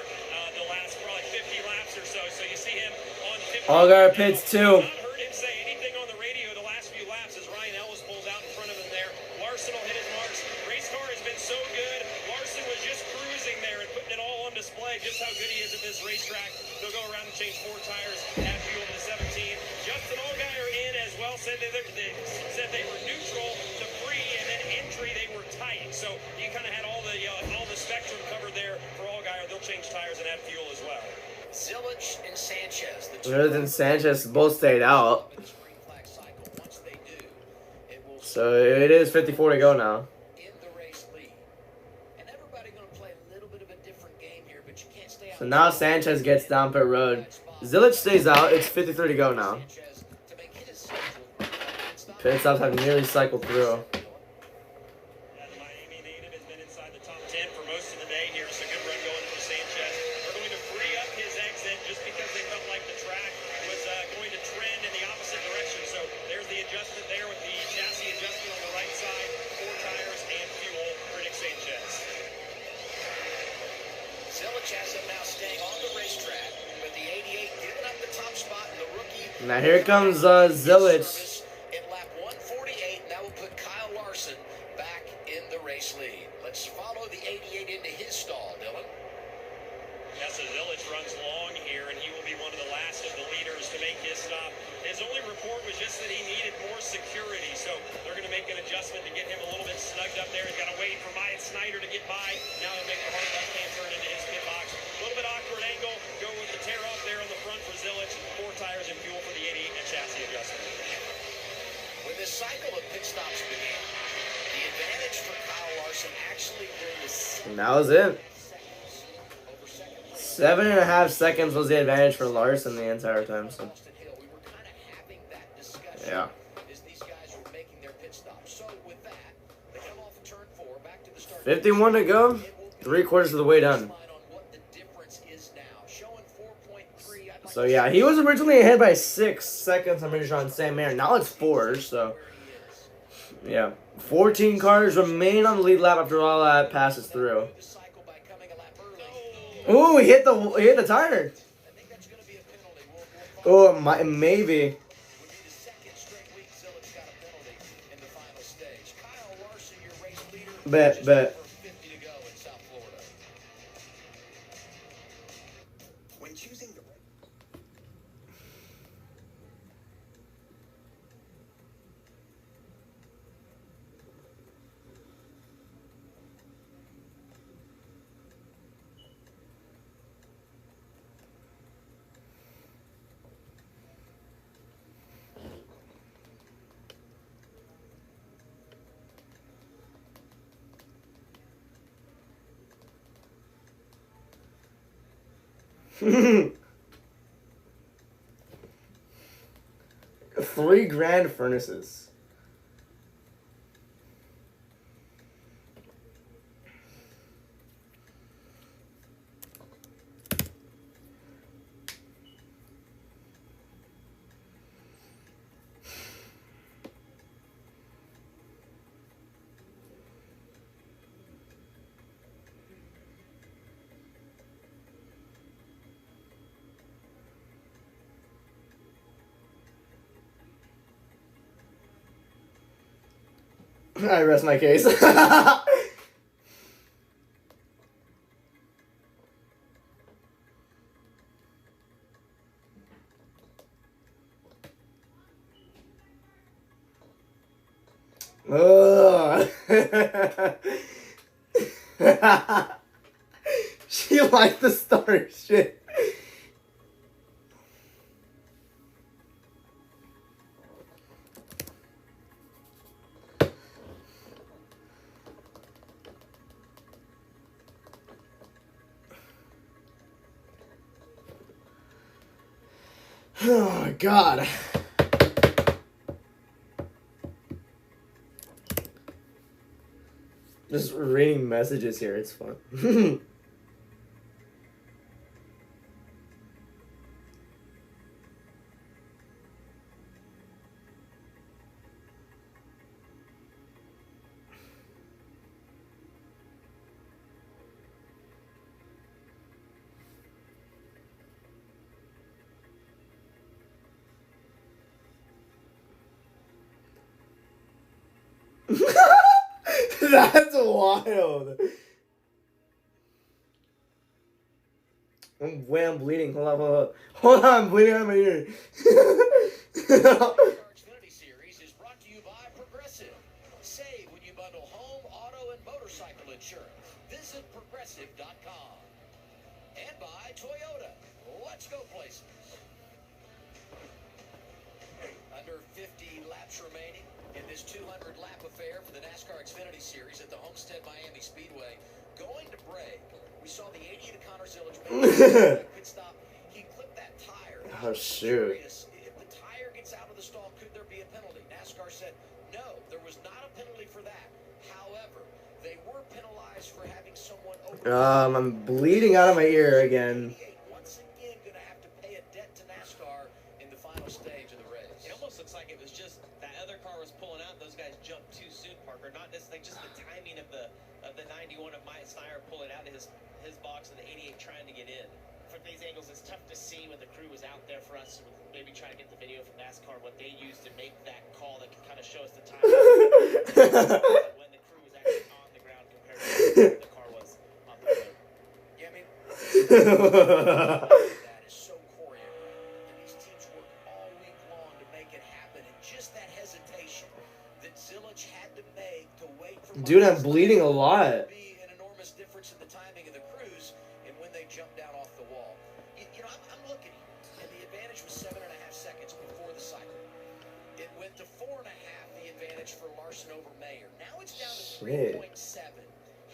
the last probably 50 laps or so. So you see him on 50. Allgaier pits too. Not heard him say anything on the radio the last few laps as Ryan Ellis pulls out in front of him there. Larson will hit his marks. Race car has been so good. Larson was just cruising there and putting it all on display just how good he is at this racetrack. They'll go around and change 4 tires, add fuel to the 17. Justin Allgaier in as well, said they were neutral to free, and then entry they were tight. So you kind of had all the spectrum covered there for Allgaier. They'll change tires and add fuel as well. Zilich and Sanchez. The Rivers and Sanchez both stayed out. Once they do, it will So it is 54 to go now. in the race lead. And everybody going to play a little bit of a different game here, but you can't stay out. So now Sanchez gets down pit road. Zilich stays out. It's 53 to go now. Sanchez to make his schedule. Pit stops have nearly cycled through. The Miami native has been inside the top 10 for most of the day here. So good run going for Sanchez. They're going to free up his exit just because they felt like the track was going to trend in the opposite direction. So there's the adjustment there with the chassis adjustment on the right side, 4 tires and fuel for Nick Sanchez. Zilich has him now staying on the racetrack, but the 88 giving up the top spot in the rookie. Now here comes Zilich. In lap 148, and that will put Kyle Larson back in the race lead. Let's follow the 88 into his stall, Dylan. Yeah, so Zilich runs long here, and he will be one of the last of the leaders to make his stop. His only report was just that he needed more security, so they're going to make an adjustment to get him a little bit snugged up there. He's got to wait for Myatt Snyder to get by. Now he'll make the hard left-hand turn into his pit box. A little bit awkward angle. Go with the tear off there on the front for Zilich. 4 tires and fuel for the 88 and chassis adjustment. When this cycle of pit stops began, the advantage for Kyle Larson actually grew to 7 And that was it. seconds over second. 7.5 seconds was the advantage for Larson the entire time. So Austin Hill, we were kind of having that discussion yeah. as these guys were making their pit stops. So with that, they come off of turn 4, back to the start. 51 to go. 3/4 of the way done. On what the difference is now, showing 4.3. I'd like So to yeah, he was originally ahead by 6 seconds. I'm pretty sure on Sam Mayer. Now it's 4. So where he is. yeah, 14 cars remain on the lead lap after all that passes through. The cycle by coming a lap early. Ooh, he hit the tire. I think that's going to be a penalty. We'll Oh, maybe. would be the second straight week Zilich got a penalty in the final stage. Kyle Larson, your race leader. Bet. Just over 50 to go in South Florida. When choosing the $3,000 furnaces. I rest my case. Ugh. She liked the star shit. Oh my god. Just reading messages here, it's fun. That's wild. I'm bleeding. Hold on. Hold on, I'm bleeding out of my ear. Xfinity series is brought to you by Progressive. Save when you bundle home, auto, and motorcycle insurance. Visit progressive.com. And by Toyota. Let's go places. Under 50 laps remaining in this 200-lap affair for the NASCAR Xfinity Series at the Homestead Miami Speedway. Going to break. We saw the 80 to Connor Zillage pit stop. He clipped that tire. Oh, shoot. If the tire gets out of the stall, could there be a penalty? NASCAR said, no, there was not a penalty for that. However, they were penalized for having someone over. I'm bleeding out of my ear again. Once again, going to have to pay a debt to NASCAR in the final stage of the race. It almost looks like it was just that other car was pulling out. Those guys jumped too soon, Parker. Not necessarily just the timing of the 91 of Mike Steyer pulling out his box and the 88 trying to get in. From these angles, it's tough to see when the crew was out there for us. Maybe trying to get the video from NASCAR what they used to make that call that can kind of show us the time when the crew was actually on the ground compared to when the car was on the road. Yeah, I mean, that is so choreographed. And these teams work all week long to make it happen. And just that hesitation that Zillage had to make to wait for Dude, I'm bleeding a lot. be an enormous difference in the timing of the crews and when they jump down off the wall. You know, I'm looking here, and the advantage was 7.5 seconds before the cycle. It went to 4.5, the advantage for Larson over Mayer. Now it's down to 3.7.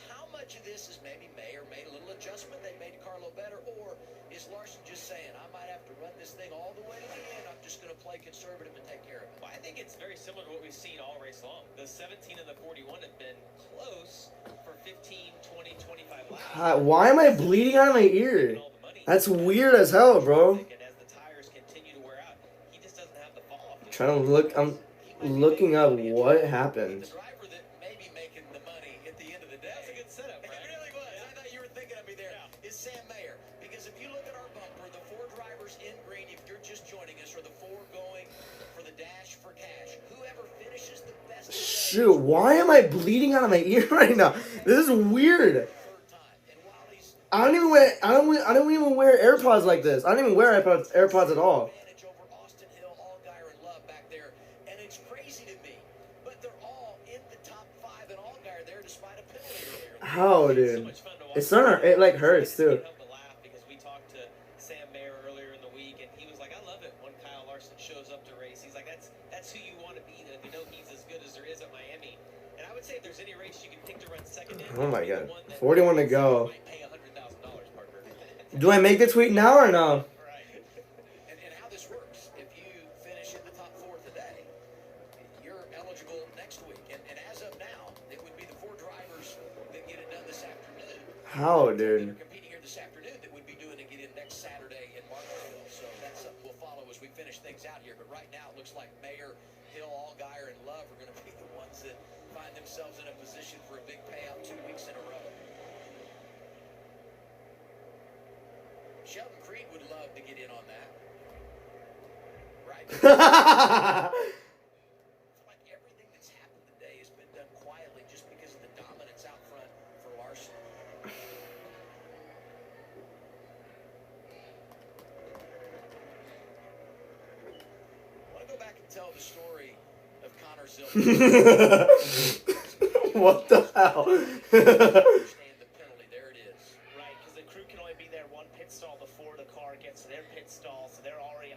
How much of this is maybe Mayer made a little adjustment, they made Carlo better, or is Larson just saying, I might have to run this thing all the way to the end, I'm just going to play conservative and take care of it? Well, I think it's very similar to what we've seen all race long. The 17 and the 41 have been close for 15, 20, 25 laps. Why am I bleeding out of my ear? That's weird as hell, bro. And as the tires continue to wear out, he just doesn't have the fall off. Trying to look, I'm looking up what happened. The driver that may be making the money at the end of the day. That's a good setup, It right? really was. I thought you were thinking of me there. Is Sam Mayer. Because if you look at our bumper, the 4 drivers in green, if you're just joining us, are the 4 going for the dash for cash. Whoever finishes the best today, Shoot, why am I bleeding out of my ear right now? This is weird. third time. And while he's I don't even wear AirPods like this. I don't even wear AirPods at all. advantage over Austin Hill, Allgaier, and Love back there. And it's crazy to me. But they're all in the top 5 and Allgaier there despite a penalty earlier. How, So dude? much fun to watch. It's not. It like hurts too. I can't help but laugh because we talked to Sam Mayer earlier in the week, and he was like, "I love it when Kyle Larson shows up to race." He's like, "That's who you want to be. You know, he's as good as there is at Miami." And I would say if there's any race you can pick to run second in, Oh my it'd be god, the one that 41 to go. might pay $100,000, Parker. Do I make the tweet now or no? Right. And how this works, if you finish in the top 4 today, you're eligible next week. And as of now, it would be the 4 drivers that get it done this afternoon. How, That dude? are competing here this afternoon that would be doing to get in next Saturday in Martinsville. So that's something we'll follow as we finish things out here. But right now, it looks like Mayer, Hill, Allgaier, and Love are going to be the ones that find themselves in a position for a big payout 2 weeks in a row. Sheldon Creed would love to get in on that. Right. I feel like everything that's happened today has been done quietly just because of the dominance out front for Larson. I want to go back and tell the story of Connor Zillage. What the hell? Understand the penalty. There it is. Right, because the crew car gets to their pit stall, so they're already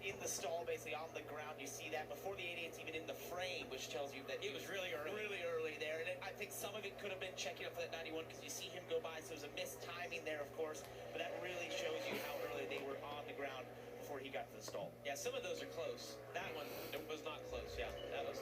in the stall, basically on the ground. You see that before the 88's even in the frame, which tells you that it was really early there. And I think some of it could have been checking up for that 91 because you see him go by, so there's a missed timing there, of course. But that really shows you how early they were on the ground before he got to the stall. Yeah, some of those are close. That one was not close. Yeah, that was.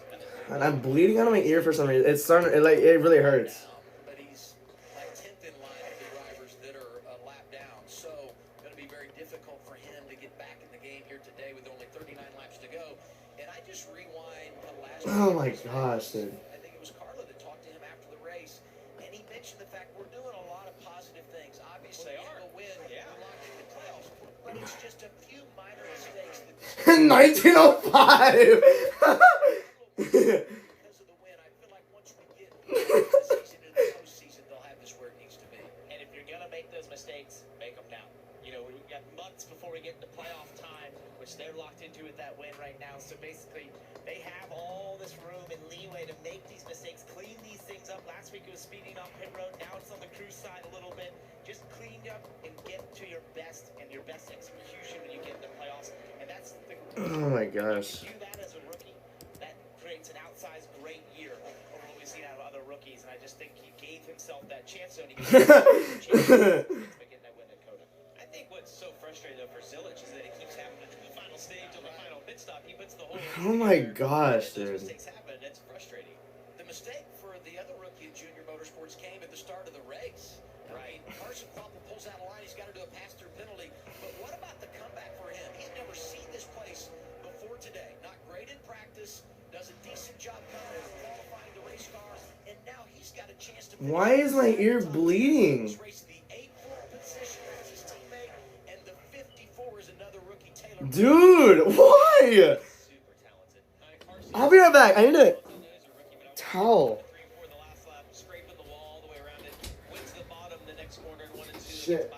And I'm bleeding out of my ear for some reason. It's starting. It really hurts. But he's like 10th in line of the drivers that are a lap down. So going to be very difficult for him to get back in the game here today with only 39 laps to go. And I just rewind to last. Oh my gosh, dude. I think it was Carla that talked to him after the race, and he mentioned the fact we're doing a lot of positive things. Obviously, the win, we're locked in the playoffs, but it's just a few minor mistakes that this 1905. because of the win. I feel like once we get the season into the postseason, they'll have this where it needs to be. And if you're gonna make those mistakes, make them now. You know, we've got months before we get into playoff time, which they're locked into with that win right now. So basically, they have all this room and leeway to make these mistakes, clean these things up. Last week it was speeding on pit road. Now it's on the cruise side a little bit. Just clean up and get to your best and your best execution when you get in the playoffs. And that's the. Oh my gosh. If you do that as a rookie, that creates an outsized great year over what we've seen out of other rookies. And I just think he gave himself that chance. So he I think what's so frustrating though for Zilich is that it keeps happening to the final stage on the final pit stop. He puts the whole. Oh my gosh, dude. Mistakes happen, and it's frustrating. The mistake for the other rookie in Junior Motorsports came at the start of the race. Right. Carson Crawford pulls out a line. He's got to do a pass-through penalty. But what about the comeback for him? He's never seen this place before today. Not great in practice. Does a decent job coming in qualifying the race car. And now he's got a chance to. Why is my ear bleeding? Dude, why? I'll be right back. I need a towel. Shit.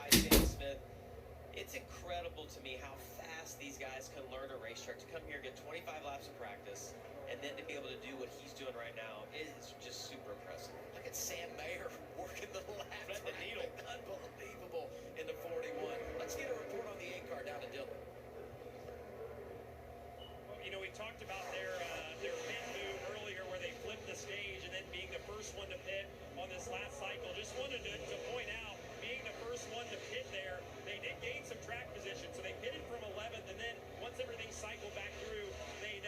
It's incredible to me how fast these guys can learn a racetrack. To come here, get 25 laps of practice, and then to be able to do what he's doing right now is just super impressive. Look at Sam Mayer working the laps. The needle. Unbelievable in the 41. Let's get a report on the 8 car down to Dillon. Well, you know, we talked about their pit move earlier where they flipped the stage and then being the first one to pit on this last cycle. Just wanted to point out, being the first one to pit there, they did gain some track position. So they pitted from 11th, and then once everything cycled back through, they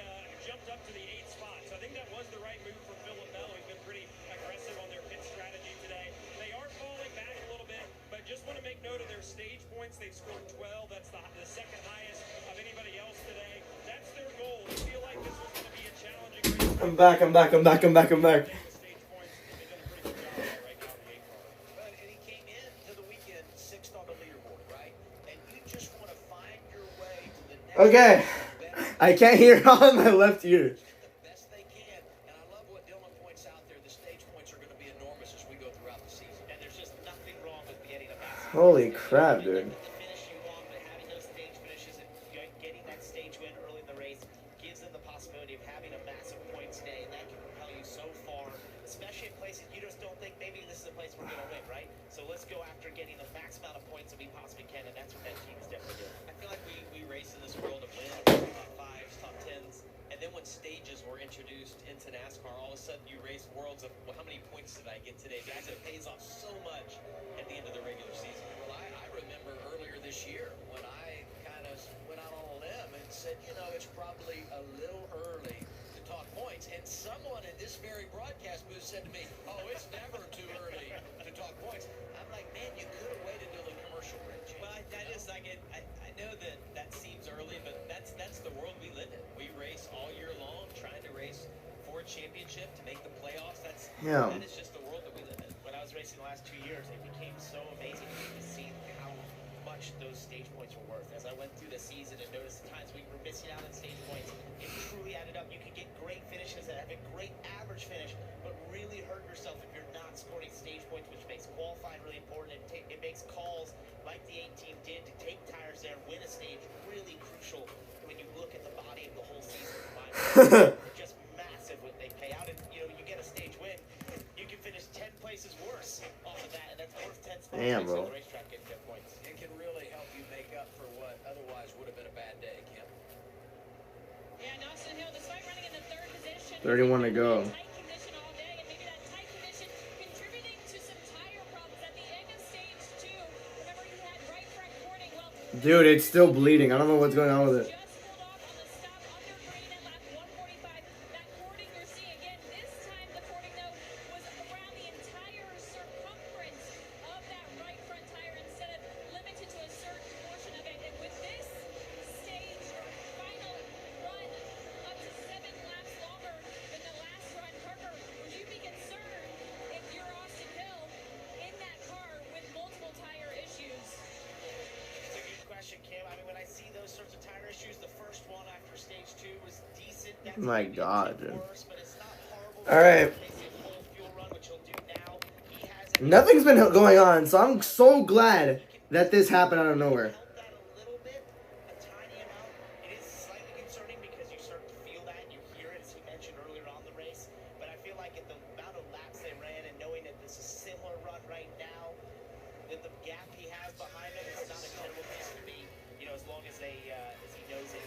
jumped up to the 8th spot. So I think that was the right move for Philip Bell. He's been pretty aggressive on their pit strategy today. They are falling back a little bit, but just want to make note of their stage points. They've scored 12. That's the second highest of anybody else today. That's their goal. They feel like this was going to be a challenging race. I'm back. But he came into the weekend 6th on the leaderboard, right? And you just want to find your way to the next. Okay. I can't hear on my left ear. The best they can, and I love what Dylan points out there. The stage points are going to be enormous as we go throughout the season. And there's just nothing wrong with getting a massive. Holy crap, dude. The finish you want, but having those stage finishes and getting that stage win early in the race gives them the possibility of having a massive points day, and that can propel you so far, especially in places you just don't think maybe this is a place we're going to win, right? So let's go after getting the max amount of points that we possibly can, and that's what that team is definitely doing. I feel like we race in this world of wins, top 5s, top 10s, and then when stages were introduced into NASCAR, all of a sudden you race worlds of, well, how many points did I get today? Guys, it pays off so much at the end of the regular season. Well, I remember earlier this year when I kind of went out on a limb and said, you know, it's probably a little early to talk points. And someone in this very broadcast booth said to me, oh, it's never too early to talk points. I'm like, man, you could have waited till the commercial break. Well, I know that seems early, but that's the world we live in. We race all year long, trying to race for a championship to make the playoffs. That is just the world that we live in. When I was racing the last 2 years, it became so amazing to see how much those stage points were worth. As I went through the season and noticed the times we were missing out on stage points, it truly added up. You could get great finishes that have a great average finish, but really hurt yourself if you're not scoring stage points, which makes qualifying really important. It makes calls like the 18 did to take tires there and win a stage really crucial when you look at the body of the whole season. Just massive what they pay out, and you get a stage win, you can finish 10 places worse off of that, and that's worth 10 spots. Damn, bro. The racetrack getting 10 points. It can really help you make otherwise would have been a bad day, Kim. Yeah, Nelson Hill, despite running in the third position, 31 to go. tight condition all day, and maybe that tight condition contributing to some tire problems at the end of stage 2. Remember, he had right front cording. Well, Dude, it's still bleeding. I don't know what's going on with it. just pulled off on the stop under green at lap 145. That cording you're seeing again. This time, the cording though was around the entire circumference of that right front tire instead of limited to a certain portion of it. And with this stage final run up to 7 laps longer than the last run, Parker, would you be concerned if you're Austin Hill in that car with multiple tire issues? It's a good question, Kim. I mean, when I see those sorts of tire issues, the first one after stage 2 was decent. That's My maybe a God, bit dude. worse, but it's not horrible. All right. Basically a full fuel run, which he'll do now. He has Nothing's been going on, so I'm so glad that this happened out of nowhere. helped that a little bit, a tiny amount. It is slightly concerning because you start to feel that and you hear it, as he mentioned earlier on the race. But I feel like at the amount of laps they ran and knowing that this is a similar run right now, that the gap he has behind him is not a terrible place to be. You know, as long as they, as he knows it,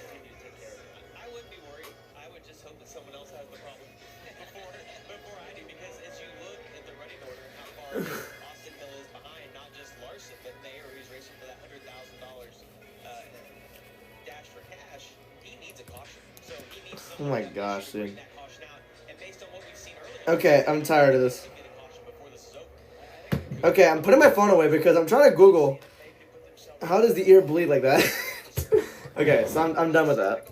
continue to take care of it. I wouldn't be worried. I would just hope that someone else has the problem before I do, because as you look at the running order and how far Austin Hill is behind, not just Larson, but Mayer, who's racing for that $100,000 dash for cash, he needs a caution. So he needs Oh my gosh, to bring dude. that caution out. And based on what we've seen earlier, Okay, I'm tired of this. get a caution before this is over. Okay, I'm putting my phone away because I'm trying to Google how does the ear bleed like that. Okay, so I'm done with that.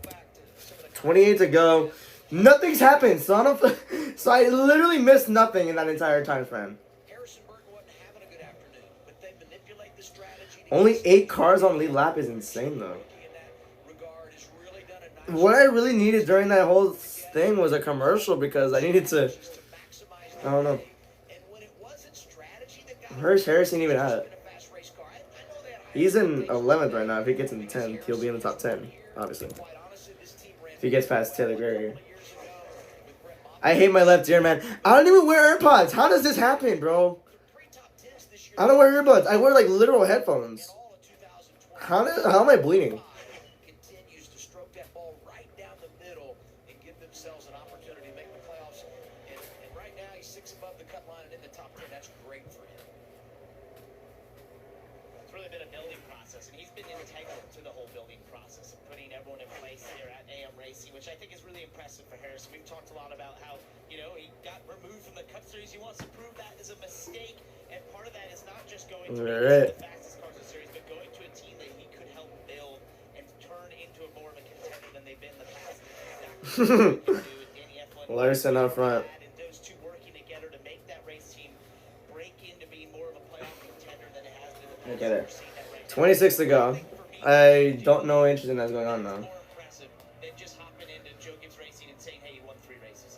28 to go. Nothing's happened, so I don't. So I literally missed nothing in that entire time span. Harrisonburg wasn't having a good afternoon, but they manipulate the strategy. Only 8 cars on lead lap is insane though. In that regard, has really done a nice What I really needed during that whole thing was a commercial because I needed to. to maximize I don't know. and when it wasn't strategy that got Where's Harrison even at? in a fast race car. I know they had high He's in 11th right now. If he gets in 10th, he'll be in the top 10, obviously. quite honestly, this team ran If he gets past Taylor Gray. years ago with Brett Moffitt. I hate my left ear, man. I don't even wear AirPods. How does this happen, bro? 3 top 10s this year. I don't wear earbuds. I wear like literal headphones. All of 2020. How am I bleeding? Continues to stroke that ball right down the middle and give themselves an opportunity to make the playoffs. And right now he's 6 above the cut line and in the top 10. That's great for him. It's really been a building process, and he's been integral to the whole building process of putting everyone in place here at AM Racing, which I think is really impressive for Harrison. We've talked a lot about how, you know, he got removed from the Cup Series. He wants to prove that is a mistake, and part of that is not just going to Right. the fastest cars in the series, but going to a team that he could help build and turn into a more of a contender than they've been in the past. Exactly what he can do with Danny Eflin. Larson up front. And those two working together to make that race team break into being more of a playoff contender than it has been in the past. Okay, there. We're seeing that right now. 26 to go. I don't know anything that's going on now. More impressive than just hopping into Joe Gibbs Racing and saying, "Hey, you won 3 races."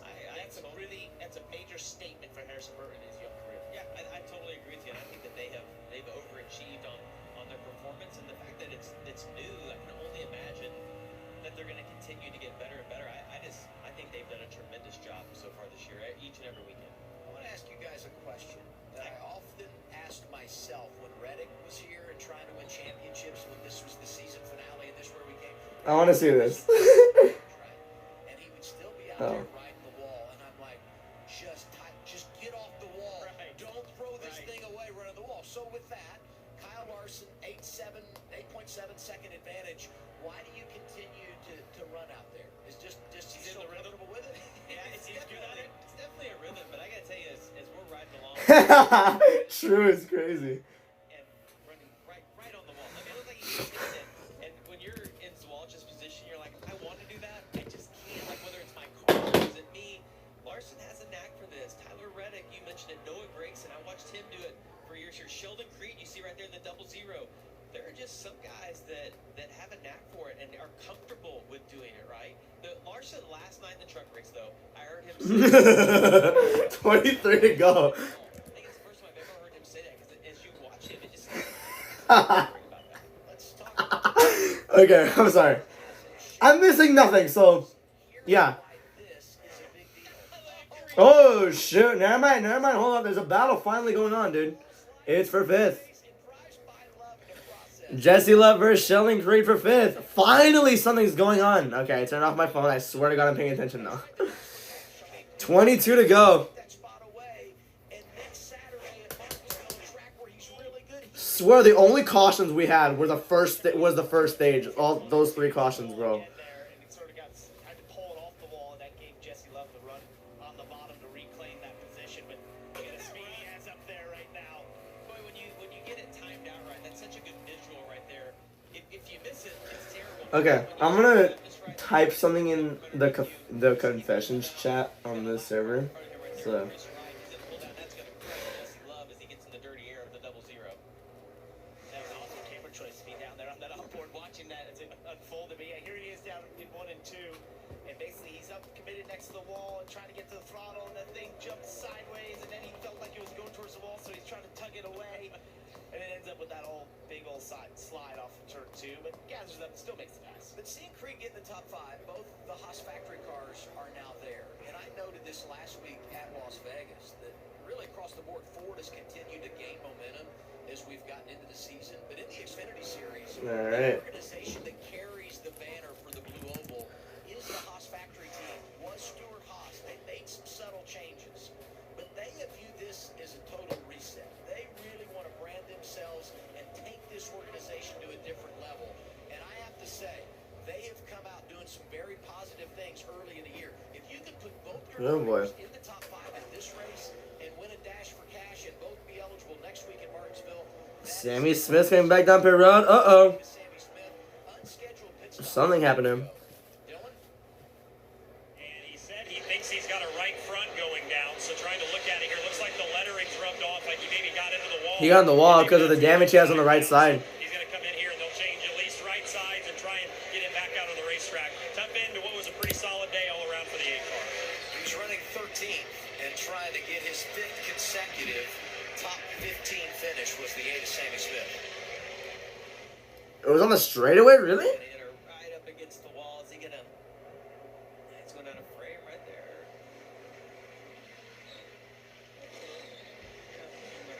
That's a major statement for Harrison Burton in his young career. Yeah, I totally agree with you. I think that they've overachieved on their performance, and the fact that it's new, I can only imagine that they're going to continue to get better and better. I think they've done a tremendous job so far this year, each and every weekend. I want to ask you guys a question that I often asked myself when Reddick was here and trying to win championships when this was the season finale and this is where we came from. I want to see this. And he would still be out Oh. there riding the wall, and I'm like, just get off the wall. Right. Don't throw this Right. thing away running the wall. So with that, Kyle Larson, 8.7 second advantage. Why do you continue to run out there? Is just he's so comfortable with it? Yeah, he's good at it. It's definitely a rhythm, but I got to tell you, as we're riding along True is crazy. and running right on the wall. I mean, it looked like he just did it. And when you're in Zwalch's position, you're like, I want to do that. I just can't. Like, whether it's my car or is it me, Larson has a knack for this. Tyler Reddick, you mentioned it. Noah Gragson, I watched him do it for years here. Sheldon Creed, you see right there in the 0-0. There are just some guys that have a knack for it and are comfortable with doing it, right? The Larson last night in the truck race, though, I heard him say 23 to go. I think it's the first time I've ever heard him say that, because as you watch him, it just Let's talk about Okay, I'm sorry. I'm missing nothing, so yeah. why this is a big deal. Oh shoot! Never mind. Hold on. There's a battle finally going on, dude. It's for 5th. And prize by love in the process. Jesse Love versus Sheldon Creed for 5th. Finally, something's going on. Okay, I turned off my phone. I swear to God, I'm paying attention now. 22 to go. Swear the only cautions we had were the first stage. All those 3 cautions, bro. Okay, I'm gonna type something in the confessions chat on this server. So. Next to the wall and trying to get to the throttle, and the thing jumped sideways, and then he felt like it was going towards the wall, so he's trying to tug it away, and it ends up with that big old slide off of turn 2, but gathers up and still makes the pass. But seeing Creed get in the top 5, both the Haas factory cars are now there, and I noted this last week at Las Vegas that really across the board Ford has continued to gain momentum as we've gotten into the season, but in the Xfinity series, the organization that carries the banner for the Blue Oval is the Haas factory team. Stuart Haas. They made some subtle changes, but they have viewed this as a total reset. They really want to brand themselves and take this organization to a different level. And I have to say, they have come out doing some very positive things early in the year. If you can put both your drivers in the top 5 in this race and win a dash for cash and both be eligible next week in Martinsville. Sammy Smith's coming back down pit road. Something happened to him. He's got a right front going down, so trying to look at it here, looks like the lettering's rubbed off, like he maybe got into the wall. He got in the wall because of the damage he has on the right side. He's going to come in here and they'll change at least right sides and try and get him back out on the racetrack. Tough end to what was a pretty solid day all around for the 8 car. He's running 13th and trying to get his 5th consecutive top 15 finish was the 8 of Sammy Smith. It was on the straightaway, really? Right up against the wall. Is he going to... It's going down a frame right there.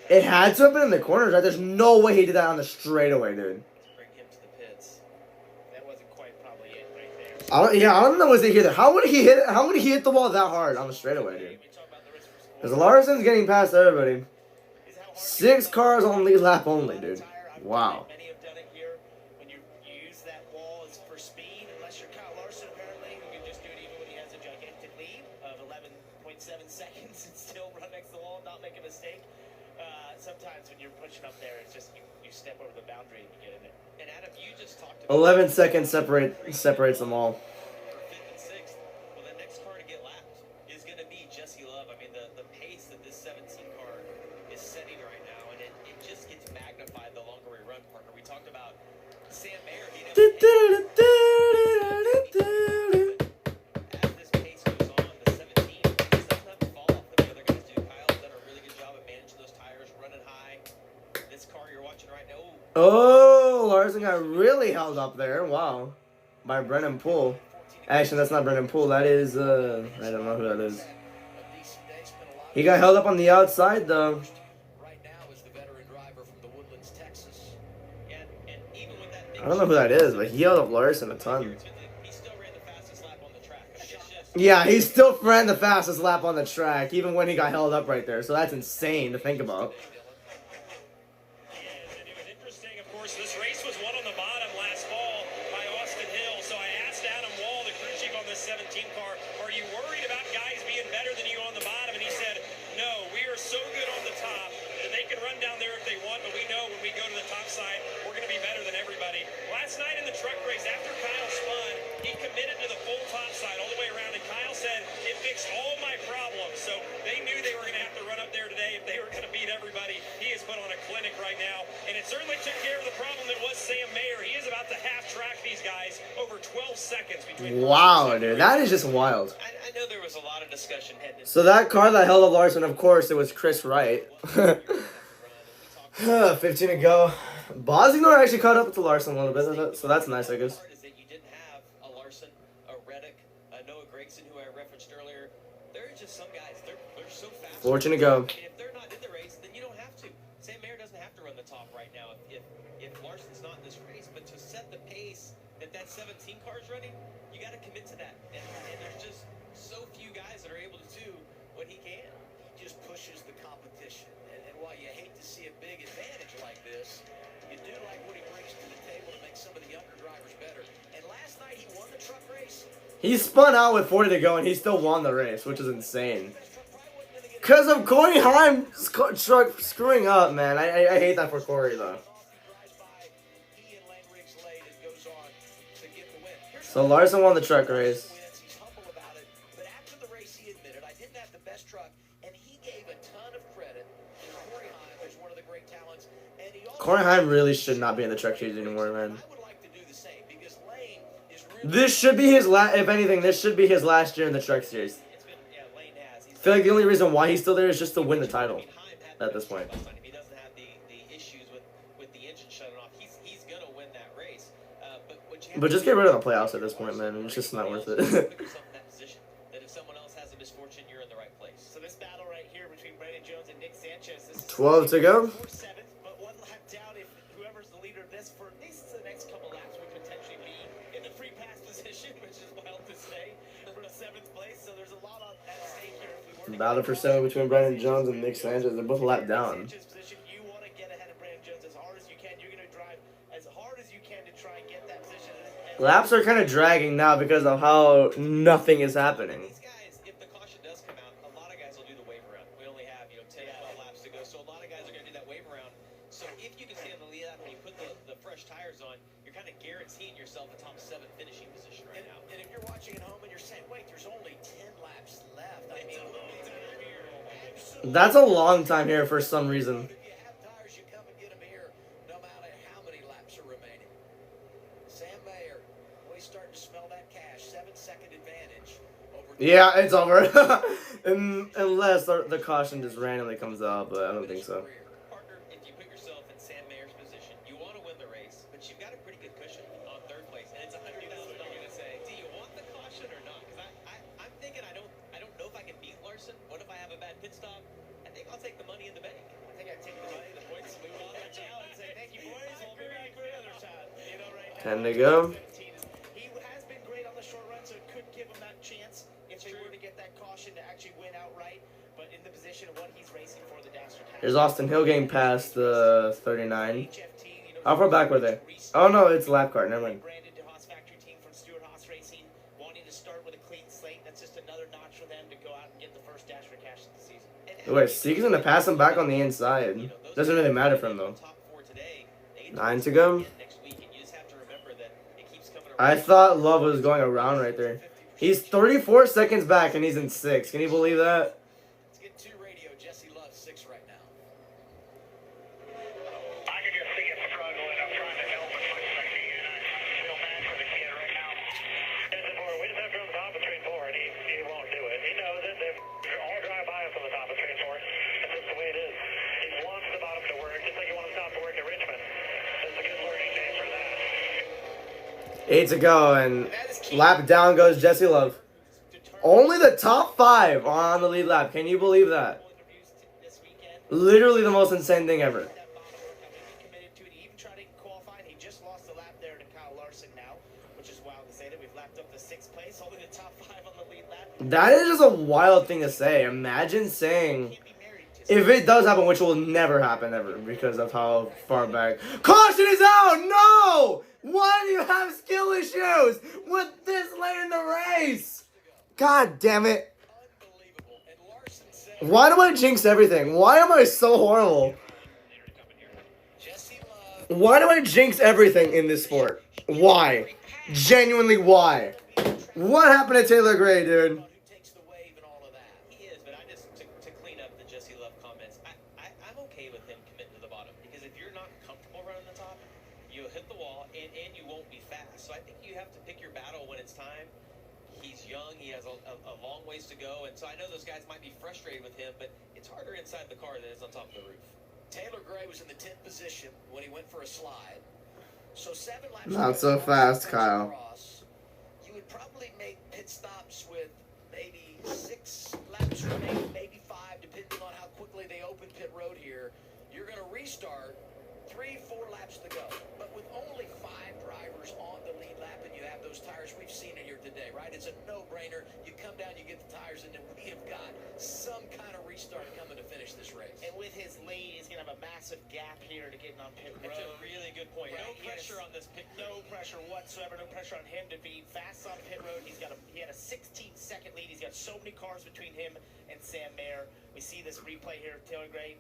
It had to have been in the corners, right? There's no way he did that on the straightaway, dude. Bring him to the pits. That wasn't quite probably it right I there. don't know what's he hit. How would he hit the wall that hard on the straightaway, dude? Because Larson's getting past everybody. 6 cars on lead lap only, dude. Wow. Many have done it here when you use that wall as for speed, unless you're Kyle Larson, apparently, who can just do it even when he has a gigantic lead of 11.7 seconds and still run next to the wall and not make a mistake. Sometimes when you're pushing up there, it's just you step over the boundary and you get in it. And Adam, you just talked about 11 seconds separates them all. for 5th and 6th. Well, the next car to get lapped is going to be Jesse Love. I mean, the pace that this 17 car is setting right now, and it just gets magnified the longer we run, partner. We talked about Sam Mayer being able to as this pace goes on, the 17 just doesn't have to fall off the other guys do. Kyle's done a really good job of managing those tires, running high. This car you're watching right now. Oh, Larson got really held up there. Wow. By Brennan Poole. Actually, that's not Brennan Poole. That is, I don't know who that is. He got held up on the outside, though. Right now is the veteran driver from the Woodlands, Texas. And even with that I don't know who that is, but he held up Larson a ton. he still ran the fastest lap on the track. I mean, it's just Yeah, he still ran the fastest lap on the track, even when he got held up right there. So that's insane to think about. And it was interesting, of course, this race was won on the bottom last fall by Austin Hill. So I asked Adam Wall, the crew chief on this 17 car, are you worried about guys being better than you on the bottom? And he said, no, we are so good on the top that they can run down there if they want, but we know when we go to the top side, we're going to be better than everybody. Last night in the truck race, after Kyle spun, he committed to the full top side all the way around, and Kyle said, it fixed all my problems. So they knew they were going to have to run up there today if they were going to beat everybody. He has put on a clinic right now, and it certainly took care of the problem that was Sam Mayer. He is about to half-track these guys over 12 seconds between. Wow, dude. That is just wild. I know there was a lot of discussion heading into So that car that held up Larson, of course, it was Chris Wright. 15 to go. Bosnor actually caught up to Larson a little bit, so that's nice, I guess. is that you didn't have a Larson, a Reddick, a Noah Gragson, who I referenced earlier. There are just some guys, they're so fast. 14 to go. And if they're not in the race, then you don't have to. Sam Mayer doesn't have to run the top right now. If Larson Larson's not in this race, but to set the pace that 17 car is running, you got to commit to that. And there's just so few guys that are able to do what he can. He just pushes the competition. And while you hate to see a big advantage like this, you do like what he brings to the table to make some of the younger drivers better. And last night he won the truck race. He spun out with 40 to go, and he still won the race, which is insane. Because of Corey Heim's truck screwing up, man. I hate that for Corey, though. So Larson won the truck race. He's humble about it, but after the race he admitted, I didn't have the best truck, and he gave a ton of credit to Corey Heim as one of the great talents. And he also Corey Heim really should not be in the truck series anymore, man. I would like to do the same because Lane is really This should be his last. If anything, this should be his last year in the truck series. Lane has. I feel like the only reason why he's still there is just to win the title at this point. He doesn't have the issues with the engine shutting off. He's going to win that race. But just get rid of the playoffs at this point, man. It's just not worth it. That if someone else has a misfortune, you're in the right place. So this battle right here between Brandon Jones and Nick Sanchez. This is 12 to go. 4-7, but one lap down. If whoever's the leader of this for at least the next couple laps would potentially be in the free pass position, which is wild to say, for the 7th place. So there's a lot at stake here. If we were to Battle for 7 between Brandon Jones and Nick Sanchez. They're both lapped down. Sanchez position, you want to get ahead of Brandon Jones as hard as you can. You're going to drive as hard as you can to try and get that position. Laps are kind of dragging now because of how nothing is happening. These guys, if the caution does come out, a lot of guys will do the wave around. We only have 10, 12 laps to go, so a lot of guys are going to do that wave around. So if you can stay on the lead lap and you put the fresh tires on, you're kind of guaranteeing yourself a top 7 finishing position right now. And if you're watching at home and you're saying, wait, there's only 10 laps left. I mean, That's a long time here for some reason. if you have tires, you come and get them here, no matter how many laps are remaining. Sam Mayer, well, he's starting to smell that cash. 7-second advantage over. Yeah, it's over. Unless the caution just randomly comes out, but I don't think so. Partner, if you put yourself in Sam Mayer's position, you want to win the race, but you've got a pretty good cushion on 3rd place, and it's $100,000. You're going to say, do you want the caution or not? Because I'm thinking I don't know if I can beat Larson. What if I have a bad pit stop? I think I'll take the money in the bank. I think I'd take the money, the points, and move on right now and say, thank you, boys. We'll be back for another shot. You know, right now, 10 to go. 17 he has been great on the short run, so it could give him that chance if they were to get that caution to actually win outright. But in the position of what he's racing for, the Dastard has. Here's Austin Hill getting past the 39. HFT, How far back were they? Oh no, it's lap car. Never mind. Brandon DeHaas factory team from Stewart Haas Racing, wanting to start with a clean slate. That's just another notch for them to go out and get the first dash for cash of the season. Wait, Seeg's gonna pass him back on the inside. Doesn't really matter for him though. 9 to go. I thought Love was going around right there. He's 34 seconds back and he's in 6th. Can you believe that? Let's get to radio. Jesse Love 6 right now. I can just see it struggling. I'm trying to help as much as I can. I feel bad for the kid right now. We just have to on the top of train 4, and he won't do it. He knows it. They're all drive by us on the top of train 4. That's just the way it is. He wants the bottom to work, just like he wants the top to work at Richmond. That's a good learning day for that. 8 to go, and lap down goes Jesse Love. Only the top 5 are on the lead lap. Can you believe that? Literally the most insane thing ever. Committed to it. He even tried to qualify, and he just lost a lap there to Kyle Larson now, which is wild to say that we've lapped up to 6th place, only the top 5 on the lead lap. That is just a wild thing to say. Imagine saying, if it does happen, which will never happen ever because of how far back. Caution is out! No! Why do you have skill issues with this late in the race? God damn it. Why do I jinx everything? Why am I so horrible? Why do I jinx everything in this sport? Why? Genuinely, why? What happened to Taylor Gray, dude? He is, but I just to clean up the Jesse Love comments. I'm okay with him committing to the bottom because if you're not comfortable running the top, you'll hit the wall and you won't be fast. So I think you have to pick your battle when it's time. He's young. He has a long ways to go, and so I know those guys might be frustrated with him, but it's harder inside the car than it is on top of the roof. Taylor Gray was in the 10th position when he went for a slide. So 7 laps. Not so fast, Kyle. You would probably make pit stops with maybe 6 laps remaining, maybe 5, depending on how quickly they open pit road here. You're going to restart 3-4 laps to go. But with only 5 drivers on the lead lap and you have those tires, we've seen it here today, right? It's a no-brainer. You come down, you get the tires, and then we have got some kind of restart coming to finish this race. And with his lead, he's going to have a massive gap here to getting on pit road. That's a really good point. Right, No pressure on this pit. No pressure whatsoever. No pressure on him to be fast on pit road. He had a 16-second lead. He's got so many cars between him and Sam Mayer. We see this replay here of Taylor Gray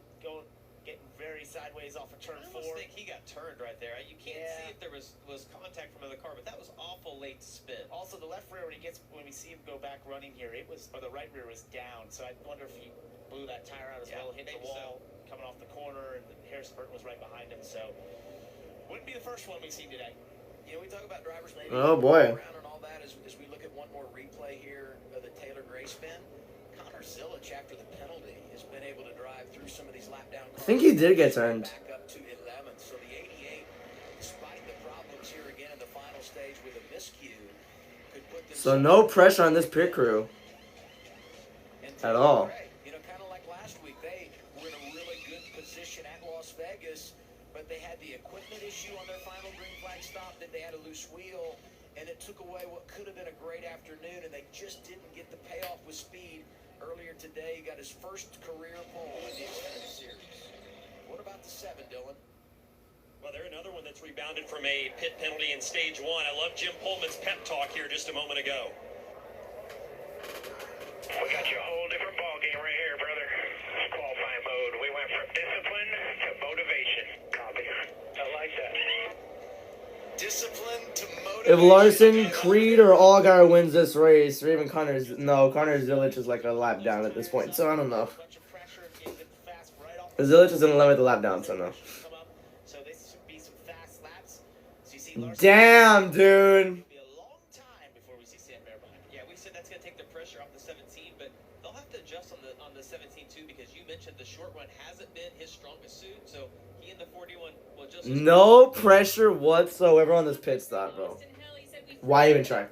getting very sideways off of turn 4. I almost think he got turned right there. You can't see if there was contact from another car, but that was awful late to spin. Also, the left rear, when we see him go back running here, or the right rear was down. So I wonder if he blew that tire out as well, hit the wall, coming off the corner, and Harrison Burton was right behind him. So wouldn't be the first one we see today. You know, we talk about drivers maybe Oh, boy. around and all that as we look at one more replay here of the Taylor Gray spin. Connor Zilic, after the penalty, has been able to drive through some of these lap down cars. I think he did get turned. Back up to 11th. So the 88, despite the problems here again in the final stage with a miscue, could put them. So no pressure on this pit crew at all. You know, kind of like last week, they were in a really good position at Las Vegas, but they had the equipment issue on their final green flag stop, that they had a loose wheel, and it took away what could have been a great afternoon, and they just didn't get the payoff with speed. Earlier today, he got his first career pole in the Xfinity Series. What about the 7, Dylan? Well, they're another one that's rebounded from a pit penalty in stage 1. I love Jim Pullman's pep talk here just a moment ago. We got you a whole different ball game right here, brother. Qualifying mode. We went from discipline to motivation. Copy. I like that. Discipline to motivation. If Larson, Creed, or Allgaier wins this race, or even Connor Zilic is like a lap down at this point, so I don't know. Zilic is in 11th lap down, so no. So this should be some fast laps. So you see Damn, dude. It'll be a long time before we see Sam Mayer behind him. Yeah, we said that's going to take the pressure off the 17, but they'll have to adjust on the 17 too, because you mentioned the short run hasn't been his strongest suit. So he in the 41 will just No pressure whatsoever on this pit stop, bro. Why even try?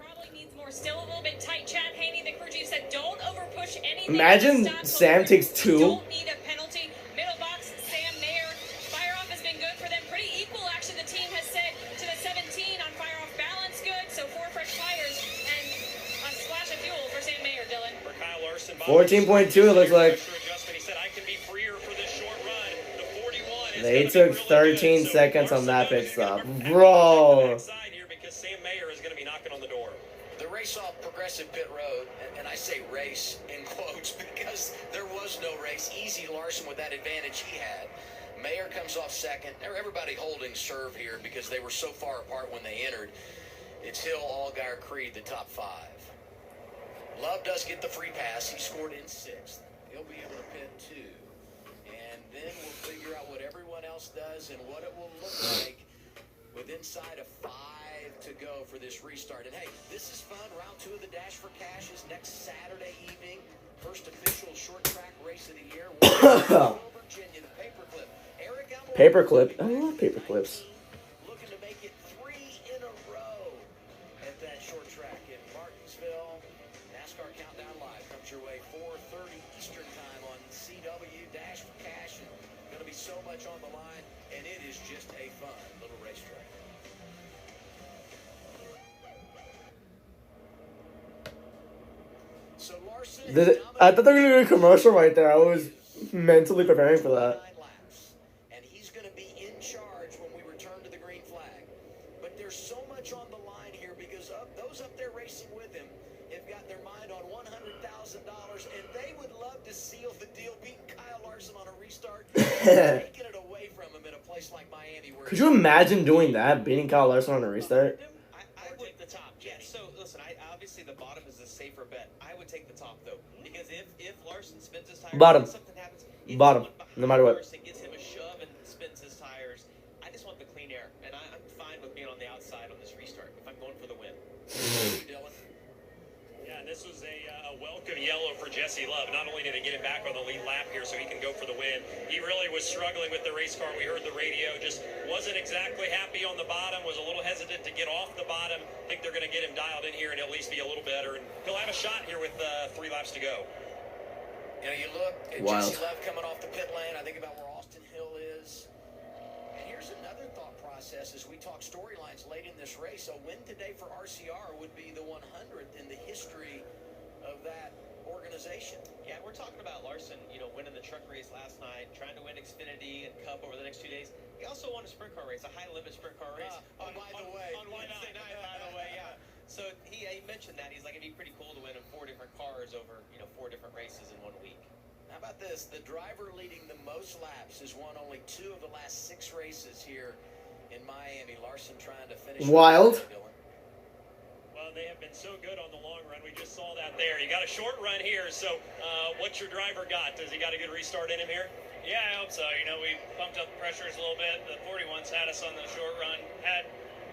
Still a little bit tight, Chad Haney, the crew chief, said don't overpush anything. Imagine Sam takes 2. Don't need a penalty. Middle box, Sam Mayer. Fire off has been good for them. Pretty equal, actually, the team has said to the 17 on fire off balance good. So 4 fresh tires and a splash of fuel for Sam Mayer, Dylan. For Kyle Larson, 14.2 it looks like. He said, I can be freer for this short run. The 41 is They gonna took be really 13 good. So seconds on Larson that knows pit he's gonna stop. protect Bro. the backside here because Sam Mayer is going to be knocking on the door. The race off Progressive Pit Road, and I say race in quotes because there was no race. Easy Larson with that advantage he had. Mayer comes off second. Everybody holding serve here because they were so far apart when they entered. It's Hill, Allgaier, Creed, the top 5. Love does get the free pass. He scored in 6th. He'll be able to pit 2. And then we'll figure out what everyone else does and what it will look like with inside of 5 to go for this restart. And hey, this is fun. Round 2 of the Dash for Cash is next Saturday evening. First official short track race of the year. Virginia, the paperclip. Eric Elmore, Paperclip. I love paperclips. looking to make it 3 in a row at that short track in Martinsville. NASCAR Countdown Live comes your way 4:30 Eastern Time on CW. Dash for Cash. And going to be so much on the line, and it is just a fun little racetrack. So Larson, I thought they were going to do a commercial right there. I was mentally preparing for that. laps, and he's going to be in charge when we return to the green flag. But there's so much on the line here because those up there racing with him have got their mind on $100,000, and they would love to seal the deal, beating Kyle Larson on a restart, taking it away from him in a place like Miami. Where Could you imagine doing that? Beating Kyle Larson on a restart? I would take the top. Yeah. So listen, obviously the bottom is the safer bet. I would take the top though, because if Larson spins his tires, Bottom. if something happens, if Bottom, someone behind no matter what. Larson gives him a shove and spins his tires, I just want the clean air, and I'm fine with being on the outside on this restart if I'm going for the win. Yeah, and this was a welcome yellow for Jesse Love. Not only did it get him back on the lead lap here so he can go for the win, he really was struggling with the race car. We heard the radio, just wasn't exactly happy on the bottom, was a little hesitant to get off the bottom. I think they're going to get him dialed in here and at least be a little better. And he'll have a shot here with 3 laps to go. You know, you look at Wild. Jesse Love coming off the pit lane. I think about where Austin Hill is. And here's another thought process as we talk storylines late in this race. A win today for RCR would be the 100th in the history of that organization. Yeah, we're talking about Larson, winning the truck race last night, trying to win Xfinity and Cup over the next 2 days. He also won a sprint car race, a high-limit sprint car race. By the way. On Wednesday night, by the way, yeah. So he mentioned that. He's like, it'd be pretty cool to win in 4 different cars over, 4 different races in 1 week. How about this? The driver leading the most laps has won only 2 of the last 6 races here in Miami. Larson trying to finish. Wild. Well, they have been so good on the long run. We just saw that there. You got a short run here, so what's your driver got? Does he got a good restart in him here? Yeah, I hope so. We pumped up the pressures a little bit. The 41s had us on the short run, had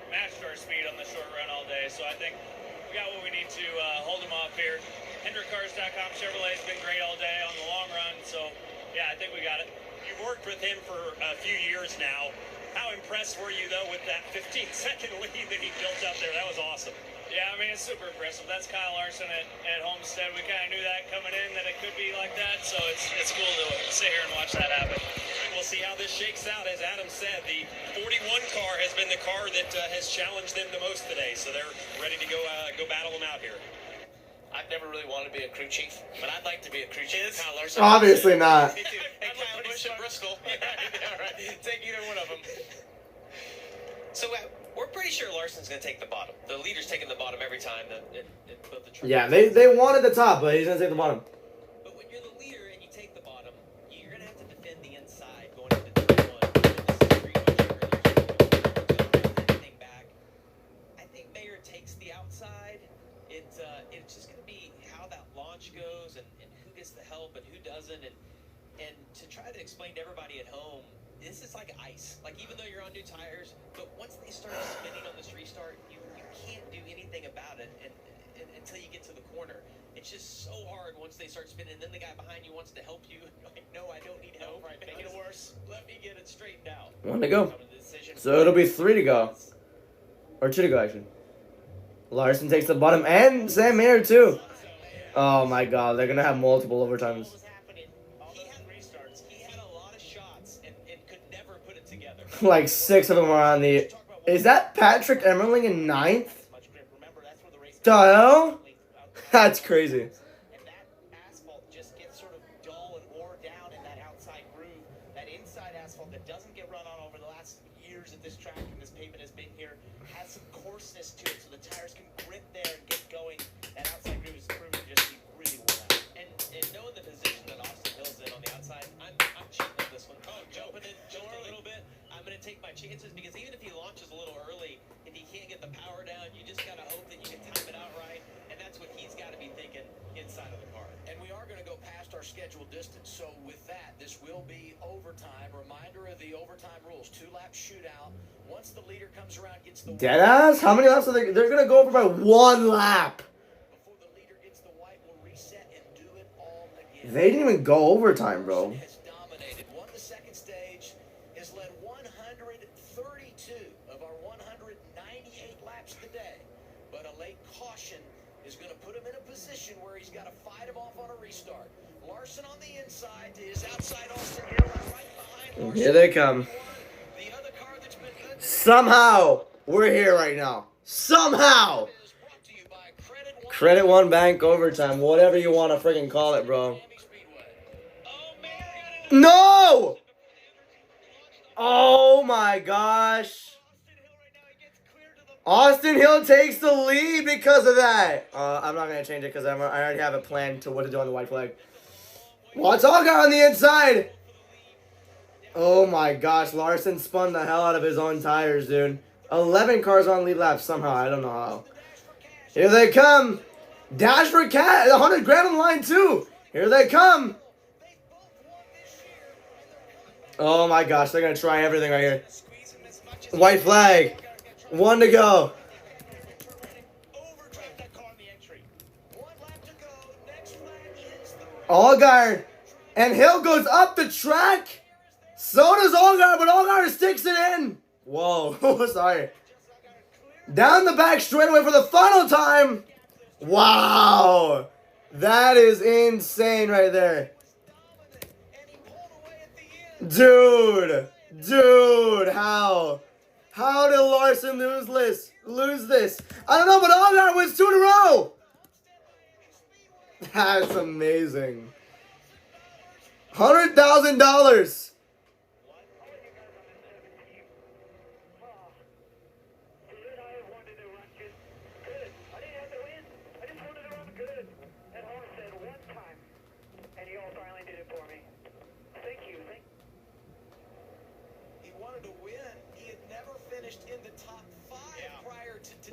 matched our speed on the short run all day, so I think we got what we need to hold them off here. HendrickCars.com Chevrolet has been great all day on the long run, so yeah, I think we got it. You've worked with him for a few years now. How impressed were you, though, with that 15-second lead that he built up there? That was awesome. Yeah, it's super impressive. That's Kyle Larson at Homestead. We kind of knew that coming in, that it could be like that, so it's cool to sit here and watch that happen. We'll see how this shakes out. As Adam said, the 41 car has been the car that has challenged them the most today, so they're ready to go battle them out here. I've never really wanted to be a crew chief, but I'd like to be a crew chief. Kyle Larson. Obviously not. Me too. And Kyle Busch at Bristol. Yeah, right. Take either one of them. So we're pretty sure Larson's going to take the bottom. The leader's taking the bottom every time that both the truck. Yeah, they wanted the top, but he's gonna take the bottom. But when you're the leader and you take the bottom, you're going to have to defend the inside going into turn 1. This is pretty much early. Anything back. I think Mayer takes the outside. It's just going to be how that launch goes and who gets the help and who doesn't. And to try to explain to everybody at home, this is like ice. Like, even though you're on new tires, but once they start spinning on this restart, you can't do anything about it until you get to the corner. It's just so hard once they start spinning. And then the guy behind you wants to help you. Like, no, I don't need help. Right, making it worse. Let me get it straightened out. 1 to go. So it'll be 3 to go. Or 2 to go, actually. Larson takes the bottom, and Sam Mayer, too. Oh, my God. They're going to have multiple overtimes. Like 6 of them are on the... Is that Patrick Emmerling in 9th? The hell? That's crazy. And that asphalt just gets sort of dull and wore down in that outside groove. That inside asphalt that doesn't get run on over the last years that this track and this pavement has been here has some coarseness to it, so the tires can grip there and get going. That outside groove is proven to just be really worn out. And knowing the position that Austin Hill's in on the outside, I'm cheating on this one. Jumping a little bit. I'm going to take my chances because even if he launches a little early, if he can't get the power down, you just got to hope that you can time it out right. And that's what he's got to be thinking inside of the car. And we are going to go past our scheduled distance. So with that, this will be overtime. Reminder of the overtime rules. 2-lap shootout. Once the leader comes around, gets the... Deadass? How many laps are they? They're going to go over by 1 lap. Before the leader gets the white, we'll reset and do it all again. They didn't even go overtime, bro. Has dominated. Won the second stage. Has led 132 of our 198 laps today. But a late caution is going to put him in a position where he's got to fight him off on a restart. Larson on the inside to his outside, Austin Hill right behind Larson. Here they come. The other car that's been good Somehow, we're here right now. Somehow. is brought to you by Credit One. Credit One Bank overtime, whatever you want to freaking call it, bro. No! Oh my gosh. Austin Hill takes the lead because of that. I'm not going to change it because I already have a plan to what to do on the white flag. What's all got on the inside? Oh my gosh, Larson spun the hell out of his own tires, dude. 11 cars on lead lap somehow. I don't know how. Here they come. Dash for Cat. 100 grand on the line, too. Here they come. Oh my gosh, they're going to try everything right here. White flag. 1 to go. Allgaier. And Hill goes up the track. So does Allgaier, but Allgaier sticks it in. Whoa, sorry. Down the back straightaway for the final time. Wow. That is insane right there. Dude. Dude, how? How did Larson lose this? I don't know, but Allgaier wins 2 in a row. That's amazing. $100,000.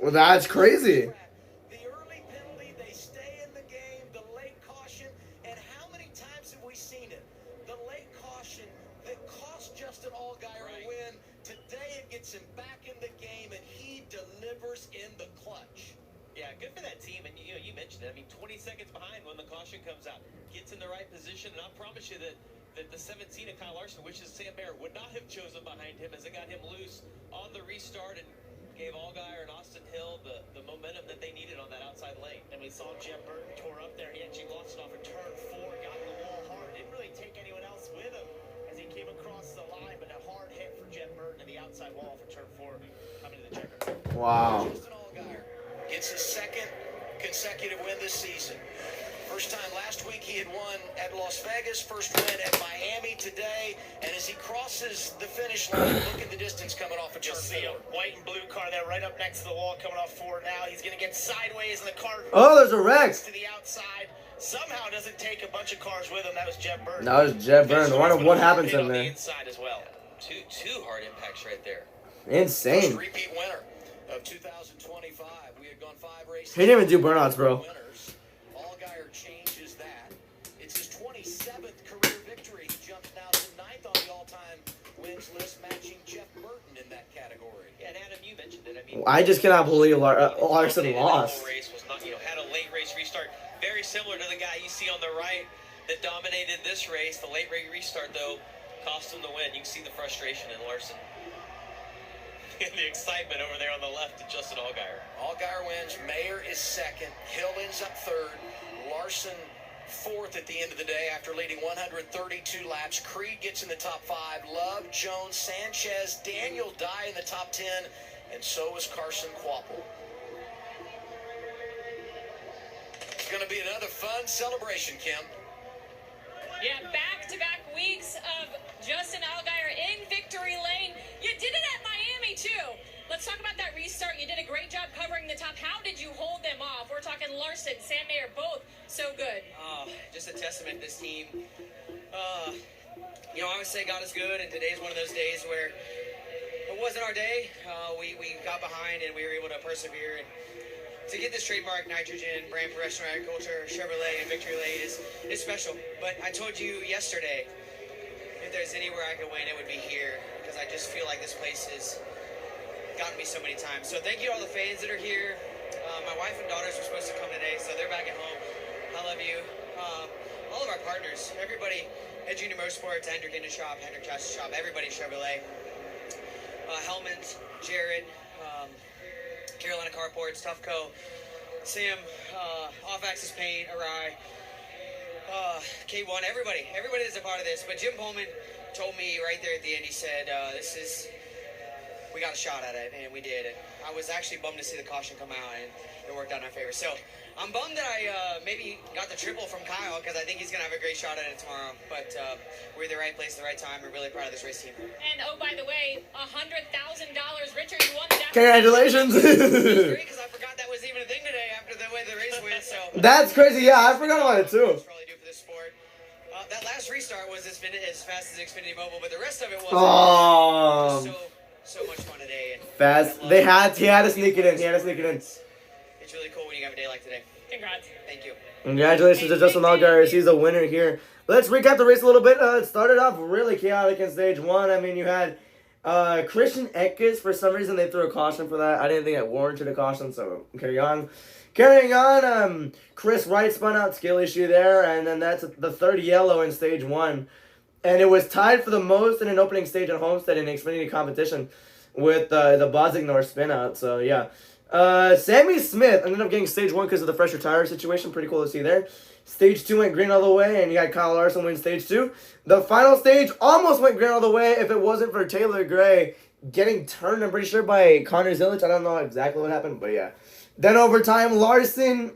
Well, that's crazy. The early penalty, they stay in the game, the late caution, and how many times have we seen it? The late caution that cost Justin Allgaier a win. Today it gets him back in the game, and he delivers in the clutch. Yeah, good for that team. And you mentioned it. I mean, 20 seconds behind when the caution comes out, gets in the right position, and I promise you that the 17 of Kyle Larson, which is Sam Mayer, would not have chosen behind him as it got him loose on the restart and gave Allgaier and Austin Hill the momentum that they needed on that outside lane. And we saw Jeff Burton tore up there. He actually lost it off a turn 4, got in the wall hard. Didn't really take anyone else with him as he came across the line, but a hard hit for Jeff Burton in the outside wall for turn 4 coming to the checker. Wow. Justin Allgaier gets his second consecutive win this season. First time last week he had won at Las Vegas, first win at Miami today, and as he crosses the finish line, look at the distance coming off of turn 4. White and blue car there right up next to the wall coming off 4 now. He's going to get sideways in the car. Oh, there's a wreck. To the outside. Somehow doesn't take a bunch of cars with him. That was Jeff Burton. That was Jeff Burton. I wonder what happened to him The there. inside as well. Two hard impacts right there. Insane. First repeat winner of 2025. We had gone 5 races. He didn't even do burnouts, bro. Allgaier changes that. It's his 27th career victory. He jumps now to 9th on the all-time wins list, matching Jeff Burton in that category. Yeah, and Adam, you mentioned it. I mean, I just cannot believe Larson lost. The race was not, had a late race restart, very similar to the guy you see on the right that dominated this race. The late race restart, though, cost him the win. You can see the frustration in Larson. And the excitement over there on the left to Justin Allgaier. Allgaier wins. Mayer is second. Hill ends up third. Larson fourth at the end of the day after leading 132 laps. Creed gets in the top 5. Love, Jones, Sanchez, Daniel Dye in the top 10, and so is Carson Kvapil. It's going to be another fun celebration, Kim. Yeah, back-to-back weeks of Justin Allgaier in victory lane. You did it at Miami, too. Let's talk about that restart. You did a great job covering the top. How did you hold them off? We're talking Larson, Sam Mayer, both so good. Just a testament to this team. I always say God is good, and today's one of those days where it wasn't our day. We got behind, and we were able to persevere. And to get this trademark nitrogen brand for restaurant agriculture, Chevrolet, and Victory Lane is special. But I told you yesterday, if there's anywhere I could win, it would be here, because I just feel like this place has gotten me so many times. So thank you to all the fans that are here. My wife and daughters were supposed to come today, so they're back at home. I love you. All of our partners, everybody at Junior Motorsports, Hendrick Indus Shop, Hendrick Chassis Shop, everybody Chevrolet, Hellman's, Jared, Carolina Carports, Toughco, Sam, Off-Axis Paint, Arai, K1, everybody that's a part of this. But Jim Pullman told me right there at the end, he said, we got a shot at it, and we did. And I was actually bummed to see the caution come out, and it worked out in our favor. So I'm bummed that I maybe got the triple from Kyle, because I think he's going to have a great shot at it tomorrow. But we're in the right place at the right time. We're really proud of this race team. And, oh, by the way, $100,000. Richard, you won the Congratulations. because I forgot that was even a thing today after the way the race went. So That's crazy. Yeah, I forgot about it, too. Probably do for this sport. That last restart was as fast as Xfinity Mobile, but the rest of it was so much fun today. And Fast. He had to sneak it in. It's really cool when you have a day like today. Congrats. Thank you. Congratulations to Justin Allgaier. He's a winner here. Let's recap the race a little bit. It started off really chaotic in stage 1. I mean, you had Christian Eckes. For some reason, they threw a caution for that. I didn't think it warranted a caution, so carry on. Carrying on, Chris Wright spun out, skill issue there, and then that's the third yellow in stage 1. And it was tied for the most in an opening stage at Homestead in Xfinity competition with the Bozignor spin out. So, yeah. Sammy Smith ended up getting stage 1 because of the fresher tire situation. Pretty cool to see there. Stage 2 went green all the way, and you got Kyle Larson win stage 2. The final stage almost went green all the way if it wasn't for Taylor Gray getting turned, I'm pretty sure, by Connor Zilic. I don't know exactly what happened, but yeah. Then overtime, Larson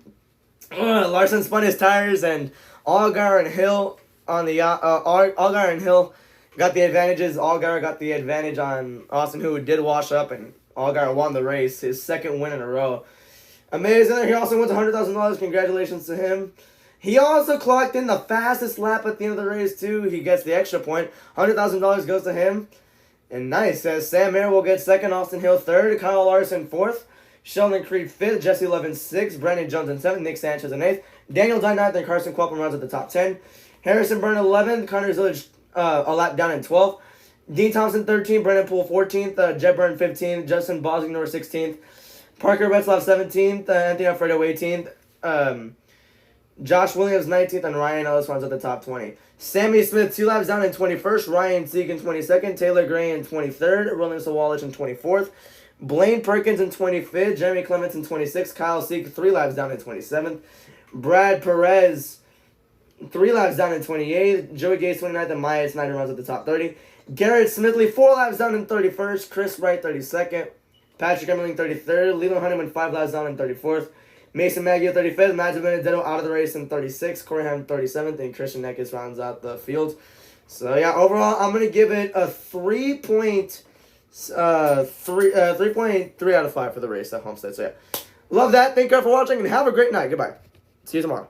spun his tires, and Allgaier and Hill on the Allgaier and Hill got the advantages. Allgaier got the advantage on Austin, who did wash up, and Allgaier won the race, his second win in a row. Amazing. He also wins $100,000. Congratulations to him. He also clocked in the fastest lap at the end of the race, too. He gets the extra point. $100,000 goes to him. And nice. Sam Mayer will get second, Austin Hill third, Kyle Larson fourth, Sheldon Creed fifth, Jesse Levin sixth, Brandon Jones in seventh, Nick Sanchez in eighth, Daniel Dye ninth, and Carson Qualpin runs at the top 10. Harrison Byrne 11th, Connor Zilic a lap down in 12th. Dean Thompson 13th, Brendan Poole 14th, Jeb Byrne 15th, Justin Bosignor 16th, Parker Retzlaff 17th, Anthony Alfredo 18th, Josh Williams 19th, and Ryan Ellis runs at the top 20. Sammy Smith 2 laps down in 21st, Ryan Sieg in 22nd, Taylor Gray in 23rd, William Sawalich in 24th, Blaine Perkins in 25th, Jeremy Clements in 26th, Kyle Sieg 3 laps down in 27th, Brad Perez 3 laps down in 28th, Joey Gase 29th, and Maya Snyder runs at the top 30. Garrett Smithley 4 laps down in 31st, Chris Wright 32nd, Patrick Emmerling 33rd, Leland Honeyman 5 laps down in 34th, Mason Maggio 35th, Matthew Benedetto out of the race in 36th, Corey Hamm 37th, and Christian Neckes rounds out the field. So yeah, overall I'm gonna give it a 3.3 out of 5 for the race at Homestead. So yeah, love that. Thank you all for watching, and have a great night. Goodbye. See you tomorrow.